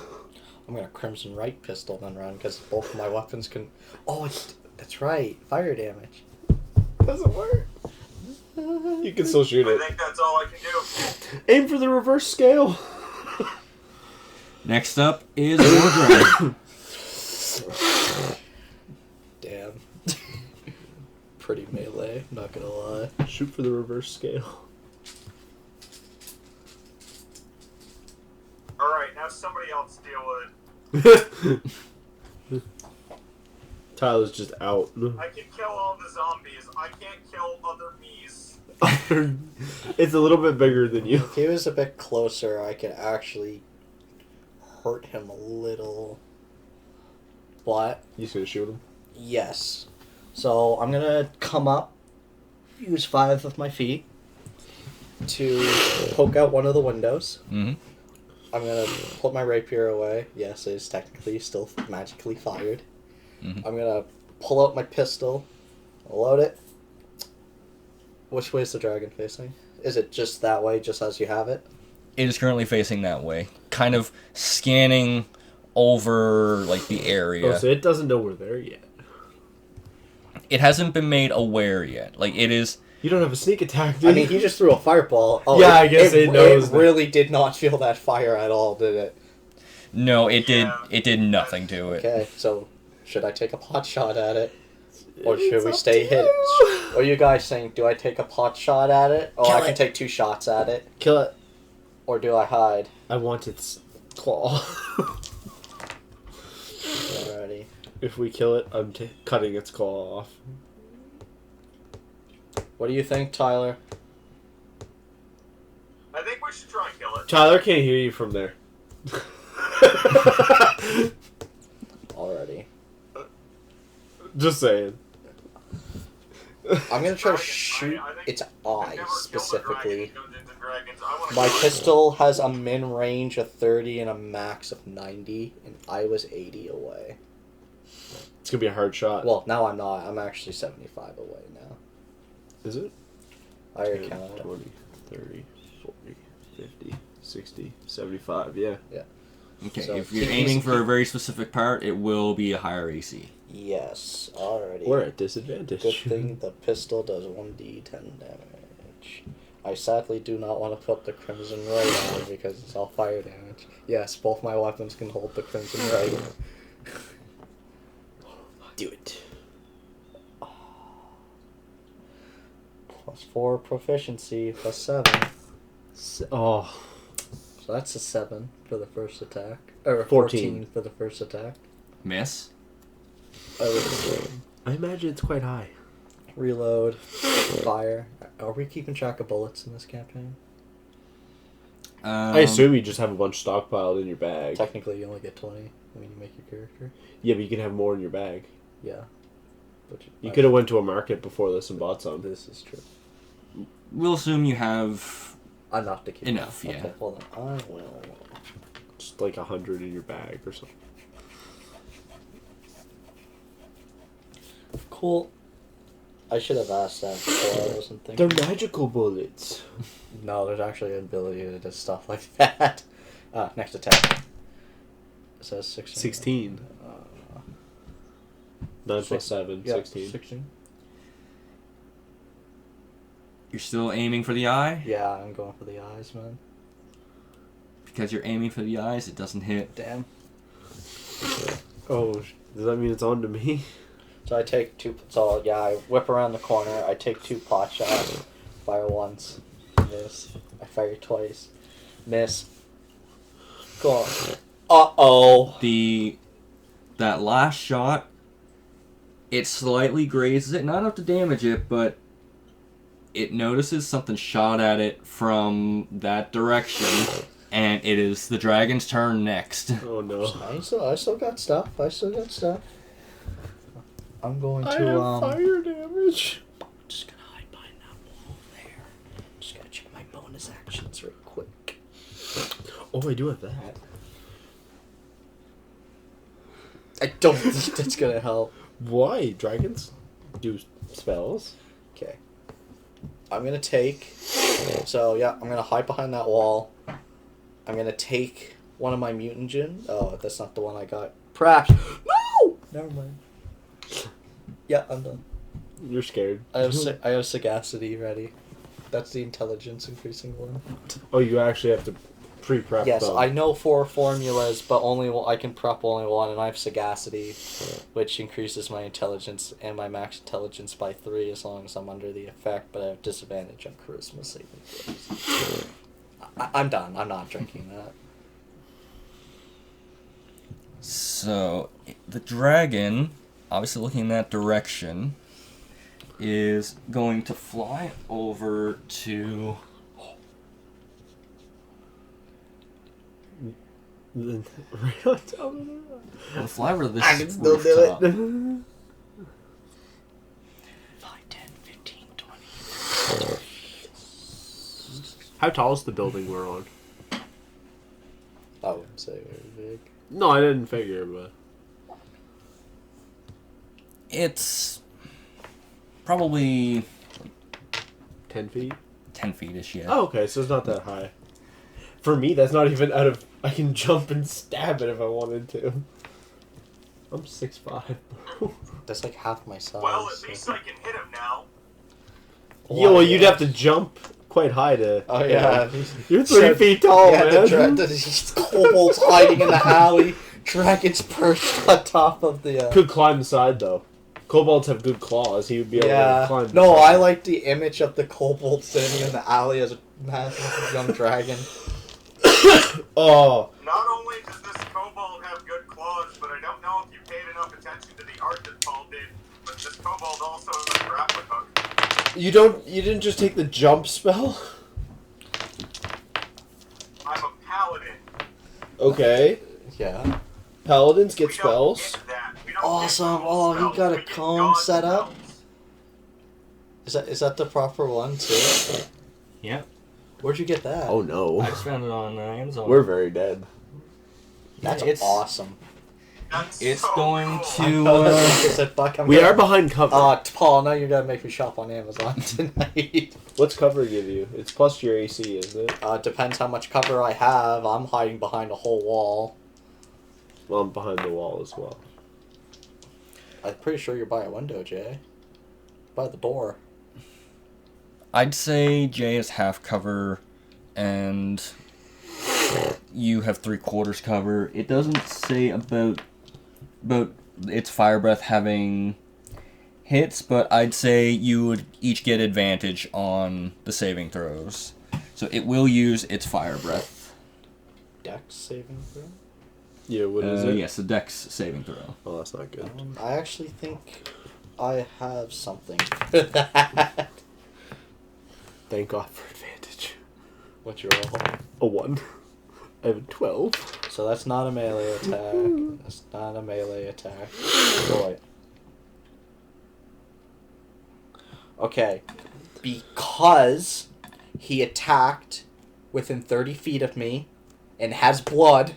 I'm gonna crimson right pistol then run because both of my weapons can. Oh, that's right, fire damage. Doesn't work. You can still shoot I it. think that's all I can do. Aim for the reverse scale. Next up is Goardrimm. Damn. Pretty melee, not gonna lie. Shoot for the reverse scale. Alright, now somebody else deal with it. Tyler's just out. I can kill all the zombies. I can't kill other me's. It's a little bit bigger than you. If he was a bit closer, I could actually hurt him a little. But, You just gonna shoot him? yes. So, I'm gonna come up, use 5 of my feet to poke out one of the windows. Mm-hmm. I'm gonna put my rapier away. Yes, it is technically still magically fired. Mhm. I'm gonna pull out my pistol, load it. Which way is the dragon facing? Is it just that way, just as you have it? It is currently facing that way, kind of scanning over like the area. Oh, so it doesn't know we're there yet. It hasn't been made aware yet. Like it is. You don't have a sneak attack, do I you? mean, he just threw a fireball. Oh, Yeah, I guess it knows It that. really did not feel that fire at all, did it? No, it did. Yeah. It did nothing to it. Okay, so should I take a pot shot at it? Or It's should we up stay to hidden? you. What are you guys saying? Do I take a pot shot at it? Or Kill I can it. take 2 shots at it? Kill it. Or do I hide? I want its claw. Alrighty. If we kill it, I'm cutting its claw off. What do you think, Tyler? I think we should try and kill it. Tyler can't hear you from there. Already. Just saying. I'm gonna try to I shoot think its I've eyes never killed a dragon specifically. in Dungeons and Dragons. I wanna My try it. pistol has a min range of 30 and a max of 90, and I was 80 away. It's gonna be a hard shot. Well, now I'm not. I'm actually 75 away now. Is it? I 10, counted it. 20, 30, 40, 50, 60, 75, yeah. Okay, So if you're keep aiming these- for a very specific part, it will be a higher AC. Yes, already. We're at disadvantage. Good thing the pistol does 1d10 damage. I sadly do not want to put the Crimson Ray on because it's all fire damage. Yes, both my weapons can hold the Crimson Ray. Do it. +4 proficiency, +7. Oh. So that's a 7 for the first attack. Or 14 for the first attack. Miss. I imagine it's quite high. Reload. Fire. Are we keeping track of bullets in this campaign? I assume you just have a bunch stockpiled in your bag. Technically, you only get 20 when you make your character. Yeah, but you can have more in your bag. Yeah. But You could have went to a market before this and bought some. This is true. We'll assume you have. Enough to keep. Enough, yeah. Okay, hold on. I will. Just like 100 in your bag or something. Cool. I should have asked that before. I wasn't thinking. They're magical bullets. No, there's actually an ability to do stuff like that. Next attack. It says 16. 16. 9 plus 7, Yeah, 16. 16. You're still aiming for the eye? Yeah, I'm going for the eyes, man. Because you're aiming for the eyes, it doesn't hit. Damn. Oh, does that mean it's on to me? So I take 2. So yeah, I whip around the corner. I take 2 pot shots. Fire once. Miss. I fire twice. Miss. Go on. Uh-oh. That last shot, it slightly grazes it, not enough to damage it, but it notices something shot at it from that direction, and it is the dragon's turn next. Oh no. I still got stuff. I'm going I to have fire damage. just gonna hide behind that wall there. Just gotta check my bonus actions real quick. Oh, I do have that. I don't think that's gonna help. Why? Dragons do spells? Okay. I'm gonna take. So yeah, I'm gonna hide behind that wall. I'm gonna take one of my mutant gin. Oh, that's not the one I got. Perhaps. No. Never mind. Yeah, I'm done. You're scared. I have sagacity ready. That's the intelligence increasing one. Oh, you actually have to pre-prep Yes, them. I know 4 formulas, but I can prep only one, and I have sagacity, which increases my intelligence and my max intelligence by 3 as long as I'm under the effect, but I have disadvantage on charisma saving throws. I'm done. I'm not drinking that. So, the dragon, obviously looking in that direction, is going to fly over to... Right on top of that. Well, fly over to this I can still do rooftop. it. 5, 10, 15, 20. How tall is the building we're on? I wouldn't say very big. No, I didn't figure, but... It's probably 10 feet? 10 feet-ish, yeah. Oh, okay, so it's not that high. For me, that's not even out of... I can jump and stab it if I wanted to. I'm 6'5", bro. That's like half my size. Well, at least I can hit him now. Yeah, well, you'd have to jump quite high to... Oh, yeah. You're 3 feet tall, yeah, man. the kobolds hiding in the alley. Dragons perched on top of the... Could climb the side, though. Kobolds have good claws. He would be able to climb the No, side. I like the image of the kobold sitting in the alley as a massive young dragon. Oh. Not only does this kobold have good claws, but I don't know if you paid enough attention to the art that Paul did, but this kobold also has a grappling hook. You didn't just take the jump spell? I'm a paladin. Okay. Yeah. Paladins get We don't spells. get that. We don't Awesome. get Oh, he spells. got a We get cone god set up? spells. Is that the proper one, too? Yeah. Where'd you get that? Oh no. I just found it on Amazon. We're very dead. That's it's- awesome. That's It's so going cool. to... We are behind cover. Paul, now you're gonna make me shop on Amazon tonight. What's cover give you? It's plus your AC, isn't it? Depends how much cover I have. I'm hiding behind a whole wall. Well, I'm behind the wall as well. I'm pretty sure you're by a window, Jay. By the door. I'd say Jay is half cover, and you have 3/4 cover. It doesn't say about its fire breath having hits, but I'd say you would each get advantage on the saving throws. So it will use its fire breath. Dex saving throw? Yeah, what is it? Yes, a dex saving throw. Oh, that's not good. I actually think I have something for that. Thank God for advantage. What's your roll? A 1. I have a 12. So that's not a melee attack. That's not a melee attack. Boy. Okay. Because he attacked within 30 feet of me and has blood,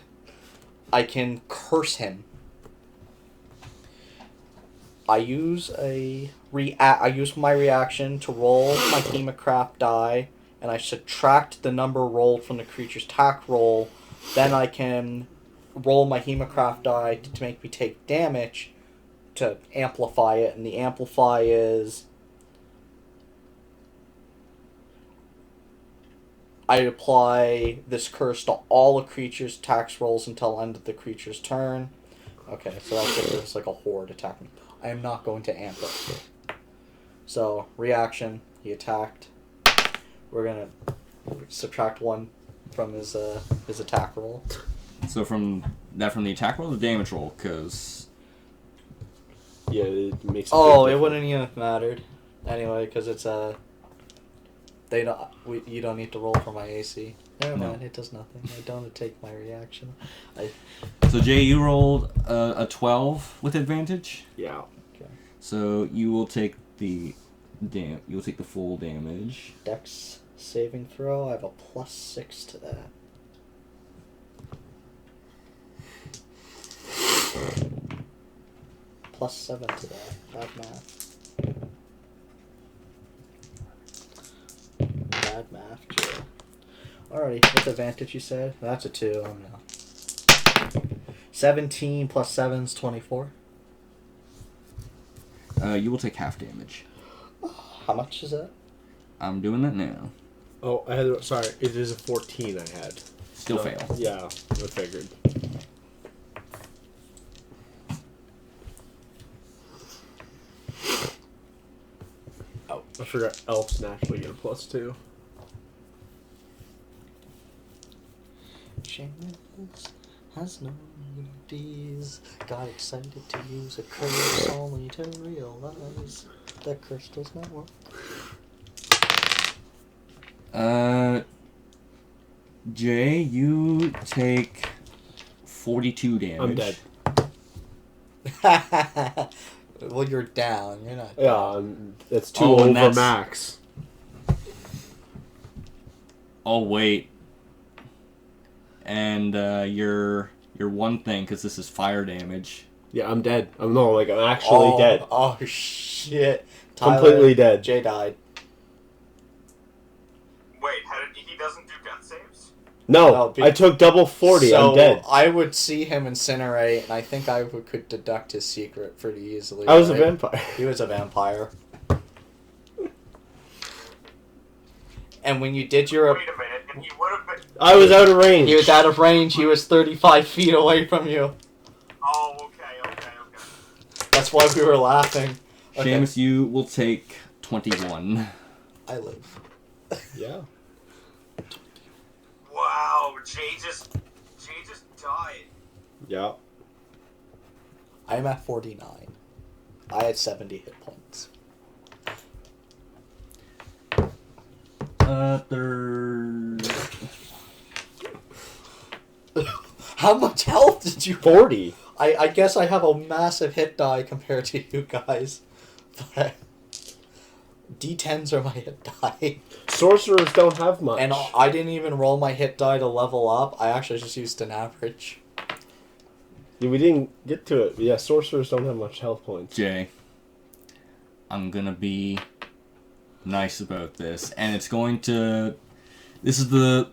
I can curse him. I use I use my reaction to roll my Hemocraft die, and I subtract the number rolled from the creature's attack roll. Then I can roll my Hemocraft die to make me take damage to amplify it, and the amplify is I apply this curse to all a creature's attack rolls until end of the creature's turn. Okay, so that's if it's like a horde attacking. I am not going to amp it. So, reaction, he attacked. We're gonna subtract 1 from his attack roll. So from the attack roll or the damage roll, because Yeah, it makes. Oh, it wouldn't even have mattered anyway, because it's you don't need to roll for my AC. Never No. mind, it does nothing. I don't take my reaction. So Jay, you rolled a 12 with advantage. Yeah. So you will take the full damage. Dex saving throw. I have a +6 to that. +7 to that. Bad math. Bad math, Joe. Alrighty, with advantage you said? That's a 2. Oh no. 17 plus 7 is 24. You will take half damage. How much is that? I'm doing it now. Oh, I had. Sorry, it is a 14 I had. Still So, fail. Yeah, I figured. Oh, I forgot elves naturally get a +2. Seamus has no immunities. Got excited to use a curse only to realize that curse does not work. Jay, you take 42 damage. I'm dead. Well, you're down. You're not. Yeah, that's 2 Oh, and over that's- max. Oh, wait. And, your one thing, because this is fire damage. Yeah, I'm dead. I'm actually dead. Oh shit! Tyler, Completely dead. Jay died. Wait, he doesn't do death saves? No, I took double 40. So I'm dead. I would see him incinerate, and I think I could deduct his secret pretty easily. I was a right? vampire. He was a vampire. And when you did your... Wait a minute, and he would have been... I was out of range. He was out of range. He was 35 feet away from you. Oh, okay. That's why we were laughing. Okay. Seamus, you will take 21. I live. Yeah. Wow, Jay just died. Yeah. I'm at 49. I had 70 hit points. How much health did you... 40. I guess I have a massive hit die compared to you guys. But D10s are my hit die. Sorcerers don't have much. And I didn't even roll my hit die to level up. I actually just used an average. Yeah, we didn't get to it. Yeah, sorcerers don't have much health points. Jay, I'm gonna be nice about this, and it's going to... This is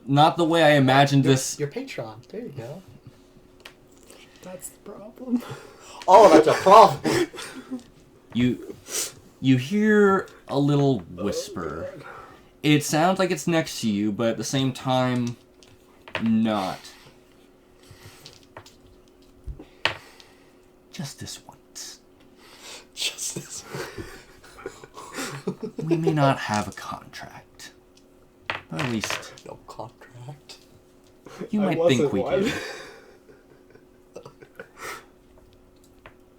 not the way I imagined this... Your Patreon. There you go. That's the problem. Oh, that's a problem. You hear a little whisper. It sounds like it's next to you, but at the same time, not. Just this once. Just this. We may not have a contract, but at least No contract. you might think we do.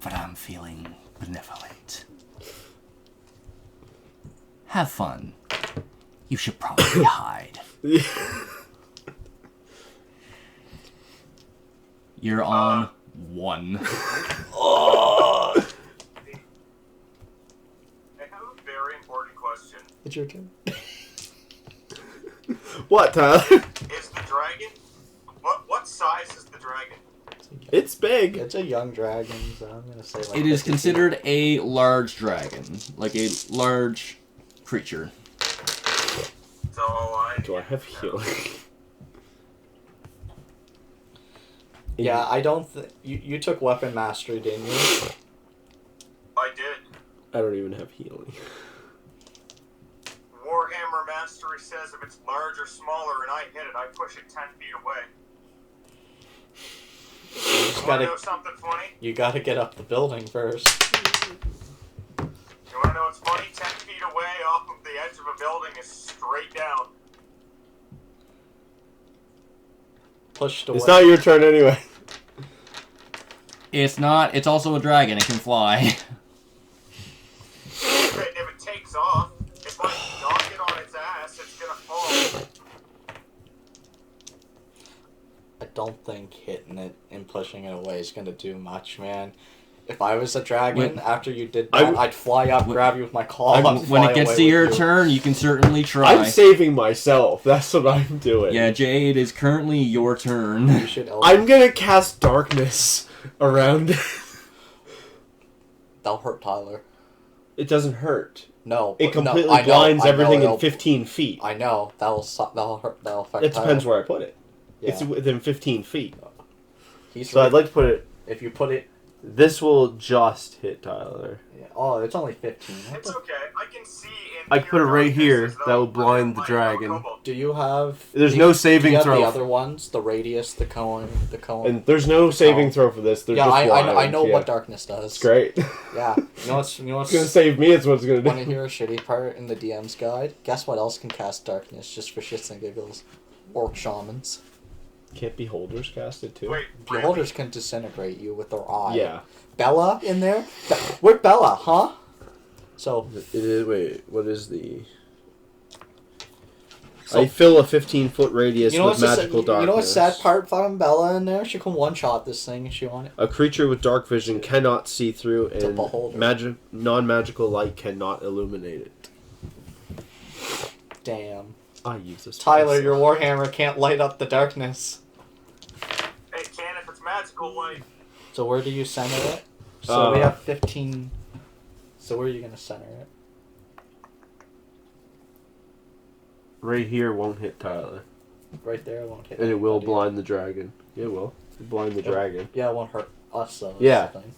But I'm feeling benevolent. Have fun. You should probably hide. You're on 1. I have a very important question. It's your turn. What, Tyler? Is the dragon... What size is the dragon? It's big. It's a young dragon, so I'm gonna say like... It is 50 feet. considered a large dragon, like a large creature. So I... Do I have healing? Yeah, I don't think... You took weapon mastery, didn't you? I did. I don't even have healing. Warhammer Mastery says if it's large or smaller and I hit it, I push it 10 feet away. You just Wanna gotta... know something funny? You gotta get up the building first. You wanna know what's funny? 10 feet away off of the edge of a building is straight down. Pushed away. It's not your turn anyway. It's not. It's also a dragon. It can fly. If it takes off, if I knock it on its ass, it's gonna fall. I don't think hitting it and pushing it away is gonna do much, man. If I was a dragon, after you did that, I'd fly up, grab you with my claw, and When fly it gets away to with your you. turn, you can certainly try. I'm saving myself. That's what I'm doing. Yeah, Jay, it is currently your turn. You should I'm gonna cast darkness around it. That'll hurt Tyler. It doesn't hurt. No. It but- no, completely I know, blinds I know everything in it'll- 15 feet. I know. That'll hurt. That'll affect It Tyler. depends where I put it. Yeah. It's within 15 feet. He's So right. I'd like to put it... If you put it This will just hit Tyler. Yeah. Oh, it's only 15. It's okay. I can see in I can put it right darkness here. as though That will I'm blind the like dragon. a kobold. Do you have... There's no saving do you have throw. the other ones? The radius, the cone, the cone... And there's no saving throw for this. They're yeah, just I know blind, what darkness does. It's great. Yeah. You know what's... It's gonna save me, it's what it's gonna Want to do. hear a shitty part in the DM's guide? Guess what else can cast darkness just for shits and giggles? Orc shamans. Can't beholders cast it too? Wait, really? Beholders can disintegrate you with their eye. Yeah. Bella in there? Where's Bella, huh? So, It is, wait, what is the... So- I fill a 15-foot radius you know with what's magical the, darkness. you know what's sad part? Fucking Bella in there. She can one-shot this thing if she wanted. A creature with dark vision cannot see through, It's a and beholder. non-magical light cannot illuminate it. Damn. I use this. Tyler, your warhammer can't light up the darkness. It can if it's magical light. So where do you center it? So we have 15. So where are you gonna center it? Right here won't hit Tyler. Right there. It won't hit. And it will anybody. blind the dragon. It will. It'll blind the dragon. Yeah, it won't hurt us though. Yeah. That's the thing.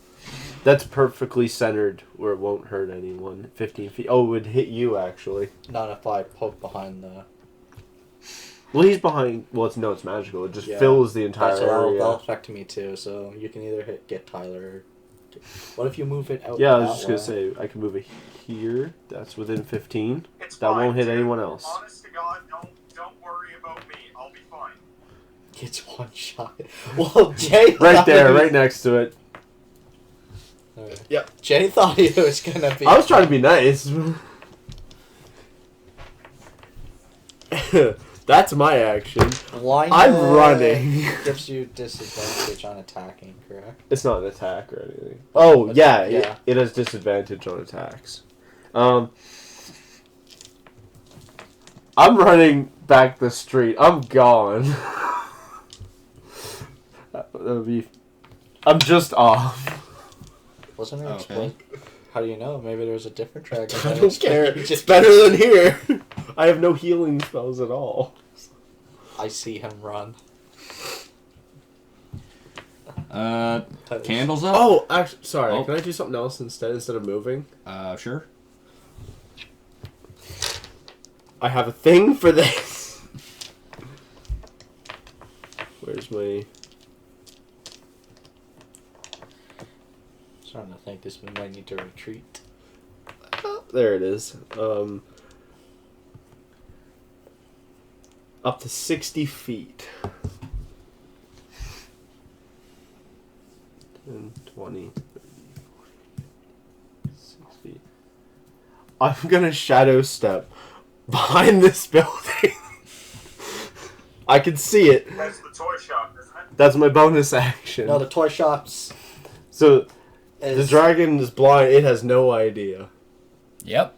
That's perfectly centered where it won't hurt anyone. 15 feet. Oh, it would hit you, actually. Not if I poke behind the. Well, he's behind... Well, it's magical. It just Yeah. fills the entire That's that'll area. affect me too. So you can either get Tyler. Or what if you move it out? Yeah, I was that just going to way? say, I can move it here. That's within 15. It's That fine, won't hit dude. anyone else. Honest to God, don't worry about me. I'll be fine. It's one shot. Well, Jay. Right thought there, he was- right next to it. Alright. Yep. Jay thought he was gonna be. I was trying to be nice. That's my action. Blind I'm running. Gives you disadvantage on attacking, correct? It's not an attack or anything. Oh, yeah, Yeah. It has disadvantage on attacks. I'm running back the street. I'm gone. That would be... I'm just off. Wasn't there Okay. explode? How do you know? Maybe there's a different dragon. I that don't care. exploded. It's better than here. I have no healing spells at all. I see him run. Candles up? Oh, actually, sorry. Oh. Can I do something else instead of moving? Sure. I have a thing for this. Where's my... Starting to think this we might need to retreat. There it is. Up to 60 feet. 10, 20, 30, 40, 60. I'm gonna shadow step behind this building. I can see it. That's the toy shop, isn't it? That's my bonus action. No, the toy shops. So, the Is, dragon is blind. It has no idea. Yep.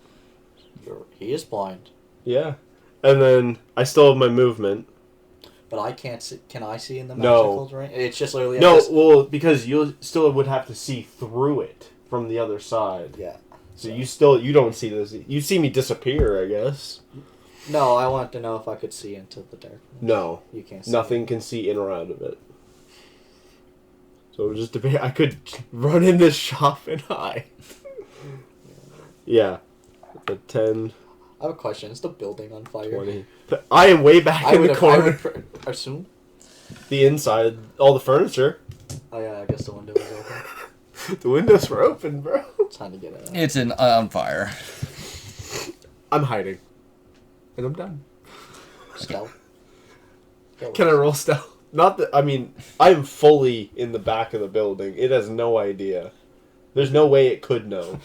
He is blind, Yeah. And then I still have my movement. but I can't see. Can I see in the No. magical range? It's just literally. at No, this- well, because you still would have to see through it from the other side. Yeah. So you don't see this. You see me disappear, I guess. No, I want to know if I could see into the darkness. No, You can't see. nothing can see in or out of it. So it would just debate. I could run in this shop and hide. Yeah, a 10, I have a question. Is the building on fire? 20. I am way back in the I corner. would assume. The inside, all the furniture. Oh yeah, I guess the window is open. The windows were open, bro. Time to get out. It's on fire. I'm hiding. And I'm done. Stealth. Can I roll stealth? Not that, I mean, I'm fully in the back of the building. It has no idea. There's no way it could know.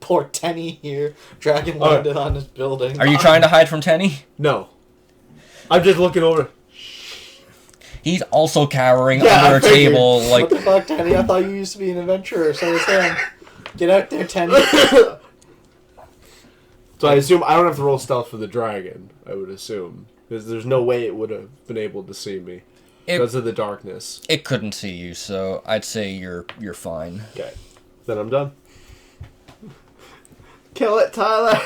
Poor Tenny here. Dragon Alright. landed on this building. Are you trying to hide from Tenny? No. I'm just looking over. He's also cowering Yeah, under I a figured. table, What like... the fuck, Tenny? I thought you used to be an adventurer, so was him. Get out there, Tenny. So I assume I don't have to roll stealth for the dragon, I would assume. Because there's no way it would have been able to see me. Because of the darkness. It couldn't see you, so I'd say you're fine. Okay. Then I'm done. Kill it, Tyler!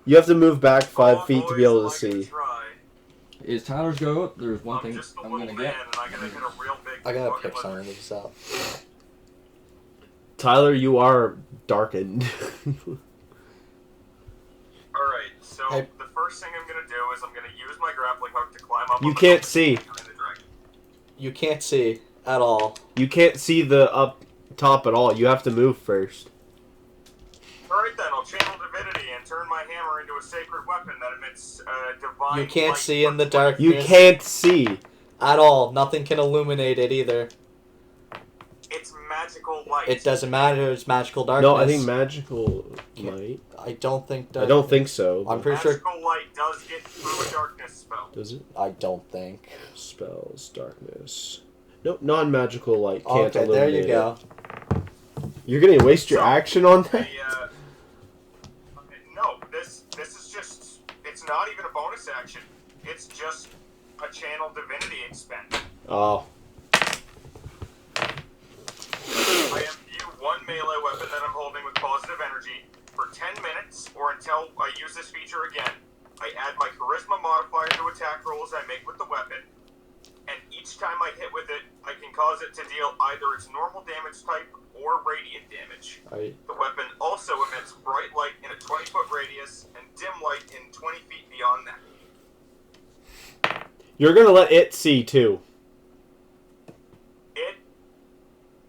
You have to move back 5 feet to be able to Boys, I can see. try. is Tyler's go. There's one I'm thing just a I'm little gonna man, get. and I gotta hit a real big. I gotta fucking pick some lizard. of these out. Tyler, you are darkened. Alright, so Hey. the first thing I'm gonna do is I'm gonna use my grappling hook to climb up. You on the can't top see. behind the dragon. You can't see at all. You can't see the up top at all. You have to move first. Alright then, I'll channel divinity and turn my hammer into a sacred weapon that emits divine You can't light see in the for 20 dark. You Yes. can't see. At all. Nothing can illuminate it either. It's magical light. It doesn't matter. It's magical darkness. No, I think magical might. I don't think. I don't think so. I'm pretty sure. Magical light does get through a darkness spell. Does it? I don't think. Spells, darkness. Nope, non-magical light can't Okay, there you illuminate go. it. You're gonna waste your So, action on that? No, this is just, it's not even a bonus action. It's just a channel divinity expend. Oh. I imbue one melee weapon that I'm holding with positive energy for 10 minutes or until I use this feature again. I add my charisma modifier to attack rolls I make with the weapon, and each time I hit with it, I can cause it to deal either its normal damage type or radiant damage. Right. The weapon also emits bright light in a 20-foot radius and dim light in 20 feet beyond that. You're gonna let it see too.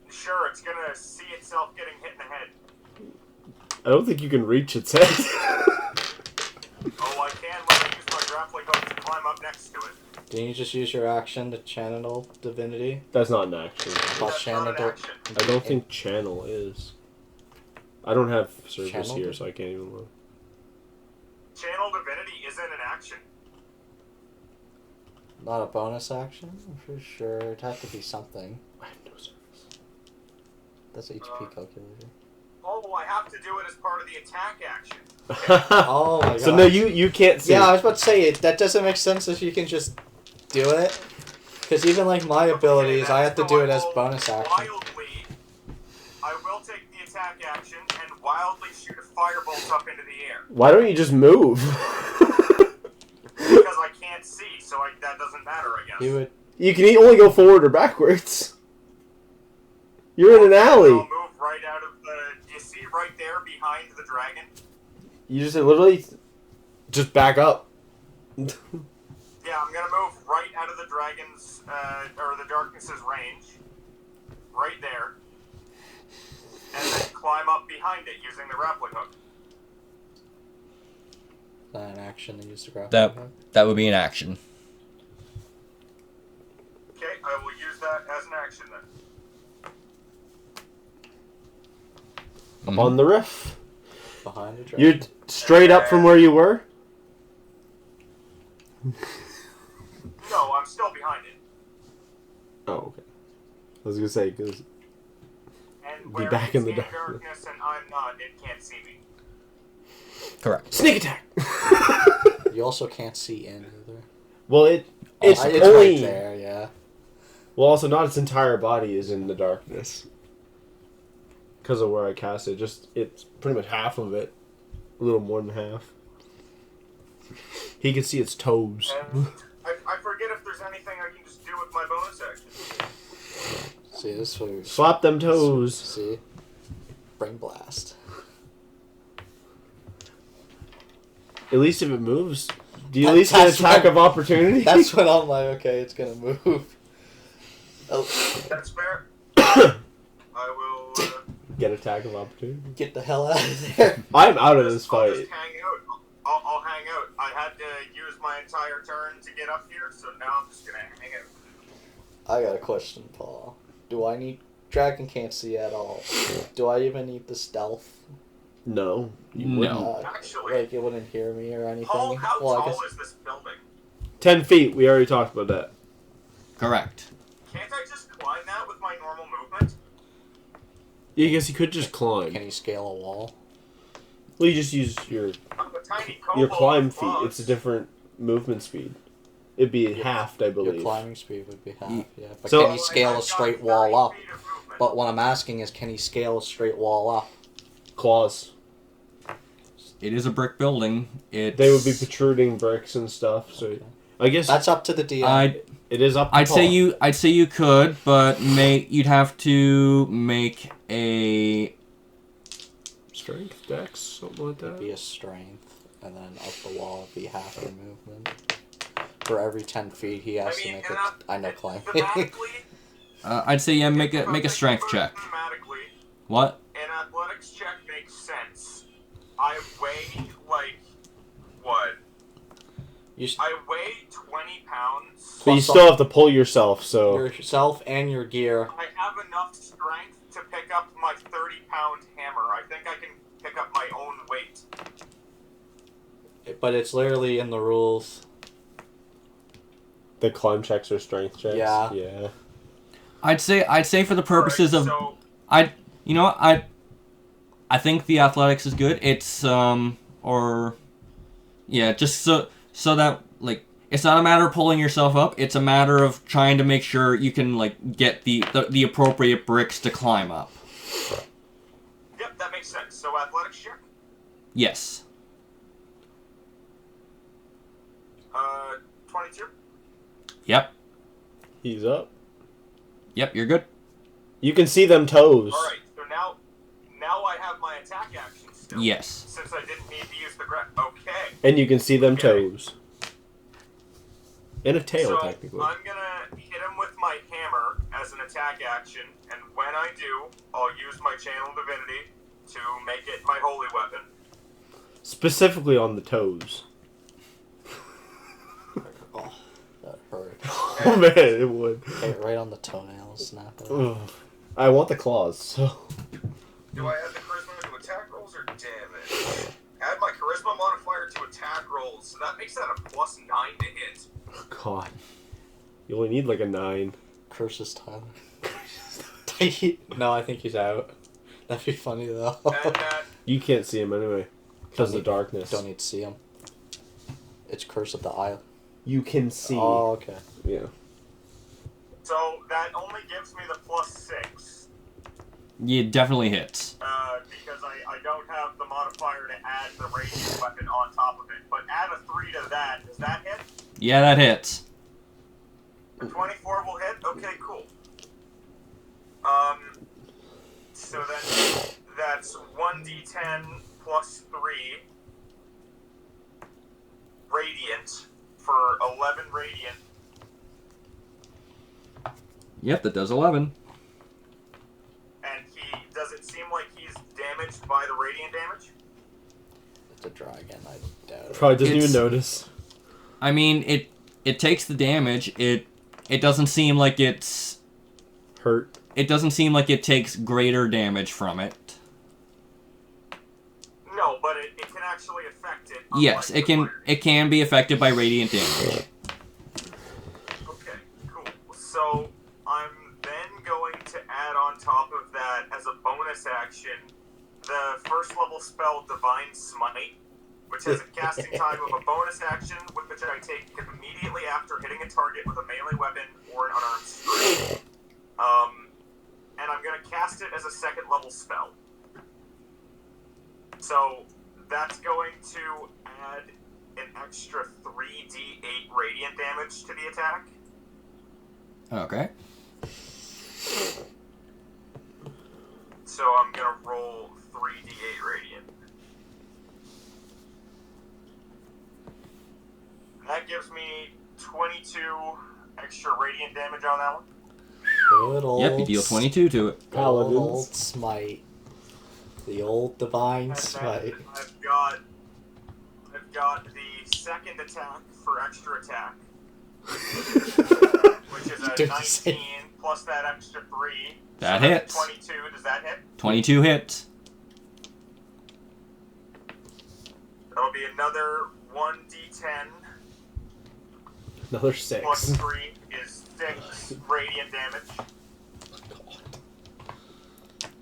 Sure, it's gonna see itself getting hit in the head. I don't think you can reach its head. Oh, I can when I use my grappling hook to climb up next to it. Didn't you just use your action to channel divinity? That's not an action. That's not an action. I don't think channel is. I don't have service Channel here, did- so I can't even look. Channel divinity isn't an action. Not a bonus action? For sure. It'd have to be something. I have no service. That's HP calculator. Oh, I have to do it as part of the attack action. Oh my god. So no, you can't see. Yeah, I was about to say it. That doesn't make sense if you can just do it. Because even like my abilities, Okay, I have to so do I it as will bonus action. Wildly, I will take the attack action and wildly shoot a firebolt up into the air. Why don't you just move? Because I can't see, so that doesn't matter, I guess. You would. You can only go forward or backwards. You're in an I'll alley. move right out of the... You see right there behind the dragon? You just literally just back up. Yeah, I'm gonna move right out of the dragon's, or the darkness's range. Right there. And then climb up behind it using the grappling hook. Not an action to use the grappling hook. That would be an action. Okay, I will use that as an action then. On the roof. Behind the dragon. You're straight up from where you were? No, I'm still behind it. Oh, okay. I was gonna say, because And Be where back it's in the dark. darkness and I'm not, it can't see me. Correct. sneak attack! You also can't see in either. Well, it's It's only... right there, yeah. Well, also, not its entire body is in the darkness. Because of where I cast it. It's pretty much half of it. A little more than half. He can see its toes. And I forget if there's anything I can just do with my bonus action. See, this way. Slap them toes. See? Bring blast. At least if it moves. Do you That- at least get an that's attack what- of opportunity? That's when I'm like, okay, it's gonna move. Oh, That's fair. I will Get attack of opportunity. get the hell out of there. I'm out of this I'll fight. just hang out. I'll hang out. I had to use my entire turn to get up here, so now I'm just gonna hang out. I got a question, Paul. Do I need... Dragon can't see at all. Do I even need the stealth? No. You No. wouldn't. Actually, Like, it wouldn't hear me or anything? Paul, how Well, I tall guess... is this building? 10 feet. We already talked about that. Correct. Can't I just climb that with my normal movement? Yeah, I guess you could just climb. Can you scale a wall? Well, you just use your I'm a tiny your kobold climb with feet. claws. It's a different movement speed. It'd be halved, I Your believe. climbing speed would be half, yeah. But So- can you scale a straight wall up? But what I'm asking is, can he scale a straight wall up? Claws. It is a brick building. It's, They would be protruding bricks and stuff. So, I guess That's up to the DM. it is up to I'd Paul. say you could, but you'd have to make a Strength, dex, something like that. Be a strength, and then up the wall be half your movement. For every 10 feet, he has to make it. I know climbing. Thematically, I'd say make a strength check. Thematically, What? an athletics check makes sense. I weigh, like, what? I weigh 20 pounds. But you still have to pull yourself, so... Yourself and your gear. I have enough strength to pick up my 30-pound hammer. I think I can pick up my own weight. But it's literally in the rules. The climb checks or strength checks? Yeah. Yeah. I'd say for the purposes Alright, of so, you know what, I think the athletics is good. It's just so that like it's not a matter of pulling yourself up. It's a matter of trying to make sure you can like get the appropriate bricks to climb up. yep, that makes sense. So athletics check. Yes. 22. Yep. He's up. Yep. You're good. You can see them toes. Alright, so now I have my attack action still. Yes. Since I didn't need to use the okay. And you can see them Okay. toes. And a tail, So technically. I'm gonna hit him with my hammer as an attack action, and when I do, I'll use my channel divinity to make it my holy weapon. Specifically on the toes. Oh, that hurt. Oh man, it would. Hit right on the toenails, snap it. Ugh. I want the claws, so... Do I add the charisma to attack rolls or damage? Add my charisma modifier to attack rolls, so that makes that a +9 to hit. Oh, God. You only need like a 9. Curses Tyler. No, I think he's out. That'd be funny though. And You can't see him anyway. Because of the darkness. Don't need to see him. It's Curse of the Isle. You can see. Oh, okay. Yeah. so that only gives me the +6. You definitely hits. Because I don't have the modifier to add the radiant weapon on top of it. But add a 3 to that. Does that hit? Yeah, that hits. The 24 will hit? Okay, cool. So then that's 1d10 plus 3 radiant for 11 radiant. Yep, that does 11. And does it seem like he's damaged by the radiant damage? It's a dragon, I doubt it. Probably doesn't It's- even notice. I mean, it takes the damage. It doesn't seem like it's... Hurt. It doesn't seem like it takes greater damage from it. No, but it can actually affect it. Yes, unlike it the can. fire. It can be affected by radiant damage. Okay, cool. So I'm then going to add on top of that as a bonus action the first level spell Divine Smite, which has a casting time of a bonus action, which I take immediately after hitting a target with a melee weapon or an unarmed strike. And I'm going to cast it as a second level spell. So that's going to add an extra 3d8 radiant damage to the attack. Okay. So I'm going to roll 3d8 radiant. That gives me 22 extra radiant damage on that one. Good old... Yep, you deal 22 to it. Good Paladins. old smite. The old divine And smite. then I've got the second attack for extra attack, which is a Did you 19 say- plus that extra 3. That so hits. that's 22. Does that hit? 22 hits. That'll be another 1d10 Another plus 6. 3 is 6 radiant damage.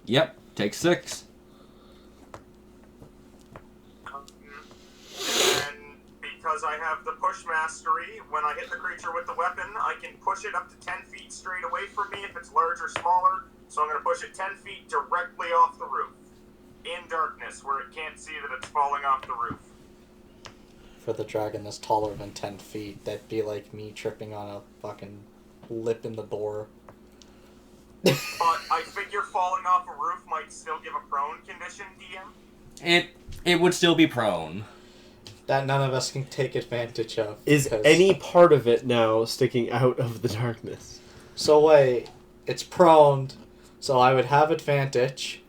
Yep, take 6. And because I have the push mastery, when I hit the creature with the weapon, I can push it up to 10 feet straight away from me if it's large or smaller. So I'm going to push it 10 feet directly off the roof. In darkness, where it can't see that it's falling off the roof. for the dragon that's taller than 10 feet. That'd be like me tripping on a fucking lip in the door. But I figure falling off a roof might still give a prone condition, DM. It would still be prone. That none of us can take advantage of. Is because- any part of it now sticking out of the darkness? So wait, it's prone, so I would have advantage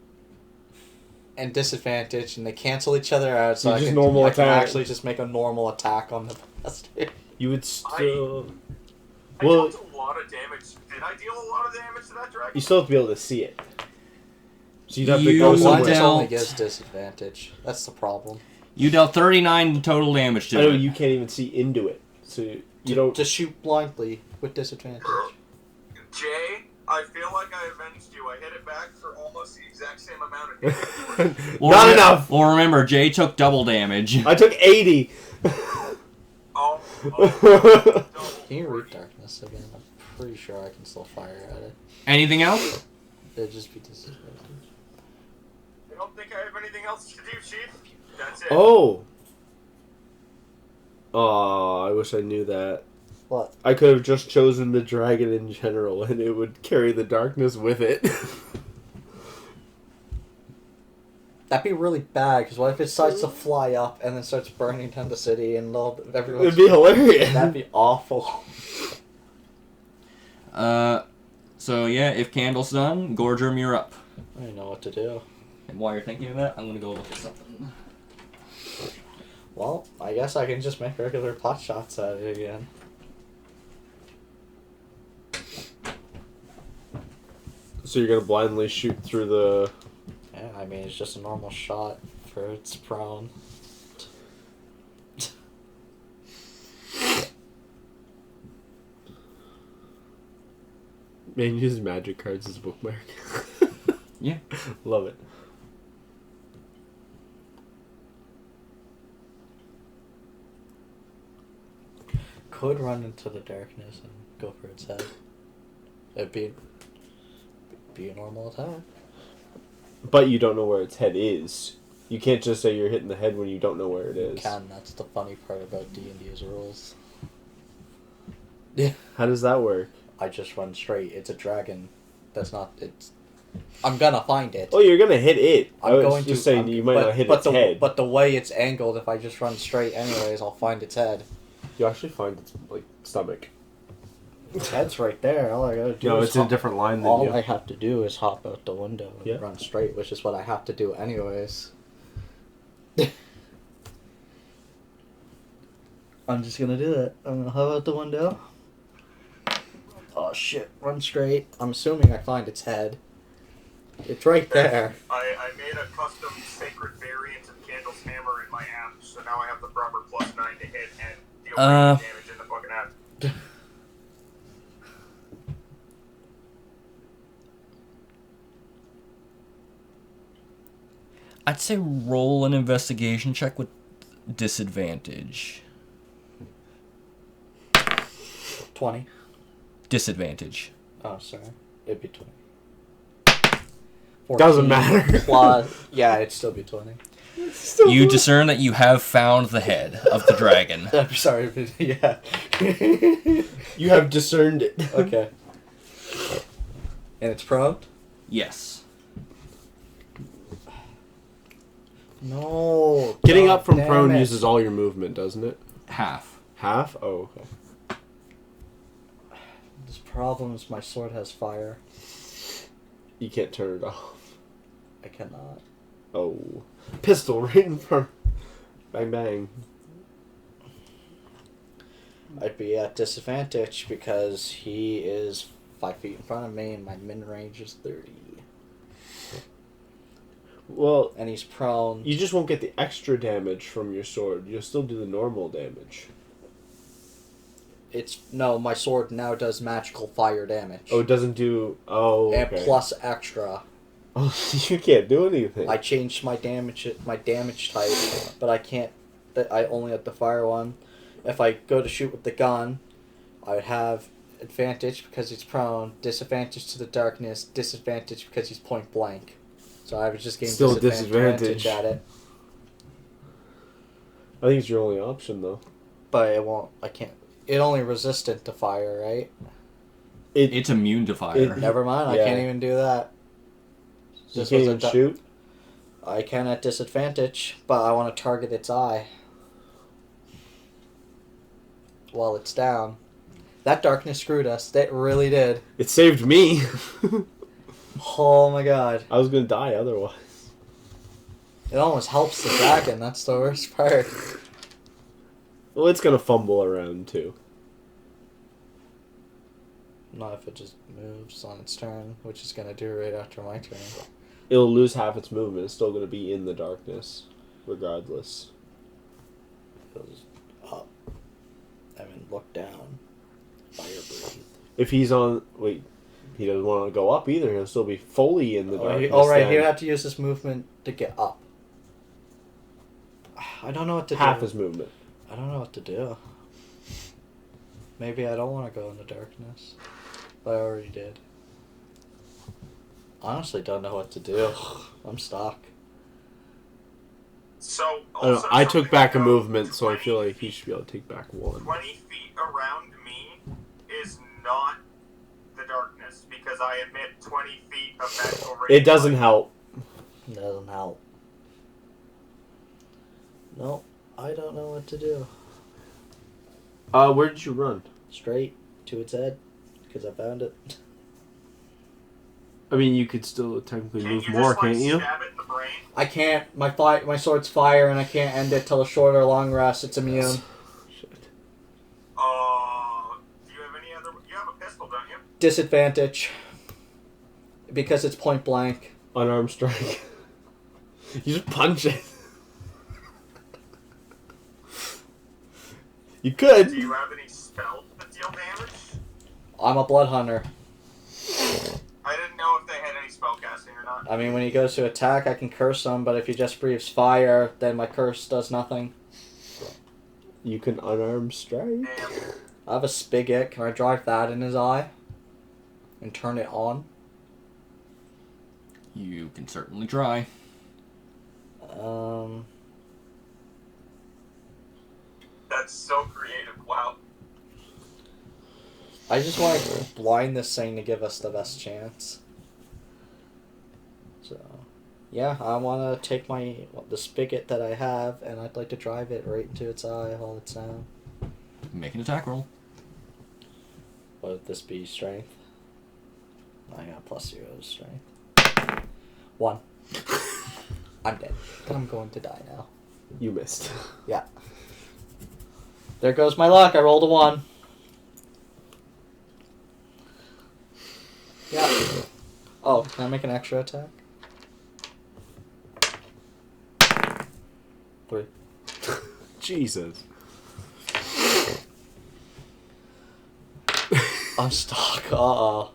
and disadvantage, and they cancel each other out, so You I just can, normal I can attack. actually just make a normal attack on the bastard. You would still... I Well, dealt a lot of damage. Did I deal a lot of damage to that dragon? you still have to be able to see it. So you'd have to You go Blindness somewhere. dealt- only gives disadvantage. That's the problem. You dealt 39 total damage I to know it. you can't even see into it. So you don't... Just shoot blindly with disadvantage. Jay, I feel like I avenged you. I hit it back for almost the exact same amount of damage. Not enough! Well, remember, Jay took double damage. I took 80! Oh, Can you read darkness again? I'm pretty sure I can still fire at it. Anything else? It'd just be disadvantage. I don't think I have anything else to do, Chief. That's it. Oh! Oh, I wish I knew that. What? I could have just chosen the dragon in general, and it would carry the darkness with it. That'd be really bad, because what if it decides to fly up and then starts burning down the city and everyone's... It'd be hilarious. That'd be awful. So yeah, if Candle's done, Goardrimm, you're up. I don't know what to do. And while you're thinking of that, I'm gonna go look at something. Well, I guess I can just make regular pot shots at it again. So you're gonna blindly shoot through the... Yeah, I mean, it's just a normal shot for its prone. Man, you use magic cards as a bookmark. Yeah. Love it. Could run into the darkness and go for its head. It'd be a normal attack. But you don't know where its head is. You can't just say you're hitting the head when you don't know where it is. Can, that's the funny part about D&D's rules. How does that work? I just run straight. It's a dragon. That's not... It's... I'm gonna find it. Oh, you're gonna hit it. I I'm was going just to... saying you might not hit its head. But the way it's angled, if I just run straight anyways, I'll find its head. You actually find its stomach. Its head's right there. All I gotta do No, is it's in a different line than all you. I have to do is hop out the window and Yeah. run straight, which is what I have to do anyways. I'm just gonna do that. I'm gonna hop out the window. Oh shit, run straight. I'm assuming I find its head. It's right there. I made a custom sacred variant of Candle's hammer in my app, so now I have the proper +9 to hit and deal damage in the fucking app. I'd say roll an investigation check with disadvantage. 20. Disadvantage. Oh, sorry. It'd be 20. Doesn't 14 matter. Plus, yeah, it'd still be 20. You discern that you have found the head of the dragon. I'm sorry, but yeah. You have discerned it. Okay. And it's prone? Yes. No. Getting God up from damn prone it. uses all your movement, doesn't it? Half. Half? Oh, okay. This problem is my sword has fire. You can't turn it off. I cannot. Oh. Pistol right in front. Bang, bang. I'd be at disadvantage because he is 5 feet in front of me and my min range is 30. Well, And he's prone. you just won't get the extra damage from your sword. You'll still do the normal damage. No, my sword now does magical fire damage. Oh, it doesn't do... Oh, And okay. plus extra. Oh, you can't do anything. I changed my damage type, but I can't. I only have the fire one. If I go to shoot with the gun, I would have advantage because he's prone, disadvantage to the darkness, disadvantage because he's point blank. So I would just gain Still disadvantage disadvantage. at it. I think it's your only option, though. But it won't. I can't. It only resistant to fire, right? It's immune to fire. Never mind. Yeah. I can't even do that. You This can't was a even shoot? I can at disadvantage, but I want to target its eye while it's down. That darkness screwed us. That really did. It saved me. Oh my god. I was going to die otherwise. It almost helps the dragon. That's the worst part. Well, it's going to fumble around, too. Not if it just moves on its turn, which is going to do right after my turn. It'll lose half its movement. It's still going to be in the darkness, regardless. It'll just up. I mean, look down. Fire breathe. If he's on... Wait, he doesn't want to go up either. He'll still be fully in the darkness. Oh, right. then. He'd have to use this movement to get up. I don't know what to do. Half his movement. I don't know what to do. Maybe I don't want to go into darkness. But I already did. Honestly, don't know what to do. I'm stuck. So, I, don't know, also I took something back a to note, movement, so I 20 feel like he should be able to take back one. 20 feet around me is not the darkness, because I emit 20 feet of magical radiance. It doesn't help. Doesn't help. Nope. I don't know what to do. Where did you run? Straight to its head. Because I found it. I mean, you could still technically Can't move you more, just, like, can't you? stab it in the brain? I can't. My sword's fire and I can't end it till a short or long rest. It's immune. Shit. Do you have any other... You have a pistol, don't you? Disadvantage. Because it's point blank. Unarmed strike. You just punch it. You could. Do you have any spells that deal damage? I'm a blood hunter. I didn't know if they had any spellcasting or not. I mean, when he goes to attack, I can curse him, but if he just breathes fire, then my curse does nothing. You can unarmed strike. Damn. I have a spigot. Can I drive that in his eye? And turn it on? You can certainly try. That's so creative. Wow. I just want to blind this thing to give us the best chance. So, yeah, I want to take the spigot that I have, and I'd like to drive it right into its eye while it's down. Make an attack roll. What would this be? Strength? I got +0 strength. 1. I'm dead. I'm going to die now. You missed. Yeah. There goes my luck. I rolled a 1. Yeah. Oh, can I make an extra attack? 3. Jesus. I'm stuck. Uh-oh.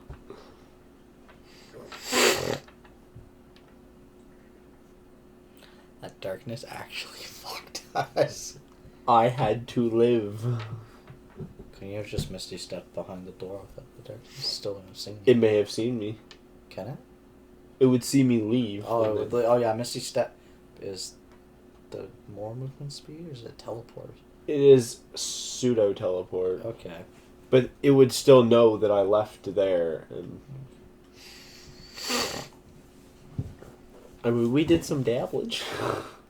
That darkness actually fucked us. I had to live. Can you have just Misty stepped behind the door without the darkness still in a scene? It may have seen me. Can it? It would see me leave. Oh yeah, Misty step is the more movement speed, or is it teleport? It is pseudo teleport, Okay. but it would still know that I left there. And I mean, we did some damage.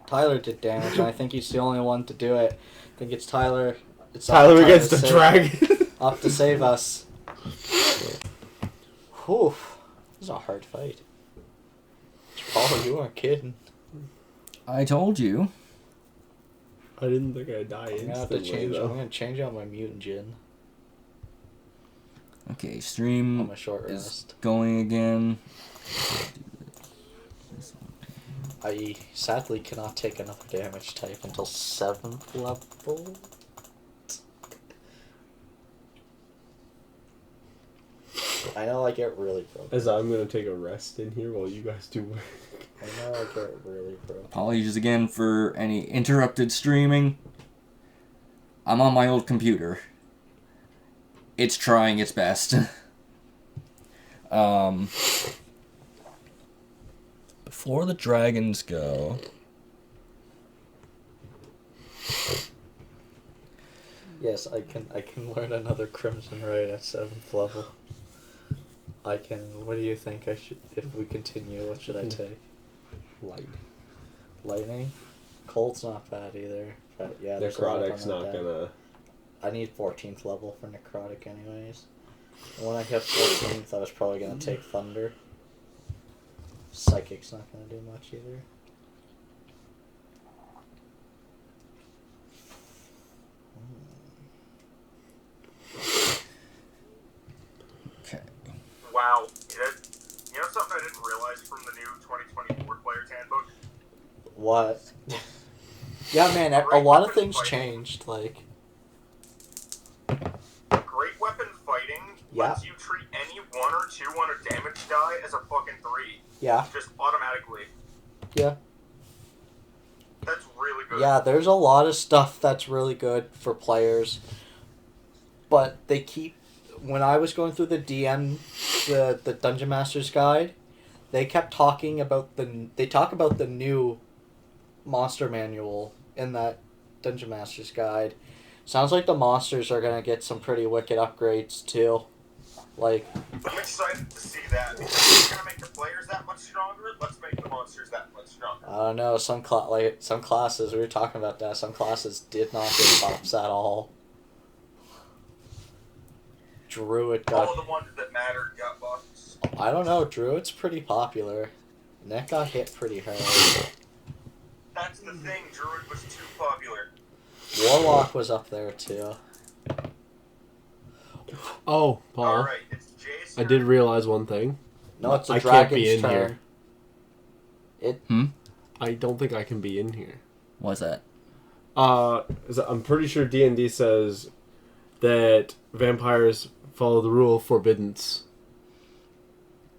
Tyler did damage, and I think he's the only one to do it. I think it's Tyler. It's Tyler up to against to the save- dragon. Up to save us. Whew. This is a hard fight. Oh, you weren't kidding. I told you. I didn't think I'd die I'm gonna have instantly, to change. though. I'm gonna change out my mutant gin Okay, on stream my short is rest. going again. I sadly cannot take another damage type until 7th level. I know I get really broke. As I'm gonna take a rest in here while you guys do work. I know I get really broke. Apologies again for any interrupted streaming. I'm on my old computer. It's trying its best. Before the dragons go, Yes, I can learn another Crimson Ray at 7th level. I can. What do you think I should, if we continue, what should I take? Light. Lightning? Cold's not bad either. But yeah, there's a lot of Necrotic's them not like that. gonna... I need 14th level for Necrotic anyways. And when I hit 14th, I was probably gonna take Thunder. Psychic's not gonna do much either. Okay. Wow. You know something I didn't realize from the new 2024 Player's Handbook? What? Yeah, man, a lot of things changed, like... Great weapon fighting Yeah. lets you treat any 1 or 2 on a damage die as a fucking 3. Yeah. Just automatically. Yeah. That's really good. Yeah, there's a lot of stuff that's really good for players. But they keep... When I was going through the DM, the Dungeon Master's Guide, they kept talking about the... They talk about the new monster manual in that Dungeon Master's Guide. Sounds like the monsters are going to get some pretty wicked upgrades, too. Like... I'm excited to see that. Because if you're going to make the players that much stronger, let's make the monsters that much stronger. I don't know, some classes, we were talking about that, some classes did not get buffs at all. Druid got... All of the ones that mattered got buffs. I don't know, Druid's pretty popular. Nick got hit pretty hard. That's the thing, Druid was too popular. Warlock was up there too. Oh, Paul. Alright, it's Jay's I turn. did realize one thing. No, it's the I can't dragon's be in turn. here. I don't think I can be in here. What's that? I'm pretty sure D&D says that vampires follow the rule forbiddance.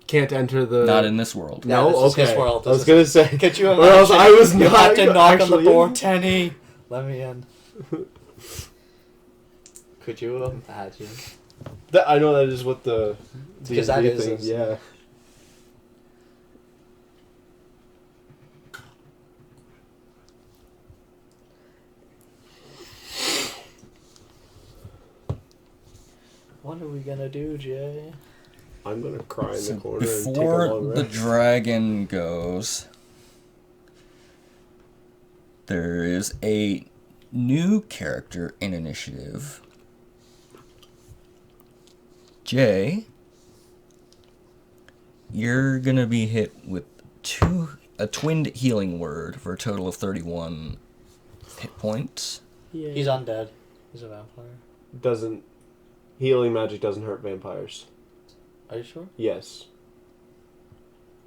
Can't enter the... Not in this world. Yeah, No? this is Okay. his world. I was This going to say... Could you Or imagine? else I was You not had to knock on the actually door, in. Tenny! Let me in. Could you imagine? I know that is what the Because D&D that is thing, his- yeah. What are we gonna do, Jay? I'm going to cry in So the corner and take a before long the rest. dragon goes, there is a new character in initiative. Jay, you're gonna be hit with a twinned healing word for a total of 31 hit points. Yeah. He's undead. He's a vampire. Healing magic doesn't hurt vampires. Are you sure? Yes.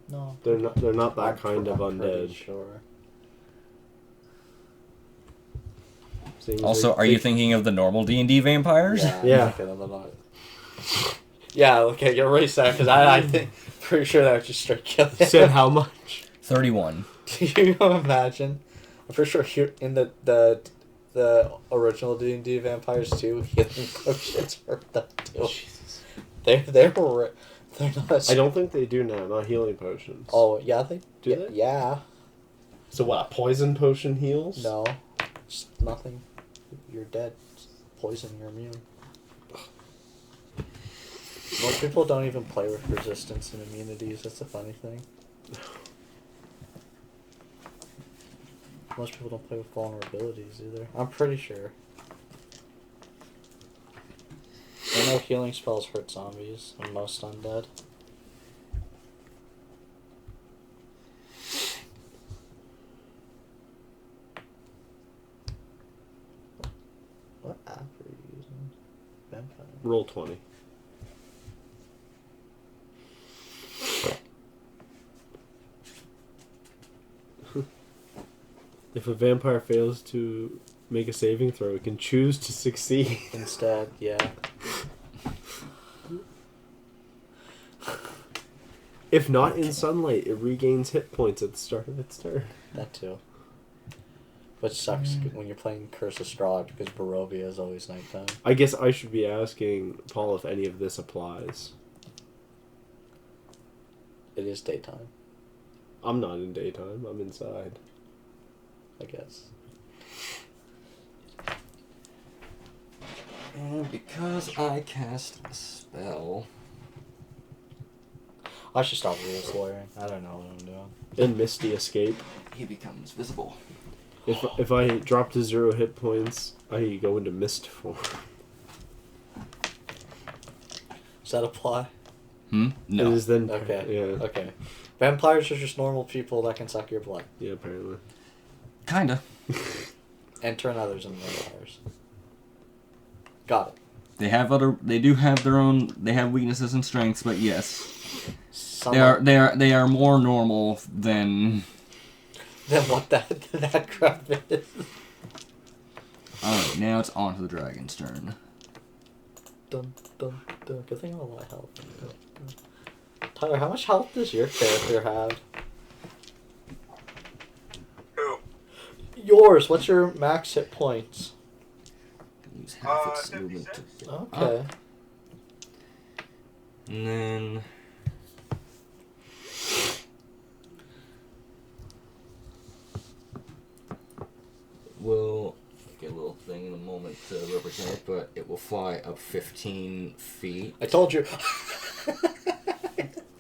No. They're not that I'm kind of I'm pretty undead. Sure. Seeing as Also, they- are you they- thinking of the normal D&D vampires? Yeah. Yeah. I'm thinking of the lot. Yeah, okay, you're really sad because I think pretty sure that was just straight killing. Said how much? 31. Do you imagine? I'm pretty sure here in the original D&D vampires too, healing potions hurt them too. Jesus. They're not. I don't think they do now, not healing potions. Oh yeah, they Do yeah, they? Yeah. So what, a poison potion heals? No, just nothing. You're dead. Just poison. You're immune. Most people don't even play with resistance and immunities. That's the funny thing. Most people don't play with vulnerabilities either. I'm pretty sure. I know healing spells hurt zombies and most undead. What app are you using? Vampire. Roll 20. If a vampire fails to make a saving throw, it can choose to succeed. Instead, yeah. If not in sunlight, it regains hit points at the start of its turn. That too. Which sucks when you're playing Curse of Strahd because Barovia is always nighttime. I guess I should be asking Paul if any of this applies. It is daytime, I'm not in daytime, I'm inside. I guess. because I cast a spell. I should stop rule swearing. I don't know what I'm doing. And Misty Escape. He becomes visible. If I drop to 0 hit points, I go into mist form. Does that apply? No. It is then. Okay. Yeah. Okay. Vampires are just normal people that can suck your blood Yeah. Apparently. Kinda. and turn others into vampires. Got it. They do have their own. They have weaknesses and strengths, but yes, Some they are more normal than. Then what that crap is. Alright, now it's on to the dragon's turn. Dun, dun, dun. Good thing I have a lot of health. Dun, dun. Tyler, how much health does your character have? Who? Yours. What's your max hit points? Use half its movement to 56. get Okay. up. And then we'll get a little thing in a moment to represent it, but it will fly up 15 feet. I told you.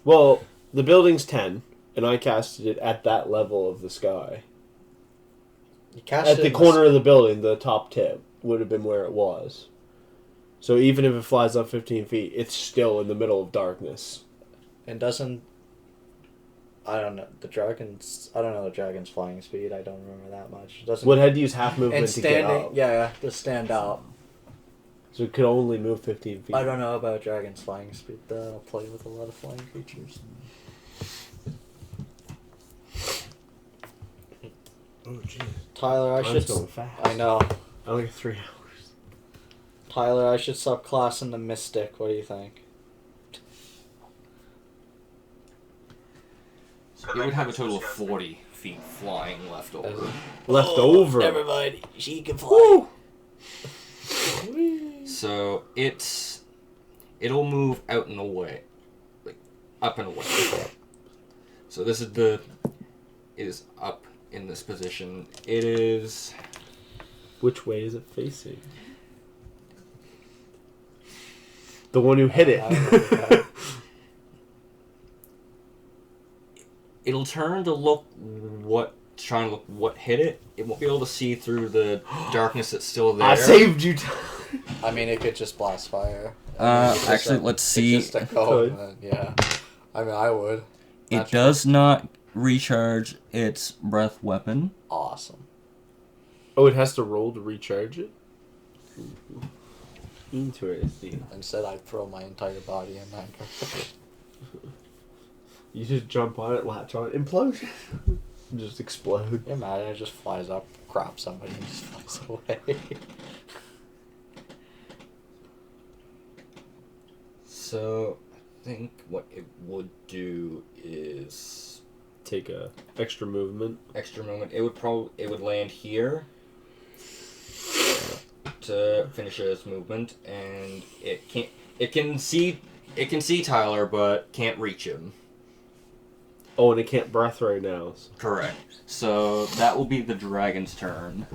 Well, the building's 10, and I casted it at that level of the sky. You cast At it the in corner of the building, the top tip would have been where it was. So even if it flies up 15 feet, it's still in the middle of darkness. And doesn't... I don't know. The dragon's... I don't know the dragon's flying speed. I don't remember that much. Doesn't... Would had to use half movement and to get standing... up. Yeah, to stand out. So it could only move 15 feet. I don't know about dragon's flying speed, though. I'll play with a lot of flying creatures. Oh, jeez. Tyler, I Time's should... going fast. I know. Only 3 hours. Tyler, I should subclass into Mystic. What do you think? So it would have a total of 40 feet flying left over. Left over. Never mind. She can fly. So it'll move out and away, like up and away. So this is it is up in this position. It is. Which way is it facing? The one who hit it. I don't know that. It'll turn to try and look what hit it. It won't be able to see through the darkness that's still there. I saved you. I mean, it could just blast fire. Actually, let's see. It's just a code, yeah. I mean, I would. It does not recharge its breath weapon. Awesome. Oh, it has to roll to recharge it? Interesting. Instead, I'd throw my entire body in that. You just jump on it, latch on it, implosion. Just explode. Imagine it just flies up, crap somebody, and just flies away. So, I think what it would do is Take a extra movement. extra moment. It would land here to finish its movement, and it can see Tyler, but can't reach him. Oh, and it can't breath right now. Correct. So that will be the dragon's turn.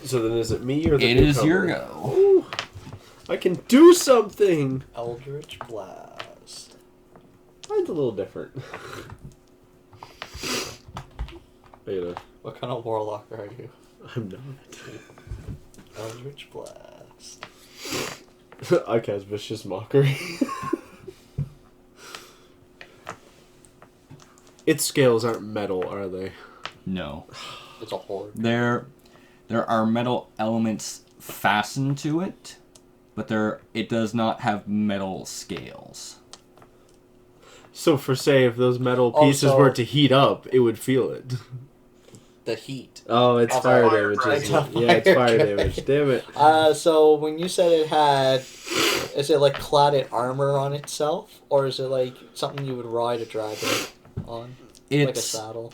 So then is it me or the It is your newcomer? go. Ooh, I can do something! Eldritch Blast. Mine's a little different. What kind of warlock are you? I'm not. Eldritch Blast. I cast Vicious Mockery. Its scales aren't metal, are they? No. It's a horde. There are metal elements fastened to it, but it does not have metal scales. So for say if those metal pieces Also- were to heat up, it would feel it. The heat. Oh, it's Of fire fire damage, damage. isn't it? Yeah, it's fire Okay. damage. Damn it. So when you said it had, is it like cladded armor on itself, or is it like something you would ride a dragon on, like a It's saddle?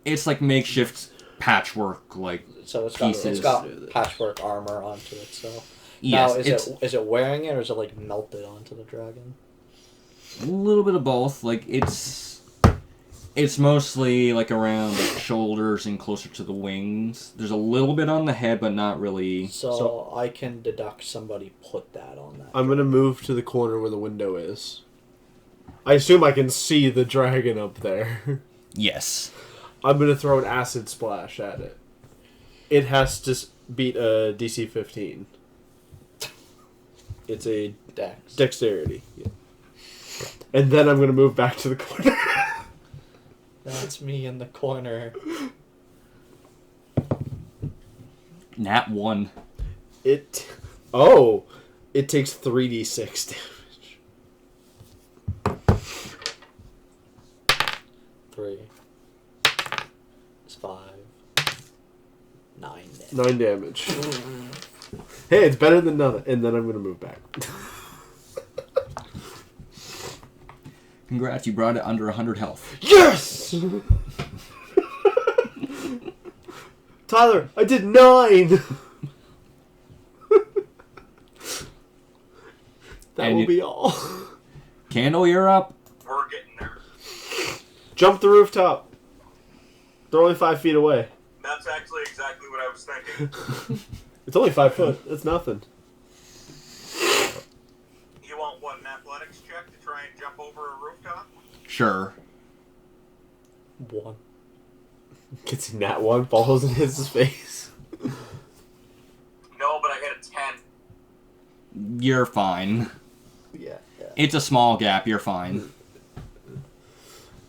it's like makeshift patchwork, like So it's pieces. got patchwork armor onto itself. yes, Now, it's is it wearing it, or is it like melted onto the dragon? a little bit of both. Like it's It's mostly like around the shoulders and closer to the wings. There's a little bit on the head, but not really. So I can deduct somebody put that on that. I'm gonna move to the corner where the window is. I assume I can see the dragon up there. Yes. I'm gonna throw an acid splash at it. It has to beat a DC 15. It's a Dex. dexterity. Yeah. And then I'm gonna move back to the corner. That's me in the corner. Nat 1. It takes 3d6 damage. 3. It's 5. 9 damage. 9 damage. Hey, it's better than nothing. And then I'm gonna move back. Congrats, you brought it under 100 health. Yes! Tyler, I did 9! That And will you- be all. Candle, you're up. We're getting there. Jump the rooftop. They're only 5 feet away. That's actually exactly what I was thinking. It's only 5 foot. That's nothing. You want what, an athletics check to try and jump over a rooftop? Sure. 1. Gets in that one, falls and hits his face. No, but I hit a 10. You're fine. Yeah. It's a small gap, you're fine.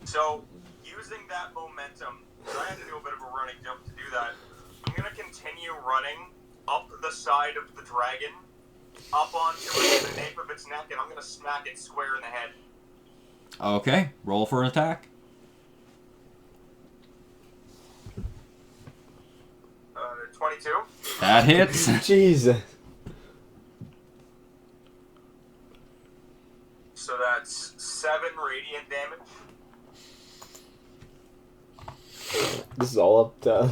So, using that momentum, I had to do a bit of a running jump to do that. I'm going to continue running up the side of the dragon, up onto the nape of its neck, and I'm going to smack it square in the head. Okay, roll for an attack. 22. That hits. Jesus. So that's 7 radiant damage. This is all up to...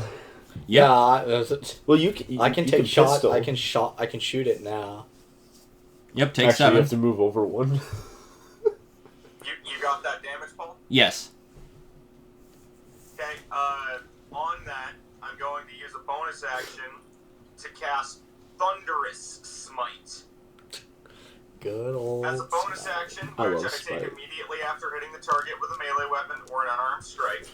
Yeah. Well, you can... I can you take shot. pistol. I can shoot it now. Yep, take Actually, 7. you have to move over one. You got that damage, Paul? Yes. Okay, on that, I'm going to use a bonus action to cast Thunderous Smite. Good old. As a bonus action, I which love I take Smite. immediately after hitting the target with a melee weapon or an unarmed strike.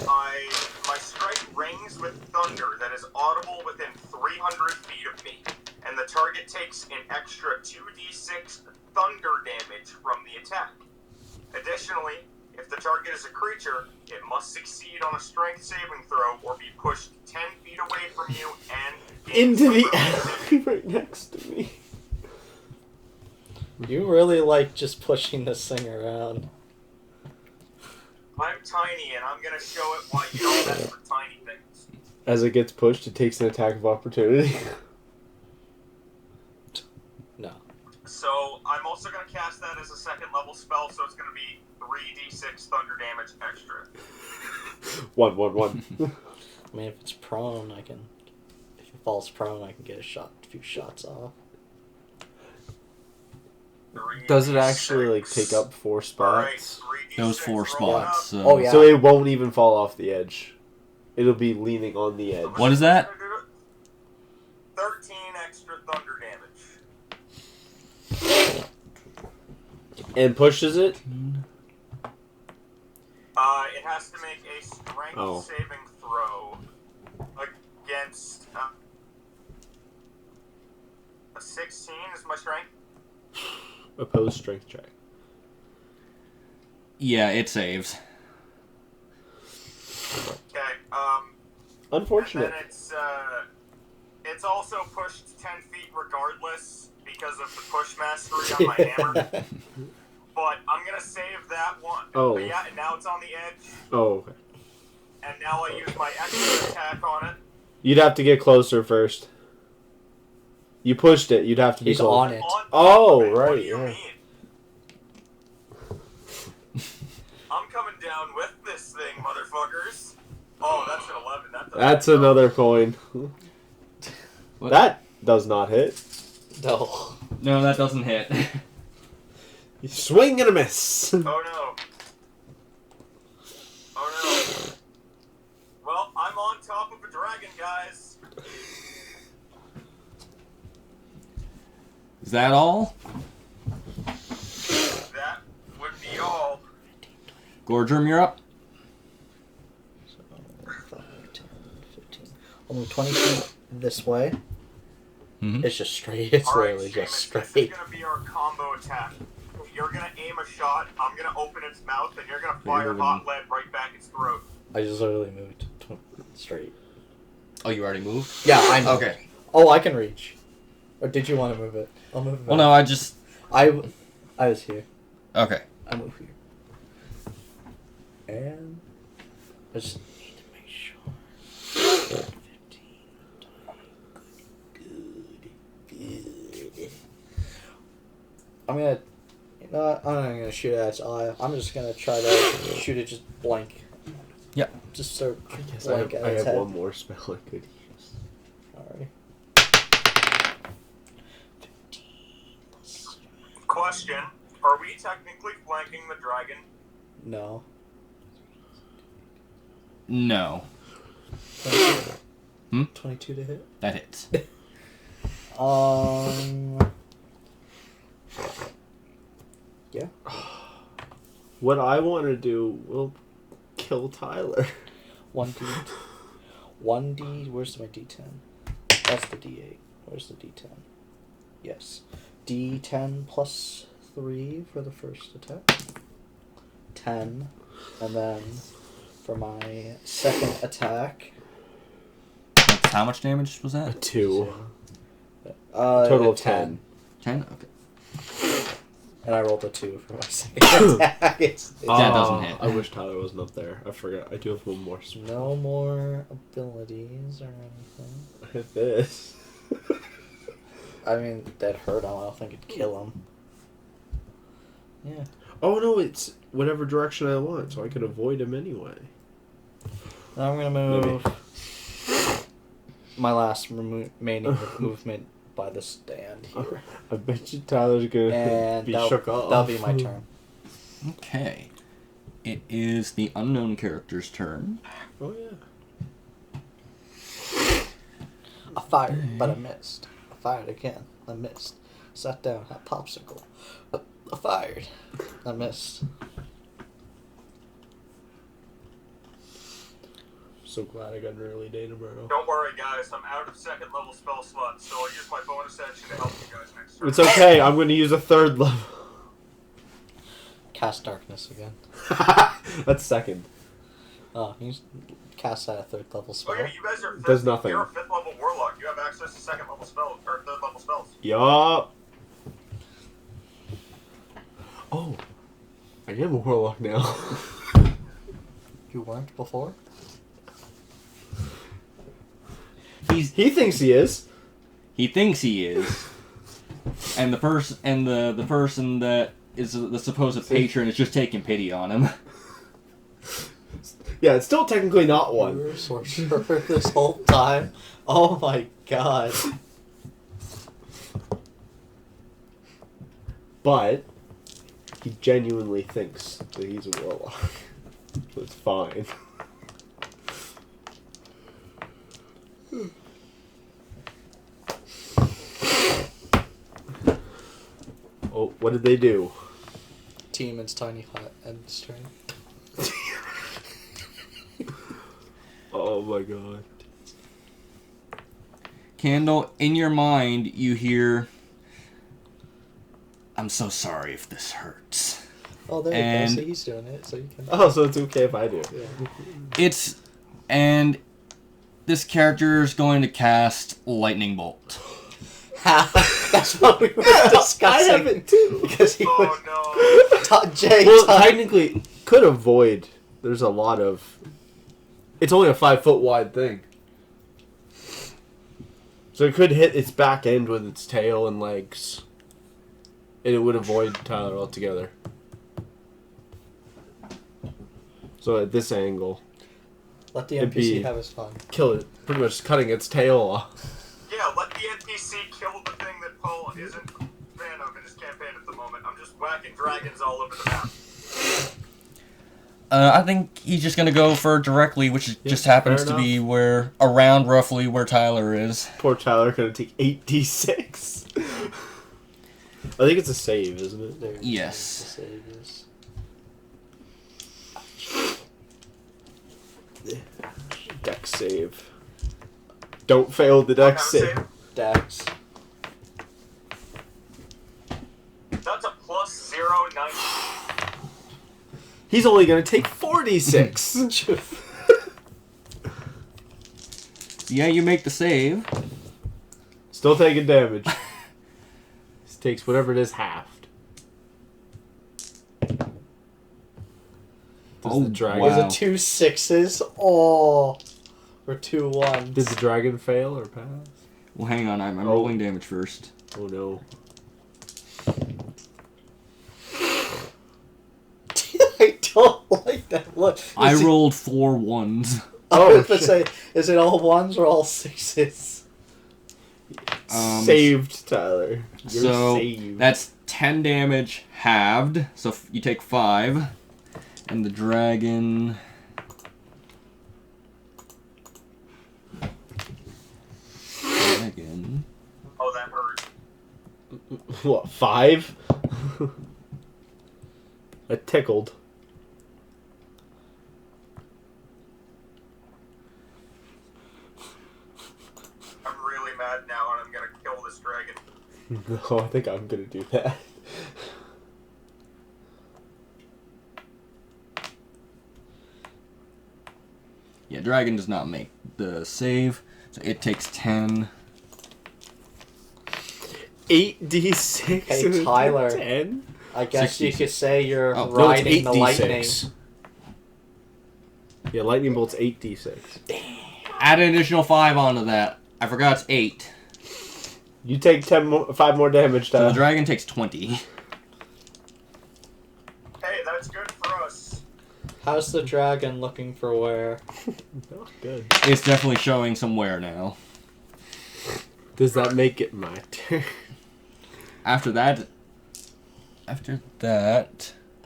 My strike rings with thunder that is audible within 300 feet of me, and the target takes an extra 2d6 thunder damage from the attack. Additionally, if the target is a creature, it must succeed on a strength saving throw or be pushed 10 feet away from you and Into the alley alley right next to me. You really like just pushing this thing around. I'm tiny, and I'm gonna show it why you don't mess with tiny things. As it gets pushed, it takes an attack of opportunity. No. So I'm also gonna cast that as a second level spell, so it's gonna be 3d6 thunder damage extra. 1, 1, 1. I mean, if it's prone, I can. If it falls prone, I can get a few shots off. Does it actually, like, 3d6. take up 4 Alright, spots? 3d6 Those 4 rolling up. spots. Oh, yeah. So it won't even fall off the edge. It'll be leaning on the edge. What is that? 13 extra thunder damage. And pushes it? It has to make a strength Oh. saving throw against a 16 is my strength. Opposed strength check. Yeah, it saves. Okay, Unfortunate. and then it's also pushed 10 feet regardless because of the push mastery on my hammer. But I'm gonna save that one. Oh. But yeah, and now it's on the edge, Oh, okay. and now I use my extra attack on it. You'd have to get closer first. You pushed it. You'd have to be He's close. on it. On top Oh, of it. What right, do you yeah. mean? I'm coming down with this thing, motherfuckers. Oh, that's an 11. That's another coin. What? That does not hit. No. No, that doesn't hit. You swing and a miss. Oh no. hell. Well, I'm on top of a dragon, guys. Is that all? That would be all. Goardrimm, you're up. So, 5, 10, 15. I'll move 20 feet this way. Mm-hmm. It's just straight. It's Alright, literally just Seamus, straight. this is gonna be our combo attack. You're gonna aim a shot, I'm gonna open its mouth, and you're gonna fire hot lead right back its throat. I just literally moved straight. Oh, you already moved? Yeah, I moved. Okay. Oh, I can reach. Or did you want to move it? I'll move it. Well, no, I just... I was here. Okay. I move here. And I just need to make sure. 15, 20, good. I'm gonna. You know what? I'm not gonna shoot at its eye. I'm just gonna try to shoot it just blank. Yep. Just so I guess blank at I its have head. one more spell I could use. Alrighty. Question, are we technically flanking the dragon? No. No. 22. Hmm? 22 to hit. That hits. Yeah. What I want to do will kill Tyler. 1d. 1d. Where's my d10? That's the d8. Where's the d10? Yes. d10 plus 3 for the first attack. 10. And then for my second attack. That's how much damage was A that? 2. Total of 10. 10? Okay. And I rolled a 2 for my second attack. That doesn't hit. I wish Tyler wasn't up there. I forgot. I do have one more spell. No more abilities or anything. I have this. I mean, that hurt him. I don't think it'd kill him. Yeah. Oh no, it's whatever direction I want, so I can avoid him anyway. Now I'm gonna move my last remaining movement by the stand here, I bet you Tyler's gonna and be shook off. that'll be my turn. Okay. It is the unknown character's turn. Oh yeah. I fired, but I missed. I fired again. I missed. Sat down, had popsicle. I fired. I missed. So glad I got an early day tomorrow. Don't worry, guys. I'm out of second level spell slots, so I'll use my bonus action to help you guys next turn. It's okay. I'm going to use a 3rd level. Cast darkness again. That's 2nd. Oh, you cast that at 3rd level spell. Oh yeah, you guys are Does nothing. You're a 5th level warlock. You have access to 2nd level spells or 3rd level spells. Yup. Oh, I am a warlock now. You weren't before? He thinks he is. He thinks he is. And the person that is the supposed patron is just taking pity on him. Yeah, it's still technically not You one. were a sorcerer this whole time? Oh my god. But he genuinely thinks that he's a warlock. So it's fine. Oh, what did they do? Team its tiny hut and string. Oh my god. Candle, in your mind, you hear, "I'm so sorry if this hurts." Oh, there And- you go. So he's doing it, so you can. Oh, so it's okay if I do. Yeah. And this character is going to cast Lightning Bolt. That's what we were discussing. I have it too. Because he was. Oh no. Jay. Well, technically, could avoid. There's a lot of. It's only a 5-foot wide thing. So it could hit its back end with its tail and legs. And it would avoid Tyler altogether. So at this angle, Let the it'd NPC be- have his fun. kill it, pretty much cutting its tail off. Yeah, let the NPC kill the thing that Paul isn't a fan of in his campaign at the moment. I'm just whacking dragons all over the map. I think he's just gonna go for directly, which just happens to be where around roughly where Tyler is. Poor Tyler gonna take 8d6. I think it's a save, isn't it? There. Yes. The save is. Dex save. Don't fail the dex save. Dex. That's a plus 0.9. He's only gonna take 4d6. Yeah, you make the save. Still taking damage. He takes whatever it is halved. Does the dragon, Was it 2 6s? Oh. Or 2 1s. Did the dragon fail or pass? Well, hang on, I'm rolling damage first. Oh no. I don't like that look. I rolled 4 1s. I was gonna shit. say, is it all 1s or all 6s? Saved, Tyler. You're So saved. that's 10 damage halved. So you take 5, and the dragon. Dragon. Oh, that hurt. What, 5? That tickled. I'm really mad now, and I'm gonna kill this dragon. No, I think I'm gonna do that. Yeah, dragon does not make the save, so it takes 10. 8d6. Hey, Tyler. 10? I guess you 66. could say you're Oh, No, it's riding the lightning. 8d6. Yeah, lightning bolt's 8d6. Add an additional 5 onto that. I forgot it's 8. You take 5 more damage, So the Tyler. dragon takes 20. Hey, that's good for us. How's the dragon looking for wear? Oh, good. It's definitely showing some wear now. Does that make it my turn? After that...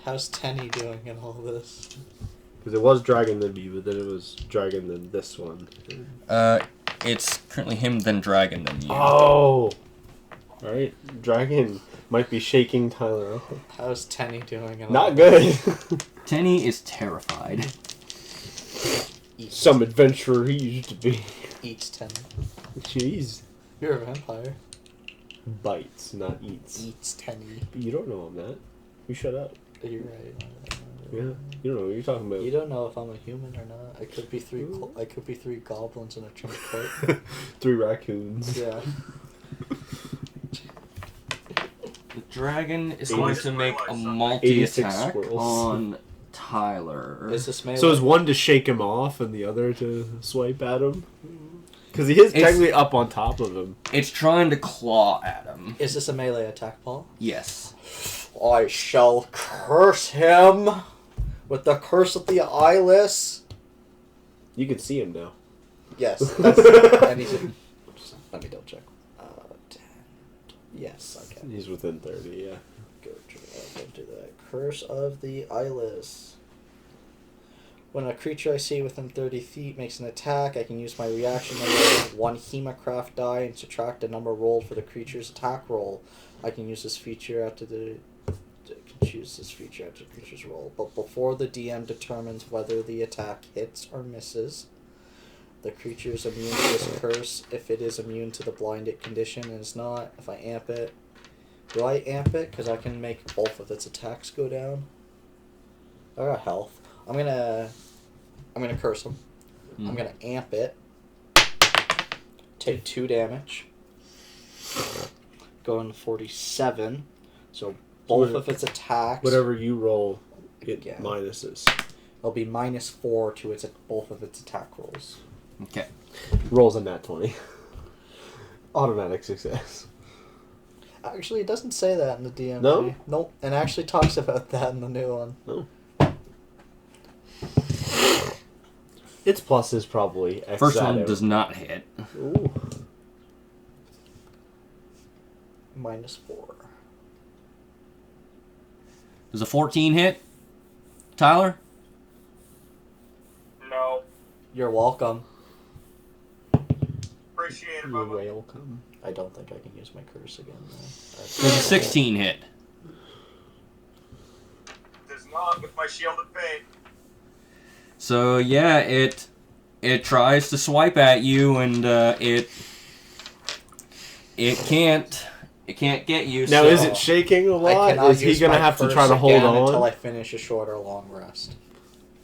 How's Tenny doing in all this? Because it was Dragon then me, but then it was Dragon then this one. It's currently him, then dragon, then you. Oh! Alright, Dragon might be shaking Tyler up. How's Tenny doing in all Not this? good. Tenny is terrified. Some adventurer he used to be. Eats Tenny. Jeez. You're a vampire. Bites, not eats. Eats Tenny. You don't know I'm that. You shut up. You're right. Yeah. You don't know what you're talking about. You don't know if I'm a human or not. I could be three goblins in a trench coat. 3 raccoons. Yeah. The dragon is 80 going to make a 86 multi-attack squirrels. on Tyler. Is this melee? So is one to shake him off and the other to swipe at him? Because he is It's- technically up on top of him. It's trying to claw at him. Is this a melee attack, Paul? Yes. I shall curse him with the curse of the eyeless. You can see him now. Yes, that's. I need to. Let me double check. 10. Yes, okay. He's within 30, yeah. Go do that. Curse of the eyeless. When a creature I see within 30 feet makes an attack, I can use my reaction to roll 1 Hemocraft die and subtract the number rolled for the creature's attack roll. I can use this feature after the creature's roll, but before the DM determines whether the attack hits or misses, the creature is immune to this curse if it is immune to the blinded condition and is not. If I amp it, do I amp it? Because I can make both of its attacks go down. I got health. I'm gonna curse him. I'm gonna amp it. Take 2 damage. Going to 47. So both of its attacks. Whatever you roll, it Yeah. minuses. It'll be -4 to both of its attack rolls. Okay. Rolls a nat 20. Automatic success. Actually, it doesn't say that in the DMG. No? Nope. And actually talks about that in the new one. No. Its plus is probably X First one out. does not hit. Ooh. -4. Does a 14 hit? Tyler? You're welcome. Appreciate it, You're Bubba. welcome. Appreciate it, You're Bubba. welcome. I don't think I can use my curse again, though. Does a 16 hit? Does not with my shield of fate. So yeah, it tries to swipe at you, and it can't get you. Now, so is it shaking a I lot? cannot Is he use gonna my have to curse try to hold again on? until I finish a short or long rest.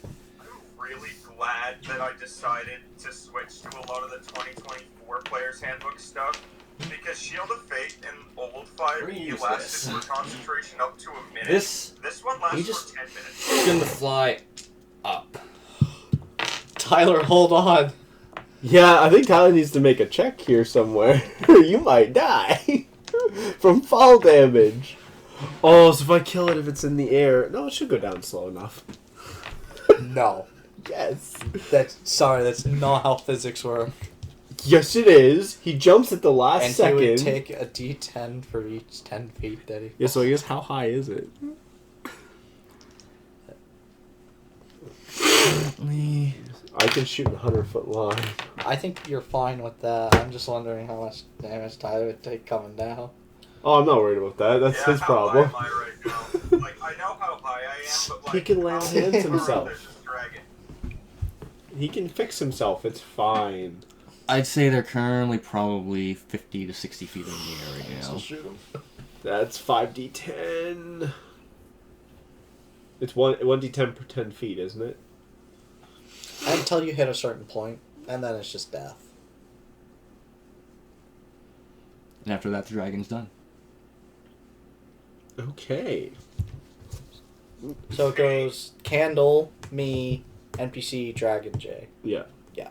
I'm really glad that I decided to switch to a lot of the 2024 Player's Handbook stuff, because Shield of Fate and Old 5e Use lasted this. for concentration up to a minute. This one lasts just- for 10 minutes. is gonna fly up. Tyler, hold on. Yeah, I think Tyler needs to make a check here somewhere. You might die from fall damage. Oh, so if I kill it if it's in the air, no, it should go down slow enough. No. Yes. That's not how physics work. Yes, it is. He jumps at the last And second. he would take a d10 for each 10 feet that he... Yeah, so I guess how high is it? I can shoot a 100-foot line. I think you're fine with that. I'm just wondering how much damage Tyler would take coming down. Oh, I'm not worried about that. That's his problem. How high am I right now? Like, I know how high I am, but like... He can land how hands far himself. up is this dragon? He can fix himself. It's fine. I'd say they're currently probably 50 to 60 feet in the air right now. shoot him. That's 5d10. It's 1d10 per 10 feet, isn't it? Until you hit a certain point, and then it's just death. And after that, the dragon's done. Okay. So it goes Candle, me, NPC, Dragon J. Yeah. Yeah.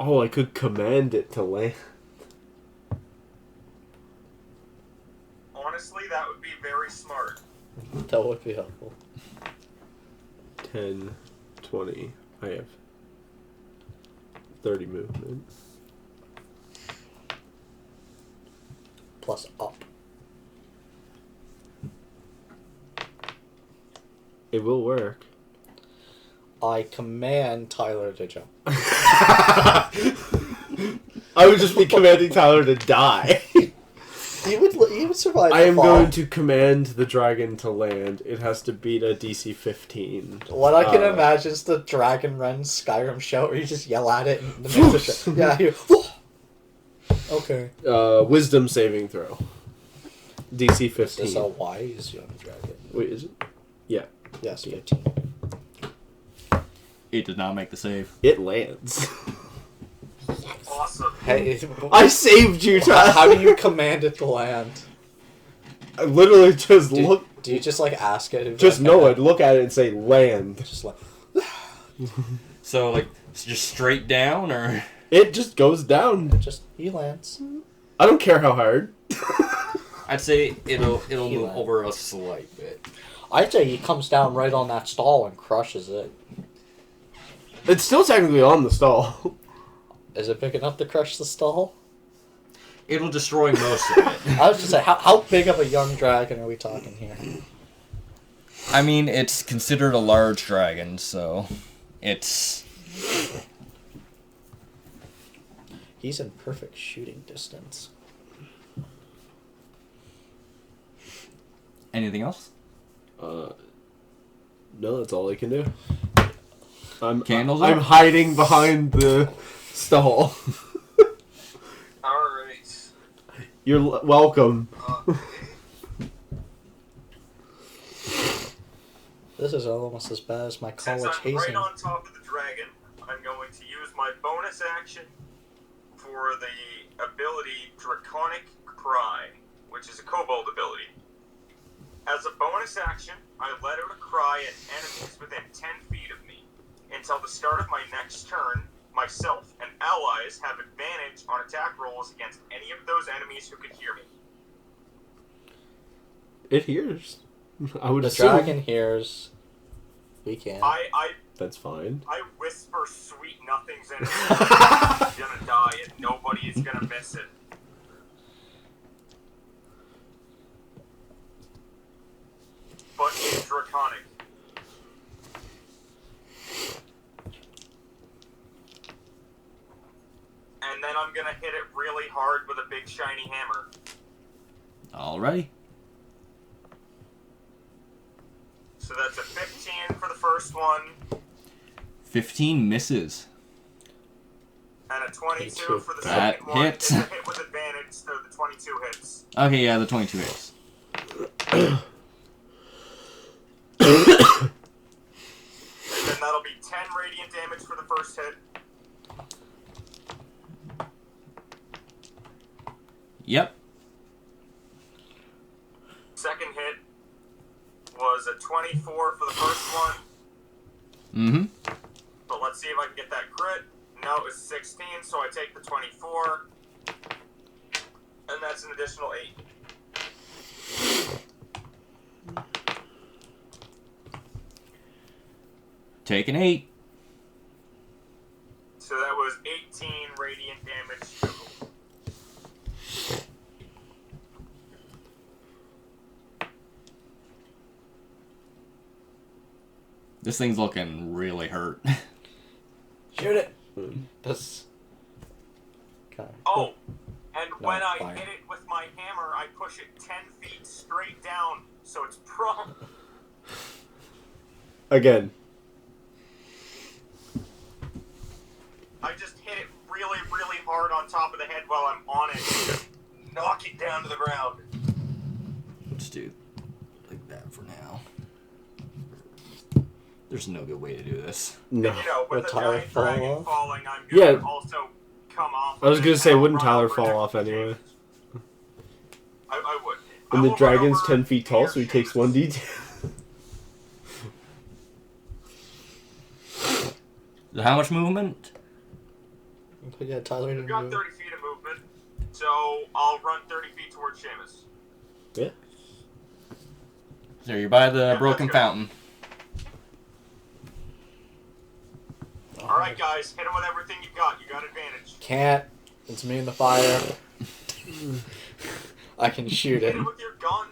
Oh, I could command it to land. Honestly, that would be very smart. That would be helpful. 10, 20. I have 30 movement. Plus up. It will work. I command Tyler to jump. I would just be commanding Tyler to die. He would survive I the am fall. going to command the dragon to land. It has to beat a DC 15. What I can imagine is the Dragon Run Skyrim show where you just yell at it and the makes a show. Yeah, you. Okay. Wisdom saving throw. DC 15. This is a wise young dragon. Wait, is it? Yeah. Yes, 15. It did not make the save. It lands. Awesome. Hey, I saved you, Tyler. how do you command it to land? I literally just look. Do you just like ask it? Just know it. Look at it and say land. Just like. So, like, it's just straight down, or? It just goes down. He lands. I don't care how hard. I'd say it'll He move lands. over a slight bit. I'd say he comes down right on that stall and crushes it. It's still technically on the stall. Is it big enough to crush the stall? It'll destroy most of it. I was just say, how big of a young dragon are we talking here? I mean, it's considered a large dragon, so it's... He's in perfect shooting distance. Anything else? No, that's all I can do. Candles I'm up? hiding behind the stall. Alright. You're welcome. This is almost as bad as my Since college I'm right hazing. on top of the dragon, I'm going to use my bonus action for the ability Draconic Cry, which is a kobold ability. As a bonus action, I let out a cry at enemies within 10 feet of me. Until the start of my next turn, myself and allies have advantage on attack rolls against any of those enemies who can hear me. It hears. I would The assume. dragon hears. We can. That's fine. I whisper sweet nothings in it. It's gonna die and nobody is gonna miss it. But it's draconic. then I'm gonna hit it really hard with a big shiny hammer. Alrighty. So that's a 15 for the first one, 15 misses. and a 22 for the That second one. hits. It's a hit with advantage, so the 22 hits. Okay, yeah, the 22 hits. And then that'll be 10 radiant damage for the first hit. Yep. Second hit was a 24 for the first one. Mm-hmm. But let's see if I can get that crit. No, it was 16, so I take the 24. And that's an additional 8. Take an 8. So that was 18 radiant damage total. This thing's looking really hurt. Shoot it. That's kind of Oh, and No, when I fire. hit it with my hammer, I push it 10 feet straight down, so it's prone. Again. I just hit it really, really hard on top of the head while I'm on it, and just knock it down to the ground. Let's do like that for now. There's no good way to do this. No. And, you know, with Would the Tyler giant fall dragon off? falling, I'm gonna Yeah. also come off. I was of gonna it, say, and I'll wouldn't run Tyler over fall next off to anyway? James. I would. And I the will run dragon's over 10 feet tall, near so he takes Seamus. 1d10. How much movement? But yeah, Tyler We've didn't got move. 30 feet of movement, so I'll run 30 feet towards Seamus. Yeah. So you're by the Yeah, broken let's go. fountain. Alright, guys, hit him with everything you've got. You got advantage. Can't. It's me in the fire. I can shoot Hit it. him with your gun.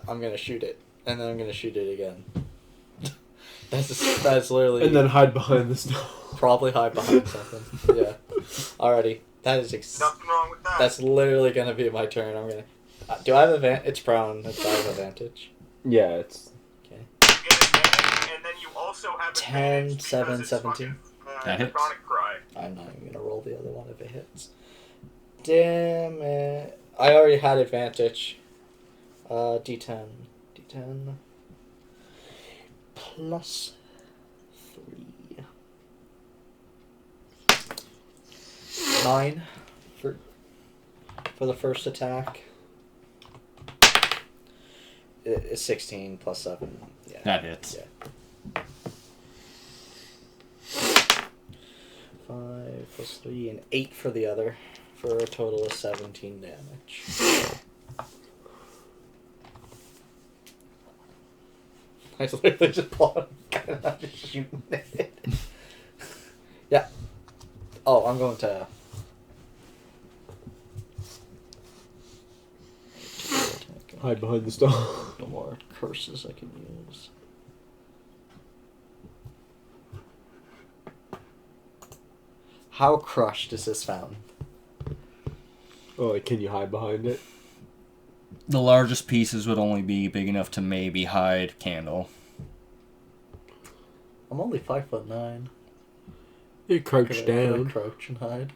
I'm gonna shoot it, and then I'm gonna shoot it again. That's literally. And then hide behind the snow. probably hide behind something. Yeah. Alrighty. That is Nothing wrong with that. that's literally gonna be my turn. I'm gonna. Do I have advantage? It's prone. I have advantage. Yeah, it's... You get advantage, and then you also have 10, advantage 7, because it's 17. fucking, That hits. Draconic Cry. I'm not even gonna roll the other one if it hits. Damn it! I already had advantage. D10. D10. Plus 3. 9 for the first attack. It's 16 plus 7. Yeah. That hits. Yeah. 5 plus 3 and 8 for the other, for a total of 17 damage. I literally just pulled a gun and I'm just shooting it. Yeah. Oh, I'm going to... Hide behind the snow. No more curses I can use. How crushed is this fountain? Oh, like, can you hide behind it? The largest pieces would only be big enough to maybe hide Candle. I'm only 5'9". You crouch Could I down. crouch and hide?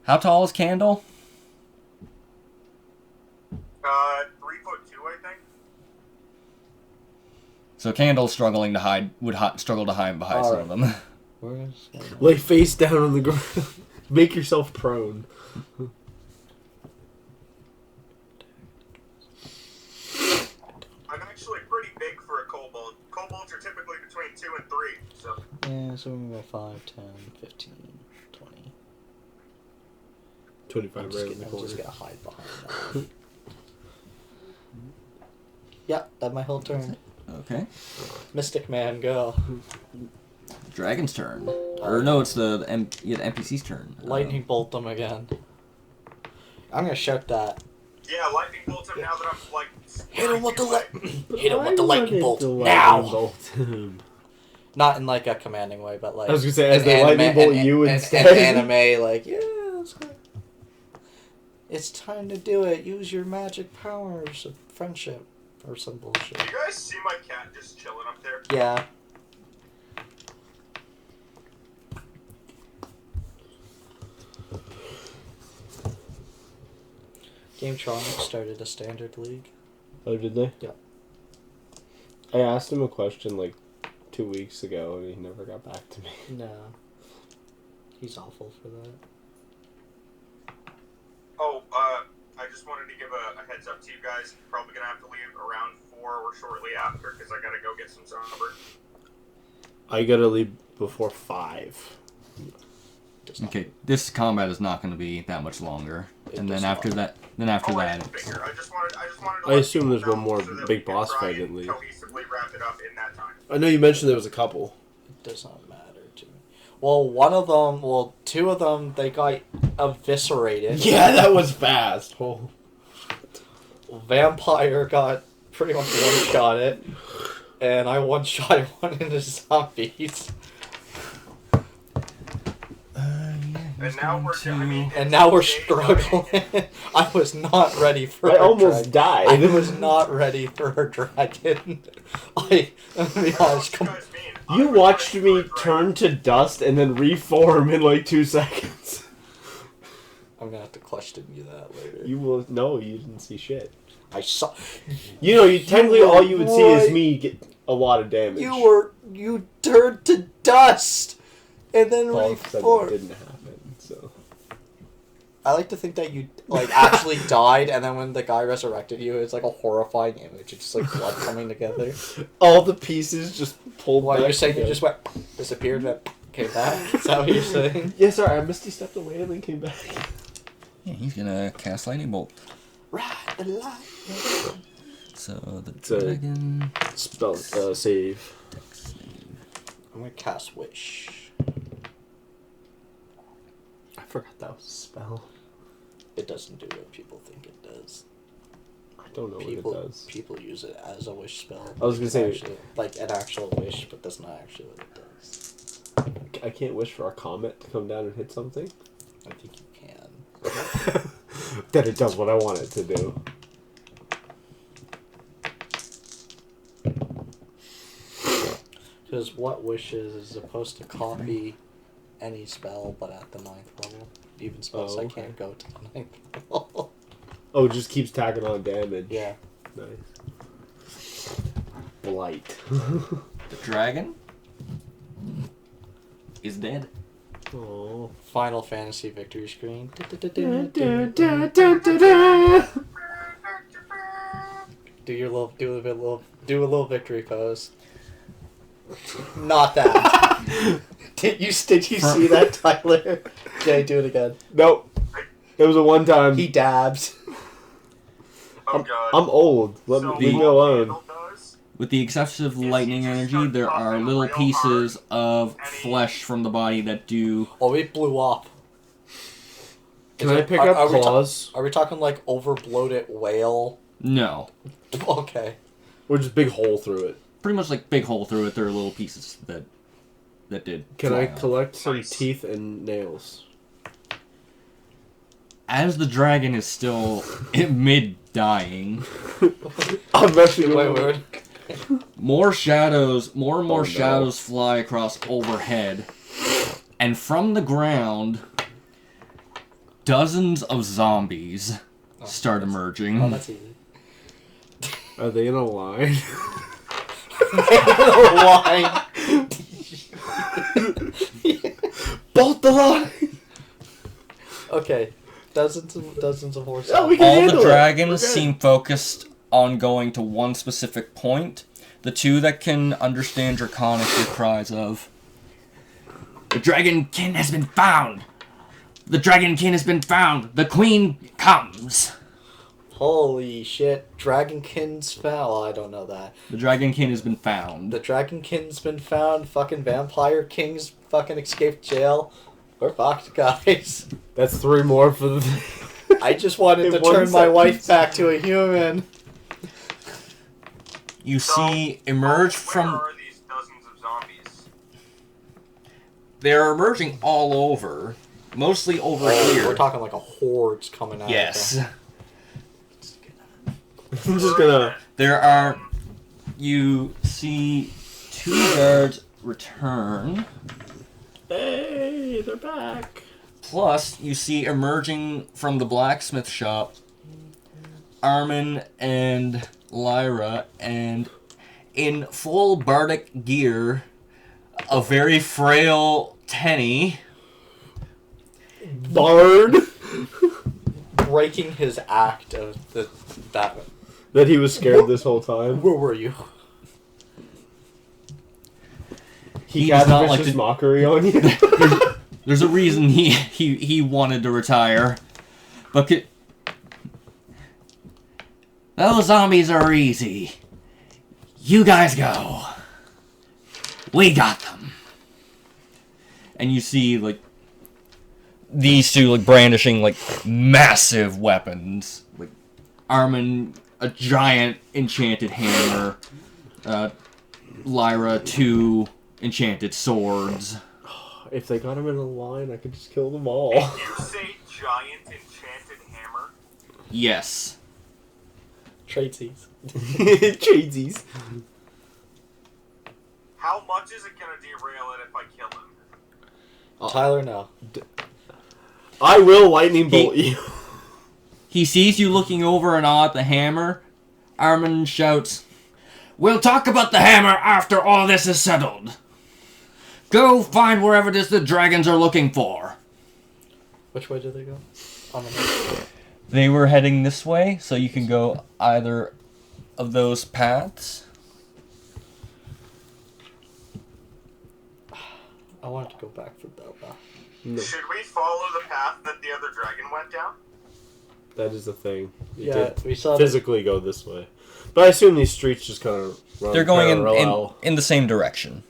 How tall is Candle? 3'2", I think. So Candle's struggling to hide, struggle to hide behind some of them. Where's... Lay face down on the ground. Make yourself prone. I'm actually pretty big for a kobold. Kobolds are typically between 2 and 3, so... Yeah, so we're going to go 5, 10, 15, 20. 25 I'm right in the just corner. going to hide behind that. Yeah, that's my whole turn. Okay. Mystic Man, go. Dragon's turn. Or no, it's the NPC's turn. Lightning bolt them again. I'm going to shout that. Yeah, lightning bolt him now that I'm, like... Hit him with the like... hit him with the lightning bolt The lightning now. bolt. Not in like a commanding way, but like I was gonna say, as an they lightning bolt you instead. An anime, like, yeah, let's go. It's time to do it. Use your magic powers of friendship or some bullshit. Do you guys see my cat just chilling up there? Yeah. Gametronic started a standard league. Oh, did they? Yeah. I asked him a question like 2 weeks ago, and he never got back to me. No. He's awful for that. Oh, I just wanted to give a heads up to you guys. Probably gonna have to leave around 4 or shortly after because I gotta go get some supper. I gotta leave before 5. Okay, this combat is not going to be that much longer, and then does after not. that, then after I that, didn't it's, figure. I just wanted to I let assume people there's one know more so that big we can boss try fight and at least. cohesively wrap it up in that time. I know you mentioned there was a couple. It does not matter to me. Well, 2 of them, they got eviscerated. Yeah, that was fast. Oh. Vampire got pretty much one-shot it. And I one-shot one into zombies. And now We're struggling. I was not ready for I a almost dragon. died. I was not ready for a dragon. Let me be honest. You watched me turn to dust and then reform in like 2 seconds. I'm gonna have to question you that later. You will. No, you didn't see shit. I saw. You know, technically were all you would see is right. me get a lot of damage. You turned to dust, and then Paul said that reformed. didn't happen. So I like to think that you like actually died, and then when the guy resurrected you, it's like a horrifying image. It's just like blood coming together. all the pieces just pulled. What back you're saying? You together. just went, disappeared, and came back. Is that what you're saying? Yeah, sorry, I misty stepped away and then came back. yeah, he's gonna cast lightning bolt. Ride the light. So the So- dragon. Spell save. I'm gonna cast Wish. I forgot that was a spell. It doesn't do what people think it does. I don't know People what it does. people use it as a wish spell. I was gonna say- Actually, like an actual wish, but that's not actually what it does. I can't wish for a comet to come down and hit something. I think you can. Then it does what I want it to do. Because what wishes is supposed to copy any spell, but at the 9th level. Even spells Oh, I okay. can't go to the 9th level. Oh, it just keeps tacking on damage. Yeah. Nice. Blight. The dragon is dead. Oh. Final Fantasy victory screen. Do a little victory pose. Not that. Did you see that, Tyler? Okay, do it again. Nope. It was a one time. He dabs. Oh god. I'm old. Leave me alone. Candle does, With the excessive lightning energy, there are little pieces of flesh from the body that do. Oh, it blew up. Can I pick up claws? Are we talking like over bloated whale? No. Okay. Or just big hole through it? Pretty much like big hole through it. There are little pieces that did. Can I fly off. collect some Nice. teeth and nails? As the dragon is still mid dying, I'm actually Wait. more and more Oh, no. shadows fly across overhead, and from the ground, dozens of zombies start emerging. Oh, that's easy. Are they in a line? Why? Bolt the line! Okay. Dozens of horses. Oh, we can All handle the it. dragons We're good. seem focused on going to one specific point. The 2 that can understand Draconic hear cries of, "The dragonkin has been found! The dragonkin has been found! The queen comes!" Holy shit. Dragonkin's found. I don't know that. The dragonkin has been found. The Dragonkin's been found. Fucking Vampire King's fucking escaped jail. We're fucked, guys. That's 3 more for the... I just wanted In to one turn my sentence. wife back to a human. You see emerge where from are these dozens of zombies? they're emerging all over, mostly over here. We're talking like a horde's coming out. Yes. I'm just gonna. There are. You see 2 guards return. Hey, they're back. Plus, you see emerging from the blacksmith shop Armin and Lyra, and in full bardic gear, a very frail Tenny. Bard. Breaking his act of That he was scared this whole time. Where were you? He does got not not like his to- mockery on you. There's a reason he wanted to retire. But those zombies are easy. You guys go. We got them. And you see, like, these 2, like, brandishing, like, massive weapons. Like, Armin, a giant enchanted hammer. Lyra, 2 enchanted swords. If they got him in a line, I could just kill them all. You say giant enchanted hammer? Yes. Tradesies. Tradesies. How much is it gonna derail it if I kill him? Tyler, no. I will lightning bolt you. He sees you looking over and awe at the hammer. Armin shouts, "We'll talk about the hammer after all this is settled. Go find wherever it is the dragons are looking for." Which way did they go? On the map. They were heading this way, so you can go either of those paths. I wanted to go back for Bella. No, Should we follow the path that the other dragon went down? that is the thing. You Yeah, did we saw physically go this way. But I assume these streets just kind of run They're going parallel. in the same direction.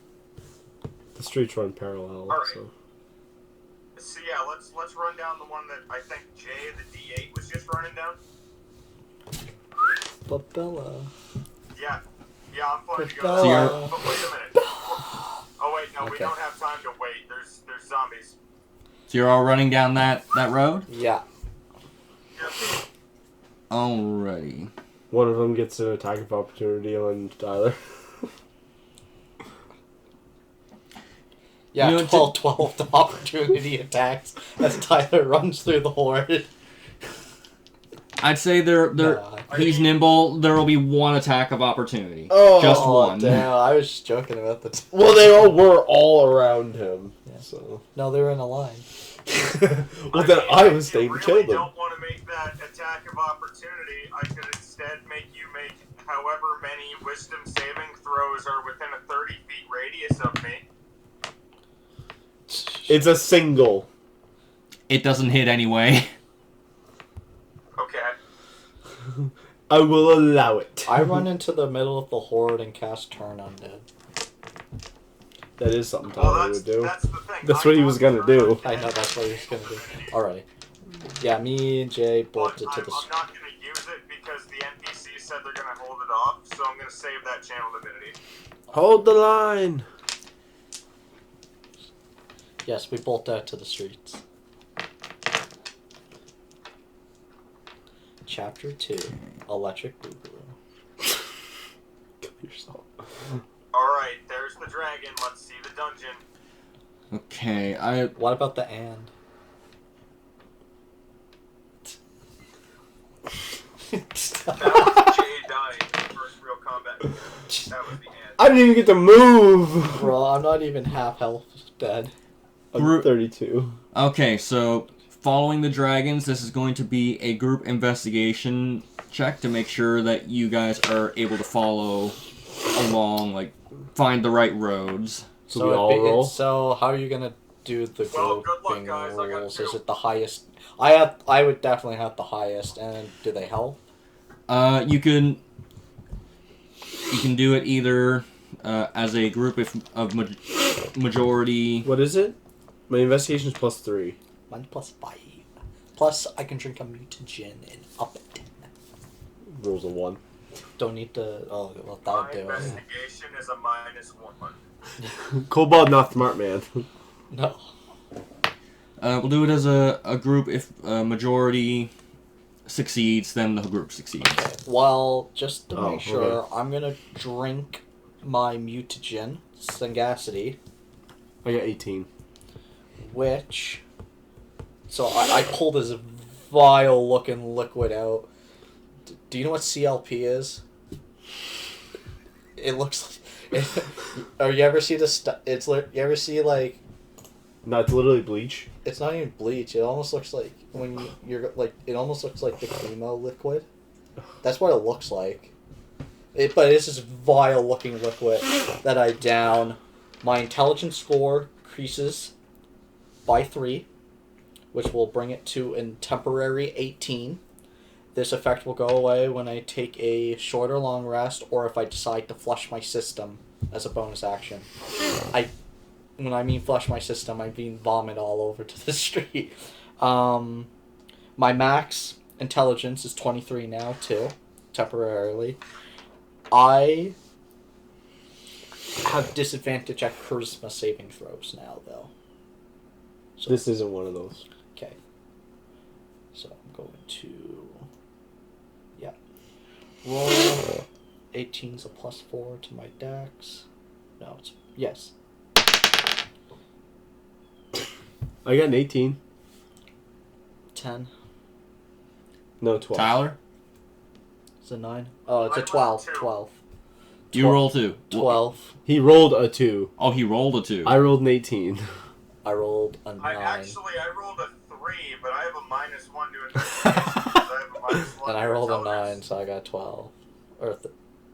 The streets run parallel. Alright. So. So yeah, let's run down the one that I think Jay, the D8, was just running down. But Bella. Yeah, I'm fine to go. Bella. So you're- But wait a minute. Oh wait, no, we Okay. don't have time to wait. There's zombies. So you're all running down that road? Yeah. Yep. Alrighty. One of them gets an attack of opportunity on Tyler. Yeah, You know, 12 to opportunity attacks as Tyler runs through the horde. I'd say he's nimble. There will be 1 attack of opportunity. Oh, Just 1. Damn, I was just joking about the... Well, they all were all around him. Yeah. So. No, they were in a line. Well, then I was If staying you to kill really them. don't want to make that attack of opportunity, I could instead make you make however many wisdom saving throws are within a 30 feet radius of me. It's a single. It doesn't hit anyway. Okay. I will allow it. I run into the middle of the horde and cast Turn Undead. That is something Well, Tyler would do. that's the thing. That's what he was gonna do. I know that's what he was gonna do. Alrighty. Yeah, me and Jay But bolted to I'm the... not going to use it because the NPC said they're going to hold it off, so I'm going to save that channel divinity. Hold the line. Yes, we bolt out to the streets. Chapter 2. Electric Boogaloo. Kill yourself. Alright, there's the dragon. Let's see the dungeon. Okay, What about the and? That was Jay dying in the first real combat. That was the end. I didn't even get to move. Bro, I'm not even half health dead. I'm 32. Okay, so following the dragons, this is going to be a group investigation check to make sure that you guys are able to follow along, like, find the right roads. So we all roll? So how are you gonna do the Well, good luck, grouping guys. I got rules? 2. Is it the highest? I would definitely have the highest. And do they help? You can do it either as a group of majority. What is it? My investigation is +3. Mine +5. Plus, I can drink a mutagen and up it. Rules of 1. Don't need to. Oh, well, that My would do it. investigation is a -1. Kobold, not smart man. No. We'll do it as a group. If a majority succeeds, then the group succeeds. Okay. Well, just to Oh, make sure, okay. I'm gonna drink my mutagen, Sagacity, I got 18. which... So I pulled this vile-looking liquid out. Do you know what CLP is? It looks like... or you ever see this... you ever see, like... No, it's literally bleach. It's not even bleach. It almost looks like when you're like. It almost looks like the chemo liquid. That's what it looks like. But it's this vile-looking liquid that I down. My intelligence score increases by 3, which will bring it to a temporary 18. This effect will go away when I take a short or long rest, or if I decide to flush my system as a bonus action. When I mean flush my system, I mean vomit all over to the street. My max intelligence is 23 now, too, temporarily. I have disadvantage at charisma saving throws now, though. So, This isn't one of those. okay. So I'm going to... Yeah. Roll. 18's a +4 to my dex. No, it's... Yes. I got an 18. 10. No, 12. Tyler, It's a 9. Oh, it's I a 12. rolled 2. 12. you roll 2. 12. He rolled a 2. Oh, he rolled a 2. I rolled an 18. I rolled a 9. I rolled a 3, but I have a -1 to investigation. I have a -1 And I to rolled a intelligence. 9, so I got 12. Or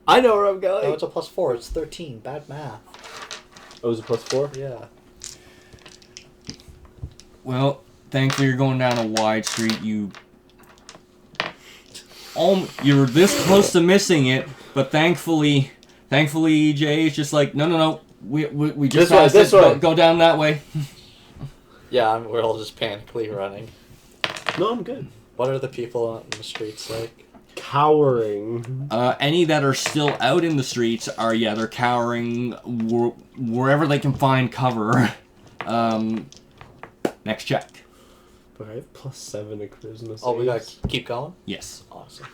I know where I'm going. no, it's a +4. It's 13. Bad math. Oh, it was a +4? Yeah. Well, thankfully you're going down a wide street. You're this close to missing it, but thankfully Jay's just like, no. We just This way. Go down that way. Yeah, we're all just panically running. No, I'm good. What are the people in the streets like? Cowering. Any that are still out in the streets they're cowering wherever they can find cover. Next check. But I have +7 to charisma. Oh, we got saves. keep going? Yes. Awesome.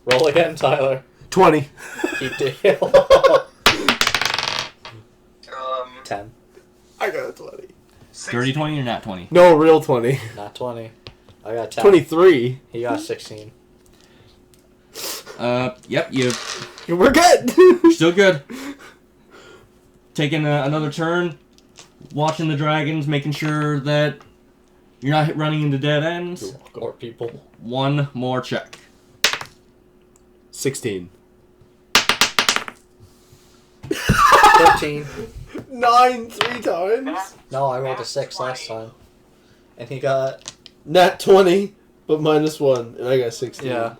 Roll again, Tyler. 20. Keep Dale. 10. I got a 20. Dirty 20 or nat 20? No, real 20. Not 20. I got 10. 23. He got 16. Yep, We're good. you're still good. Taking another turn, watching the dragons, making sure that you're not running into dead ends. Or people. One more check. 16. 13. 9 3 times. No, I rolled a 6 last time. And he got... Nat 20, but -1, and I got 16. Yeah.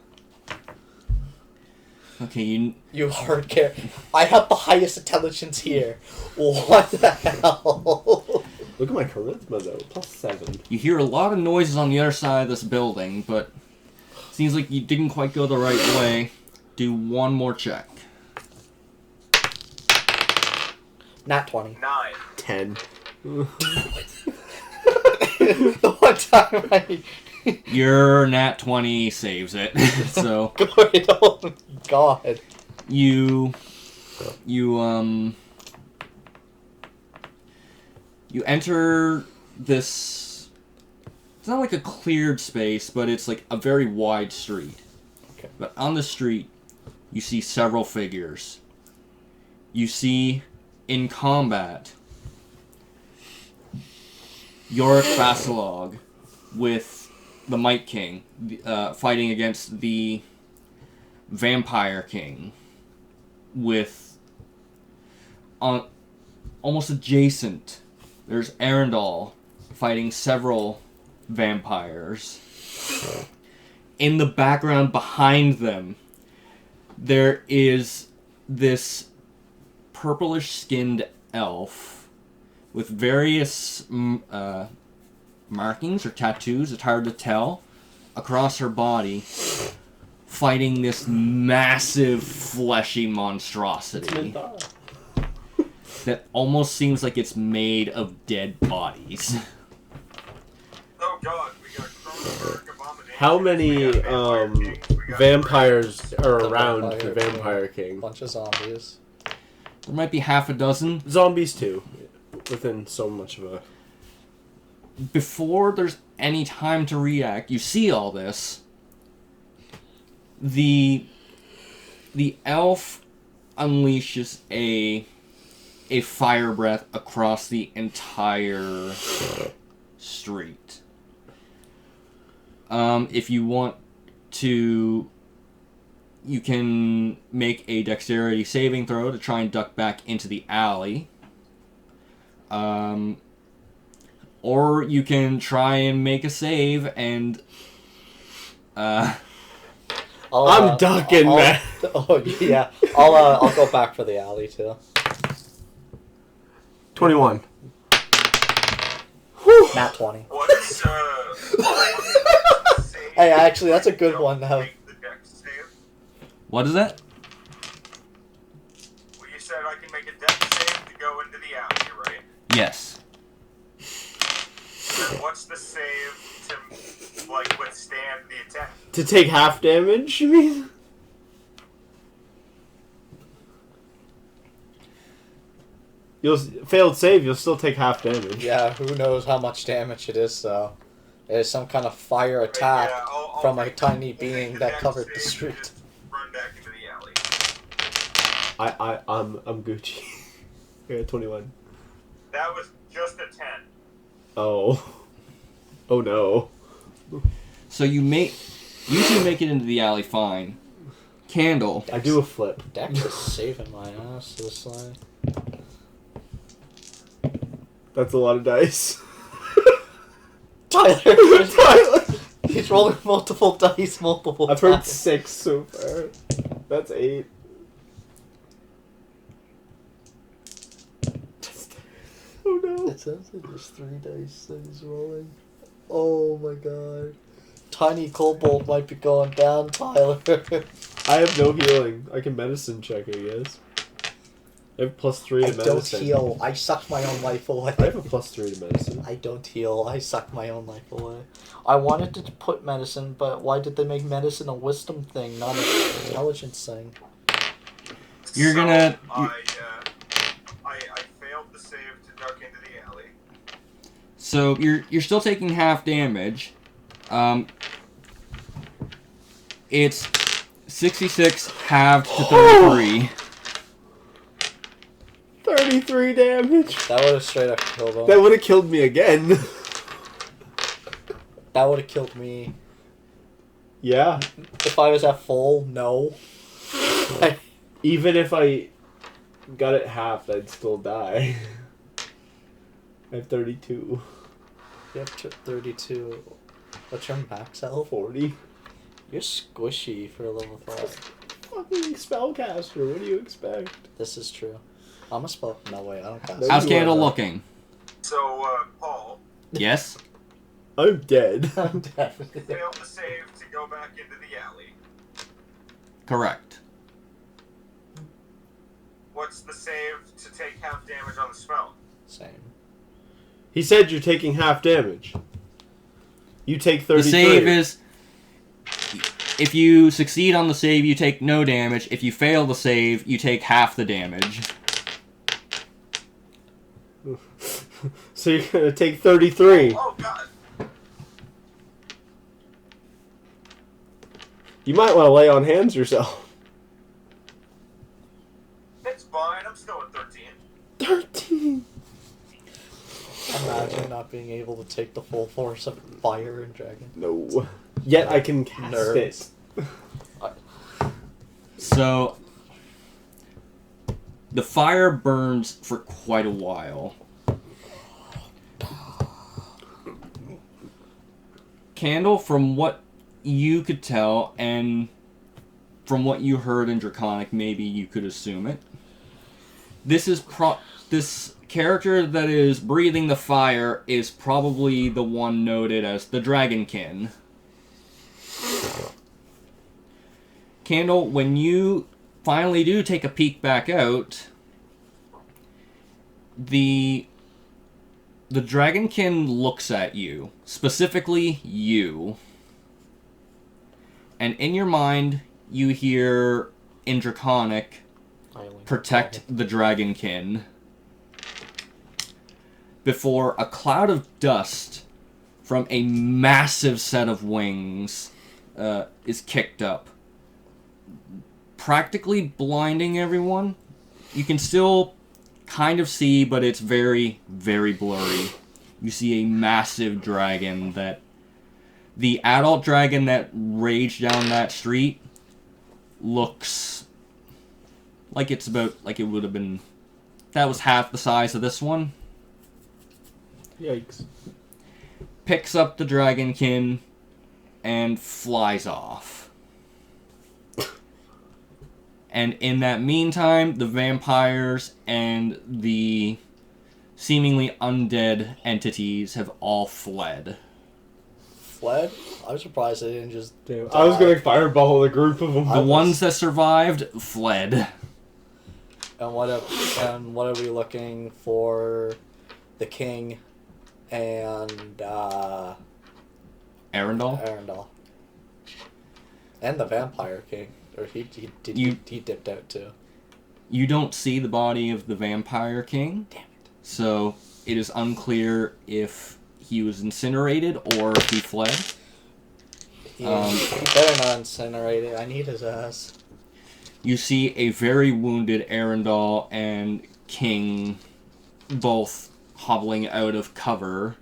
Okay, You hard care. I have the highest intelligence here. What the hell? Look at my charisma though, +7. you hear a lot of noises on the other side of this building, but seems like you didn't quite go the right way. Do one more check. Nat 20. 9. 10. The one time I... Your nat 20 saves it. So Good, oh my god. you enter this. It's not like a cleared space, but it's like a very wide street. Okay. But on the street, you see several figures. You see in combat Yorick Basilog with the Might King fighting against the Vampire King with almost adjacent there's Arendal fighting several vampires. In the background behind them there is this purplish skinned elf with various markings or tattoos, it's hard to tell, across her body, fighting this massive fleshy monstrosity. that almost seems like it's made of dead bodies. Oh god, we got Cronenberg Abomination. How many we got Vampire King, we got vampires are The around Vampire the Vampire King? Bunch of zombies. There might be half a dozen. Zombies too, within so much of a... Before there's any time to react, you see all this. The elf unleashes a fire breath across the entire street. If you want to, you can make a dexterity saving throw to try and duck back into the alley. Or you can try and make a save and I'm ducking, man. Oh yeah, I'll go back for the alley too. 21. Nat 20. What's Hey, actually, that's a good one now. Make the dex save. what is that? Well, you said I can make a dex save to go into the alley, right? Yes. Then what's the save to, like, withstand the attack? To take half damage, you mean? Failed save, you'll still take half damage. Yeah, who knows how much damage it is, though. There's some kind of fire attack Yeah, I'll from a take- tiny I'll take being the that dex covered the save street. and just run back into the alley. I'm Gucci. I got 21. That was just a 10. Oh. Oh no. So you two make it into the alley fine. Candle. I do a flip. Dex is saving my ass this time. That's a lot of dice. Tyler! Tyler! He's rolling multiple dice multiple I've heard times. 6 so far. That's 8. Oh no. It sounds like there's 3 dice that he's rolling. Oh my god. Tiny kobold might be going down, Tyler. I have no healing. I can medicine check, I guess. I have +3 I to don't medicine. heal. I suck my own life away. I have a +3 to medicine. I don't heal. I suck my own life away. I wanted to put medicine, but why did they make medicine a wisdom thing, not an intelligence thing? You're So, gonna- I failed the save to duck into the alley. So you're still taking half damage. It's 66 halved to 33. 33 damage. That would have straight up killed him. That would have killed me again. That would have killed me. Yeah. If I was at full, no. Even if I got it halved, I'd still die. I have 32. You have 32. What's your max health? 40. You're squishy for a level 5. Fucking spellcaster, what do you expect? This is true. I'm a spell. No way, I don't cast. No, How's you are Candle not. looking? So, Paul, Yes? I'm dead. I'm dead. failed the save to go back into the alley. Correct. What's the save to take half damage on the spell? Same. He said you're taking half damage. You take 33. The save is... If you succeed on the save, you take no damage. If you fail the save, you take half the damage. So you're gonna take 33. Oh, God. You might want to lay on hands yourself. It's fine. I'm still at 13. 13. Imagine not being able to take the full force of fire and dragon. No. Yet I can cast Nerds. it. So... The fire burns for quite a while. Candle, from what you could tell, and from what you heard in Draconic, maybe you could assume it. This character that is breathing the fire is probably the one noted as the Dragonkin. Candle, when you finally do take a peek back out, The dragonkin looks at you, specifically you, and in your mind you hear in Draconic, protect the dragonkin, before a cloud of dust from a massive set of wings is kicked up, practically blinding everyone. You can still kind of see, but it's very, very blurry. You see a massive dragon that... The adult dragon that raged down that street looks like it's about... Like it would have been... That was half the size of this one. Yikes. Picks up the dragonkin and flies off. And in that meantime, the vampires and the seemingly undead entities have all fled. Fled? I was surprised they didn't just... Damn. I was going to fireball a group of them. The ones that survived fled. And what are we looking for? The king and Arendal? And the vampire king. Or he dipped out too. You don't see the body of the vampire king. Damn it. So it is unclear if he was incinerated or if he fled. He better not incinerate it. I need his ass. You see a very wounded Arendal and king both hobbling out of cover.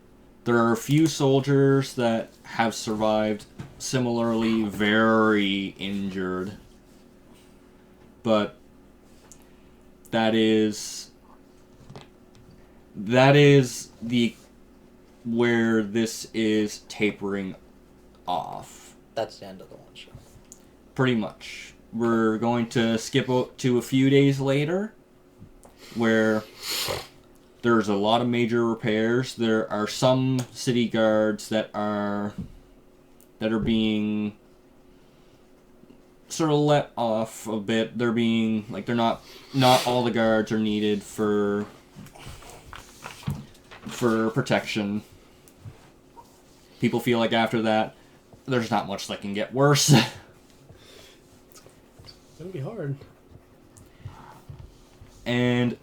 There are a few soldiers that have survived, similarly very injured. But that is the where this is tapering off. That's the end of the one shot. Pretty much. We're going to skip to a few days later, where there's a lot of major repairs. There are some city guards that are being sort of let off a bit. They're being like not all the guards are needed for protection. People feel like after that, there's not much that can get worse. It's gonna be hard. And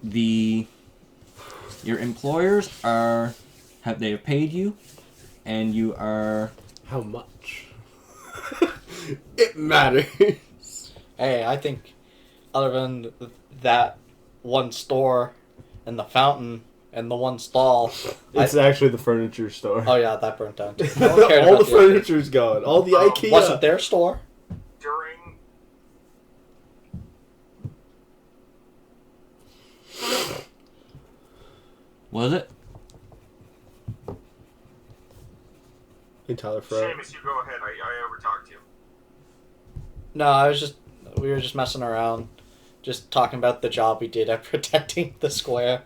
your employers have paid you, and you are... How much? It matters. Hey, I think other than that one store and the fountain and the one stall... It's actually the furniture store. Oh yeah, that burnt down too. No one cared All about the furniture's gone. All the IKEA. Wasn't their store. During Was it? Hey, Tyler Fro. Seamus, you go ahead. I overtalked you. No, we were just messing around, just talking about the job we did at protecting the square.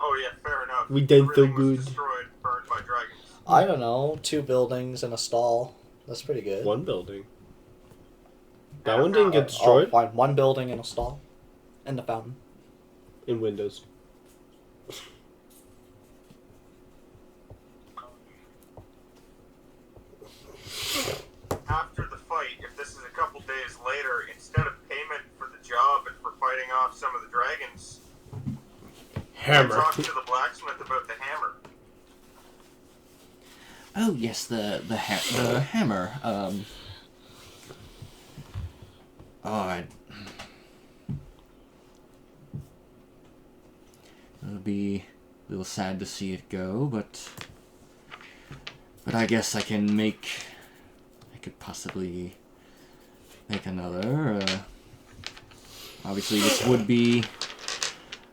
Oh yeah, fair enough. We did so Everything was good. destroyed, burned by dragons. I don't know, 2 buildings and a stall. That's pretty good. One building. That one didn't get Oh, destroyed. fine. 1 building and a stall, and the fountain. In Windows. After the fight, if this is a couple days later, instead of payment for the job and for fighting off some of the dragons, Hammer. I talked to the blacksmith about the hammer. Oh yes, the hammer. It'll be a little sad to see it go, but I guess I could possibly make another. Obviously,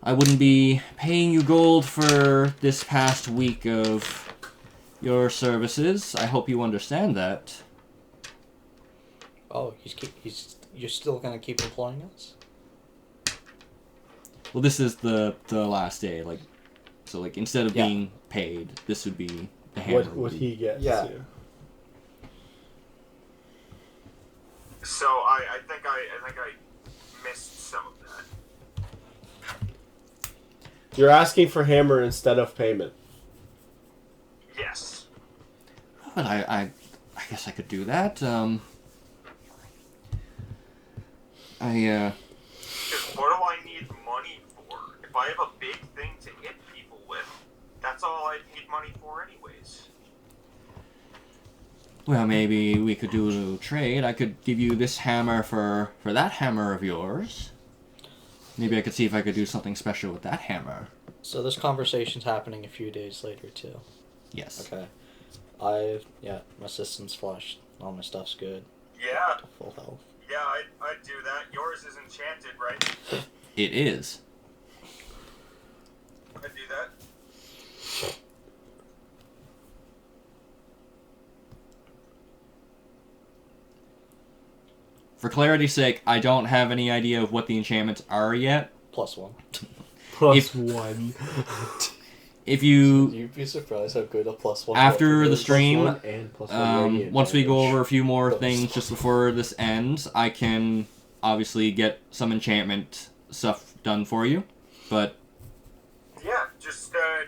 I wouldn't be paying you gold for this past week of your services. I hope you understand that. Oh, you're still gonna keep employing us? Well, this is the last day, so instead of Yeah. being paid, this would be the hammer. What he gets. Yeah. So I think I missed some of that. You're asking for hammer instead of payment. Yes. But I guess I could do that. Because what do I need money for? If I have a big thing to hit people with, that's all I need money for anyways. Well, maybe we could do a little trade. I could give you this hammer for that hammer of yours. Maybe I could see if I could do something special with that hammer. So this conversation's happening a few days later too. Yes. Okay. My system's flushed. All my stuff's good. Yeah, Full health. yeah, I'd do that. Yours is enchanted, right? It is. I'd do that. For clarity's sake, I don't have any idea of what the enchantments are yet. +1. +1. If you You'd be surprised how good a +1 after weapon the is. stream, +1 and +1 radiant once we go damage. over a few more Those. things just before this ends, I can obviously get some enchantment stuff done for you. But Yeah, just, have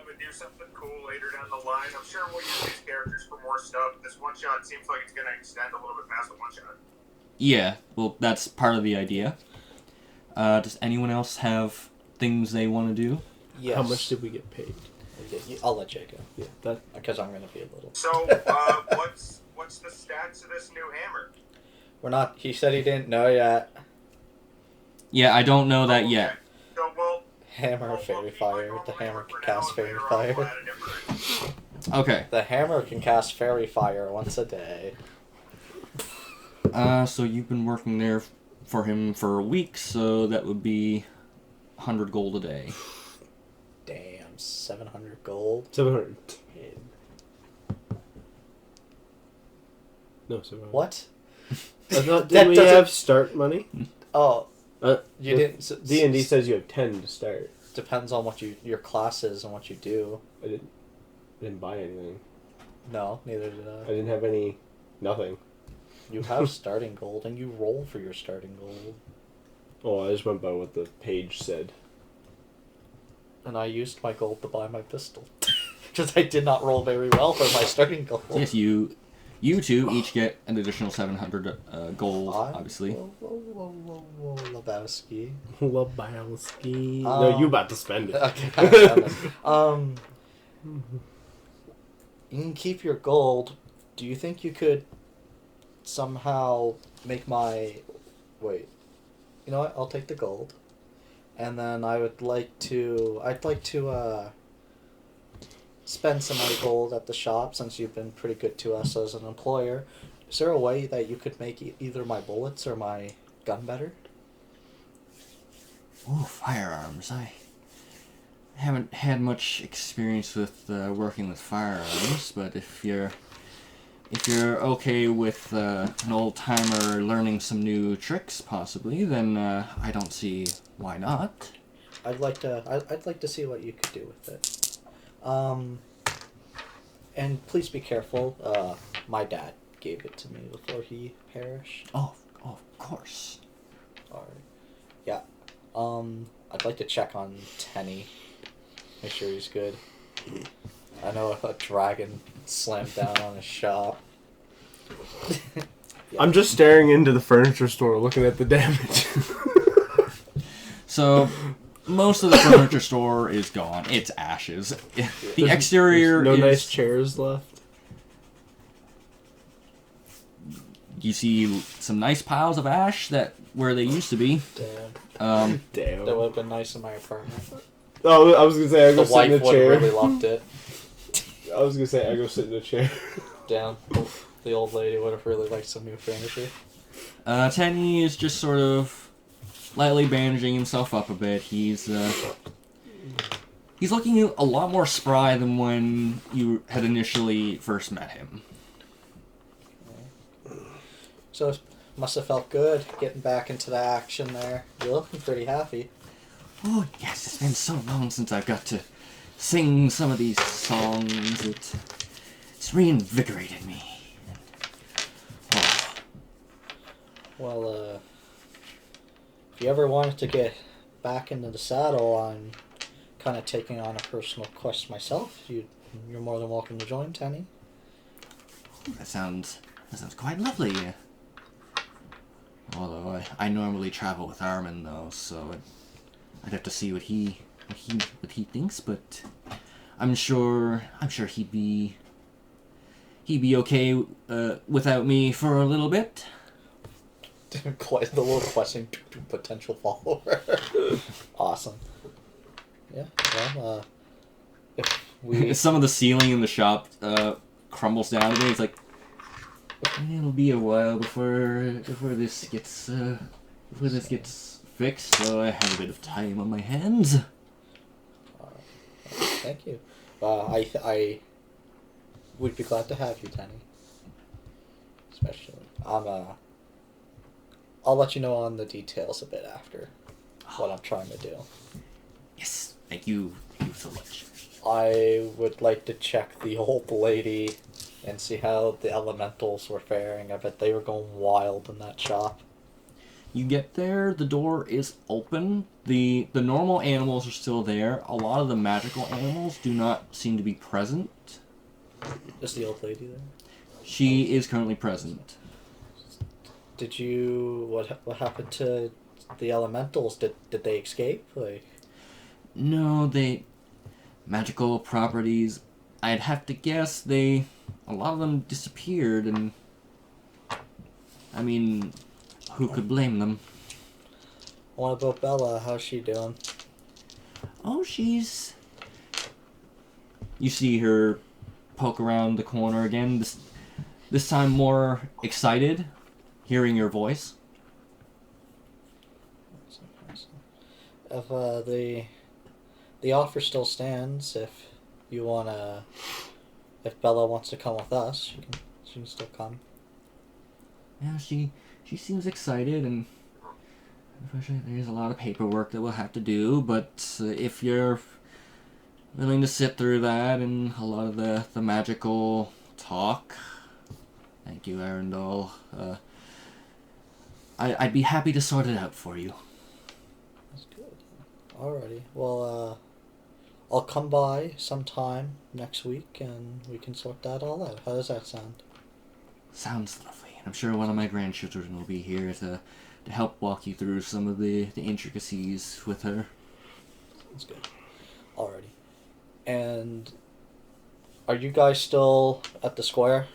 it do something cool later down the line. I'm sure we'll use these characters for more stuff. This one-shot seems like it's going to extend a little bit past the one-shot. yeah, well, that's part of the idea. Does anyone else have things they want to do? Yes. How much did we get paid? I'll let you go. Yeah, that. Because I'm going to be a little... So, what's the stats of this new hammer? We're not... He said he didn't know yet. Yeah, I don't know that Okay. yet. So, Hammer we'll Fairy keep my Fire. normal The hammer for can now, cast and Fairy later on we'll Fire. add a different- Okay. The hammer can cast Fairy Fire once a day. So you've been working there for him for a week, so that would be 100 gold a day. Damn, 700 gold. 710. No, 700. What? I thought, That did we doesn't- have start money? Oh, Uh, you didn't... D&D says you have 10 to start. Depends on what your class is and what you do. I didn't buy anything. No, neither did I I. didn't have any. Nothing. You have starting gold, and you roll for your starting gold. Oh, I just went by what the page said. And I used my gold to buy my pistol. Because I did not roll very well for my starting gold. Yes, you two each get an additional 700 gold, I- obviously. Whoa, Lebowski. Lebowski. No, you about to spend it. Okay, goddammit. You can keep your gold. Do you think you could somehow make my... Wait. You know what? I'll take the gold. And then I'd like to spend some of the gold at the shop since you've been pretty good to us as an employer. Is there a way that you could make either my bullets or my gun better? Ooh, firearms. I haven't had much experience with working with firearms, but if you're okay with an old timer learning some new tricks, possibly, then I don't see why not. I'd like to see what you could do with it. And please be careful. My dad gave it to me before he perished. Oh, of course. Alright. Yeah. I'd like to check on Tenny. Make sure he's good. I know a dragon slammed down on his shop. I'm just staring into the furniture store looking at the damage. So, most of the furniture store is gone. It's ashes. The exterior There's no is... nice chairs left. You see some nice piles of ash where they used to be. Damn. Damn. That would have been nice in my apartment. Oh, I was gonna say I The go sit in wife a would chair. have really loved it. I was gonna say I go sit in a chair. Damn. The old lady would have really liked some new furniture. Tenny is just sort of lightly bandaging himself up a bit. He's looking a lot more spry than when you had initially first met him. So it must have felt good getting back into the action there. You're looking pretty happy. Oh, yes, it's been so long since I've got to sing some of these songs. It's reinvigorated me. Oh, Well, if you ever wanted to get back into the saddle, I'm kind of taking on a personal quest myself. You're more than welcome to join, Tenny. That sounds quite lovely. Although I normally travel with Armin though, so I'd have to see what he thinks. But I'm sure he'd be okay without me for a little bit. Quite the little questing potential follower. Awesome. Yeah. Well, if we Some of the ceiling in the shop crumbles down a bit. It's like it'll be a while before this gets fixed. So I have a bit of time on my hands. Thank you. I would be glad to have you, Tenny. Especially, I'll let you know on the details a bit after what I'm trying to do. Yes, thank you so much. I would like to check the old lady and see how the elementals were faring. I bet they were going wild in that shop. You get there, the door is open. The normal animals are still there. A lot of the magical animals do not seem to be present. Is the old lady there? She is currently present. Did you... What happened to the elementals? Did they escape? Like... No, magical properties. I'd have to guess a lot of them disappeared, and I mean, who could blame them? What about Bella? How's she doing? Oh, you see her poke around the corner again, this time more excited, hearing your voice. If the offer still stands, if Bella wants to come with us, she can still come. Yeah, she seems excited, and unfortunately there's a lot of paperwork that we'll have to do, but if you're willing to sit through that and a lot of the magical talk, thank you, Arundel, I'd be happy to sort it out for you. That's good. Alrighty. Well, I'll come by sometime next week and we can sort that all out. How does that sound? Sounds lovely. I'm sure one of my grandchildren will be here to help walk you through some of the intricacies with her. That's good. Alrighty. And are you guys still at the square?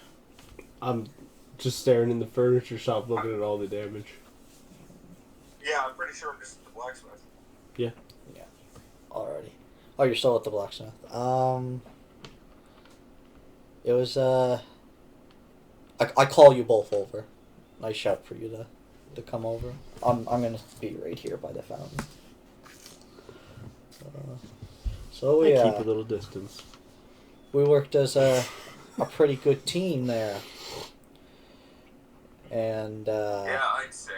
I'm just staring in the furniture shop looking at all the damage. Yeah, I'm pretty sure I'm just at the blacksmith. Yeah. Yeah. Alrighty. Oh, you're still at the blacksmith. It was, I call you both over. I shout for you to come over. I'm gonna be right here by the fountain. So I we, keep a little distance. we worked as a pretty good team there. And, Yeah, I'd say.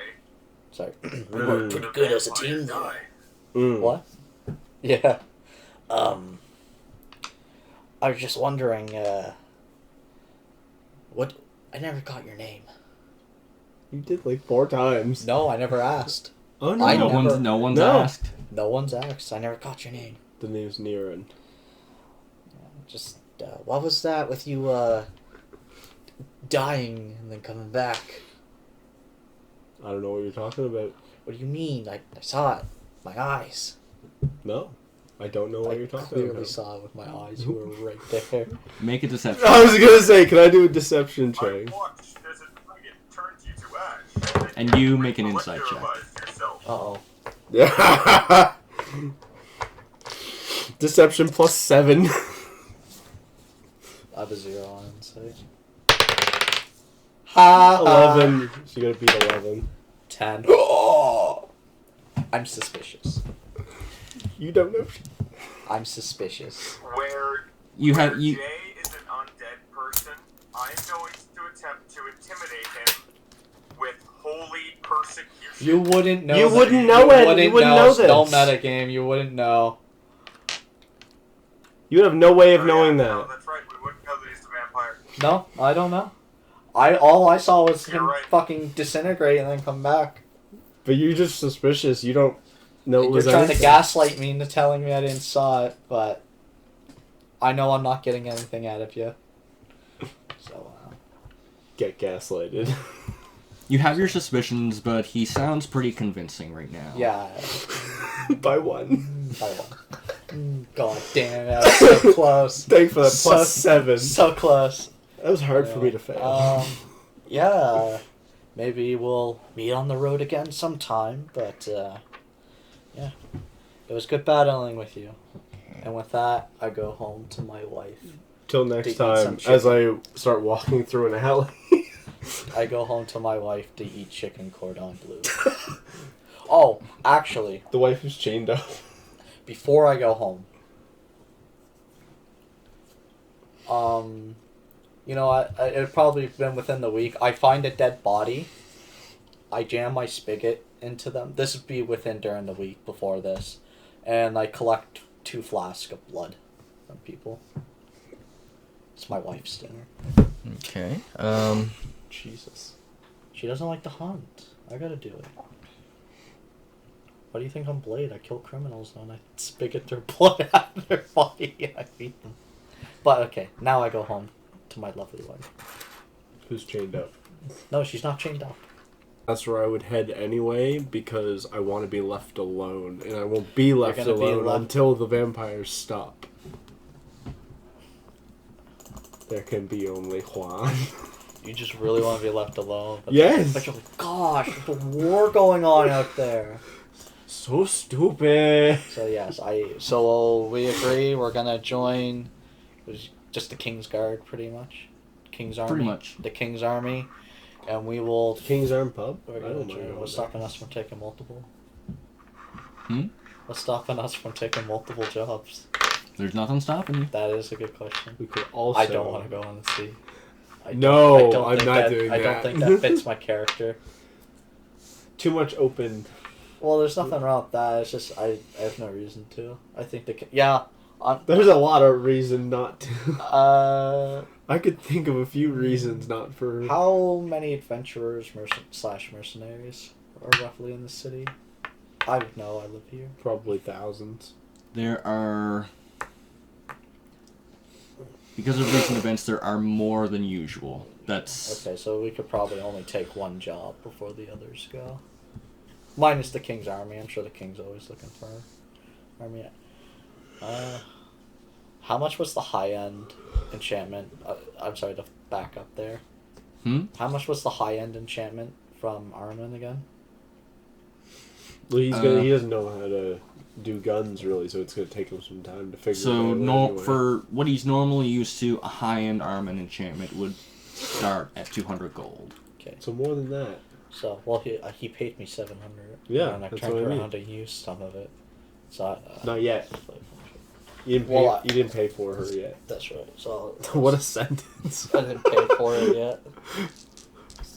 sorry. We worked pretty good as a team there. Die. What? Yeah. I was just wondering, what... I never got your name. You did like 4 times. No, I never asked. Oh no. I No never- one's No. asked. No one's asked. I never got your name. The name's Neiren. Just, what was that with you, dying and then coming back? I don't know what you're talking about. What do you mean? I saw it. My eyes. No. I don't know what I you're talking clearly about. saw it with my eyes. You were right there. Make a deception. I was gonna say, can I do a deception check? I watched as a dragon turned you to ash. And you make an insight check. Molecularize yourself. Uh-oh. Yeah. Deception plus 7. I have a 0 on insight. Ha! 11. She gotta beat 11. 10. Oh! I'm suspicious. You don't know. I'm suspicious. Where You where have you. Jay is an undead person, I'm going to attempt to intimidate him with holy persecution. You wouldn't know. You that. wouldn't know it. Wouldn't You wouldn't know this. Don't metagame. You wouldn't know. You have no way of Oh, knowing yeah, that. No, that's right. We wouldn't know that he's a vampire. No, I don't know. All I saw was You're him right. fucking disintegrate and then come back. But you're just suspicious. You don't. No, You're was trying to anything. gaslight me into telling me I didn't saw it, but I know I'm not getting anything out of you. So, Get gaslighted. You have your suspicions, but he sounds pretty convincing right now. yeah. By one. By one. God damn it, that was so close. Thanks for that So- plus 7. So close. That was hard for me to fail. Yeah. Maybe we'll meet on the road again sometime, but, yeah. It was good battling with you. And with that, I go home to my wife. Till to next eat some time, as chicken. I start walking through an alley. I go home to my wife to eat chicken cordon bleu. Oh, actually, The wife is chained up. before I go home, you know, it probably been within the week. I find a dead body. I jam my spigot into them. This would be during the week before this, and I collect 2 flasks of blood from people. It's my wife's dinner. Okay. Jesus. She doesn't like to hunt. I gotta do it. Why do you think I'm Blade? I kill criminals and I spigot their blood out of their body and I feed them. But okay, now I go home to my lovely wife. Who's chained up? No, she's not chained up. That's where I would head anyway, because I want to be left alone, and I won't be left gonna be alone left- until the vampires stop. There can be only Juan. You just really want to be left alone. But Yes! But you're like, gosh, there's a war going on out there. So stupid. So yes, so we agree we're gonna join just the King's Guard pretty much. King's Army. Pretty much. The King's Army. And we will King's Arm Pub? We're I gonna don't join. mind. What's stopping us from taking multiple? Hmm? What's stopping us from taking multiple jobs? There's nothing stopping you. That is a good question. We could also... I don't want to go on the sea. No, I'm think not doing I don't that. think that fits my character. Too much open. Well, there's nothing wrong with that. It's just I have no reason to. I think There's a lot of reason not to. I could think of a few reasons not for... How many adventurers / mercenaries are roughly in the city? I would know. I live here. Probably thousands. There are... Because of recent events, there are more than usual. That's... Okay, so we could probably only take one job before the others go. Minus the King's Army. I'm sure the King's always looking for army. How much was the high-end enchantment? I'm sorry, to back up there. How much was the high-end enchantment from Armin again? Well, he doesn't know how to do guns, really, so it's going to take him some time to figure it out. So, for what he's normally used to, a high-end Armin enchantment would start at 200 gold. Okay. So more than that. So, well, he paid me 700. Yeah, and I that's turned what I mean. around and used some of it. So Not yet. You didn't pay for her yet. That's right. So What a sentence. I didn't pay for it yet.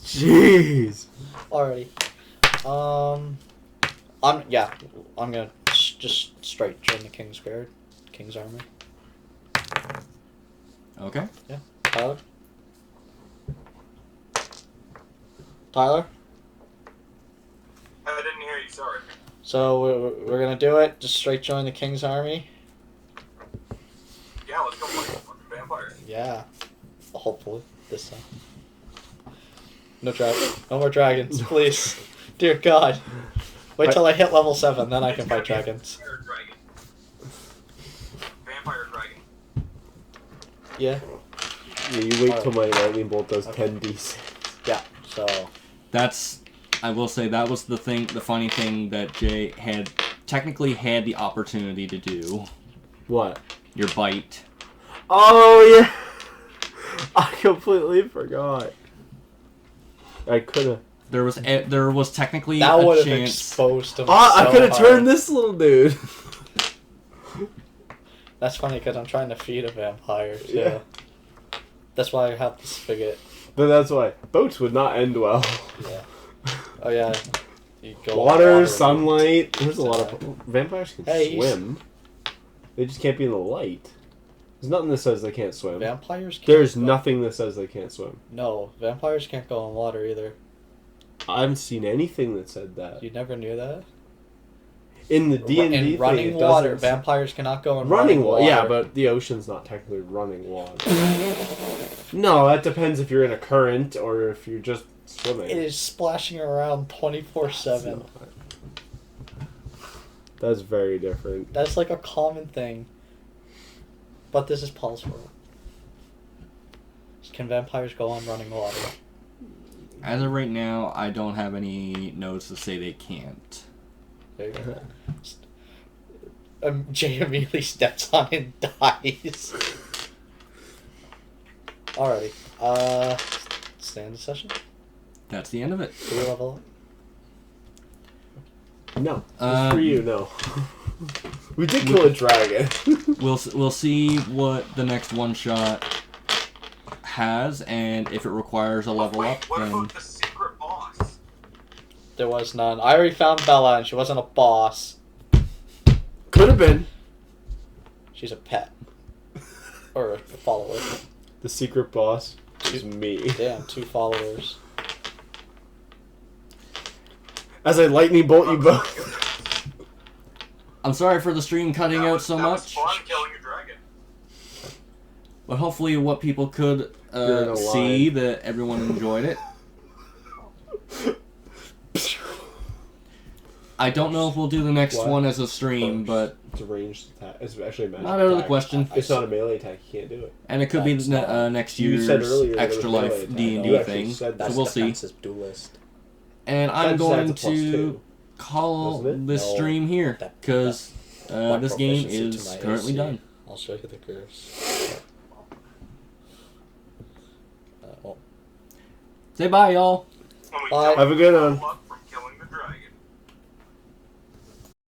Jeez. Alrighty. I'm gonna just straight join the King's Guard, King's Army. Okay. Yeah. Tyler. Tyler. I didn't hear you, sorry. So we're gonna do it. Just straight join the King's Army. Yeah, let's go fight some fucking vampires. Yeah. Hopefully this time. No more dragons, please. Dear God. Wait till I hit level 7, then I can fight dragons. Vampire dragon. Vampire dragon. Yeah. Yeah, you wait till my lightning bolt does Okay. 10d6. Yeah. So That's... I will say that was the funny thing that Jay had technically had the opportunity to do. What? Your bite. Oh, yeah! I completely forgot. I could have... There was technically that a would have chance. exposed him. I so could have hard. turned this little dude. That's funny because I'm trying to feed a vampire too. Yeah. That's why I have the spigot. But that's why. Boats would not end well. Yeah. Oh yeah. You go Water, sunlight. There's a lot of... Yeah. Vampires can Hey, swim. They just can't be in the light. There's nothing that says they can't swim. Vampires can't There's go- nothing that says they can't swim. No, vampires can't go in water either. I haven't seen anything that said that. You never knew that? In the D&D In thing, running it water, doesn't- vampires cannot go in running running water. water. Yeah, but the ocean's not technically running water. No, that depends if you're in a current or if you're just swimming. it is splashing around 24/7. That's very different. That's like a common thing. But this is Paul's world. Can vampires go on running water? As of right now, I don't have any notes to say they can't. There you go. Jay immediately steps on and dies. Alrighty. Stay in the session. That's the end of it. Do we level up? No. Just for you, no. We did kill a dragon. We'll see what the next one shot has, and if it requires a level Wait, up, what then about the secret boss? There was none. I already found Bella and she wasn't a boss. Could have been. She's a pet. Or a follower. The secret boss is me. Damn, 2 followers. As I lightning bolt you both. I'm sorry for the stream cutting out so that much, was fun killing a dragon. but hopefully what people could You're in a see line. that everyone enjoyed it. I don't know if we'll do the next What? one as a stream, but It's a ranged attack. It's actually a magic not out of the attack. question. It's not a melee attack. You can't do it. And it could be That's not- next You year's said earlier that it was Extra melee Life attack. D&D You actually thing. said So that. we'll see. defensive duelist. And I'm That's going a plus to 2. call Wasn't it? this No, stream here that- because My this game proficiency to is my currently AC. done. I'll show you the curse. Well, Say bye, y'all. When we Bye. don't Have a good one. level up,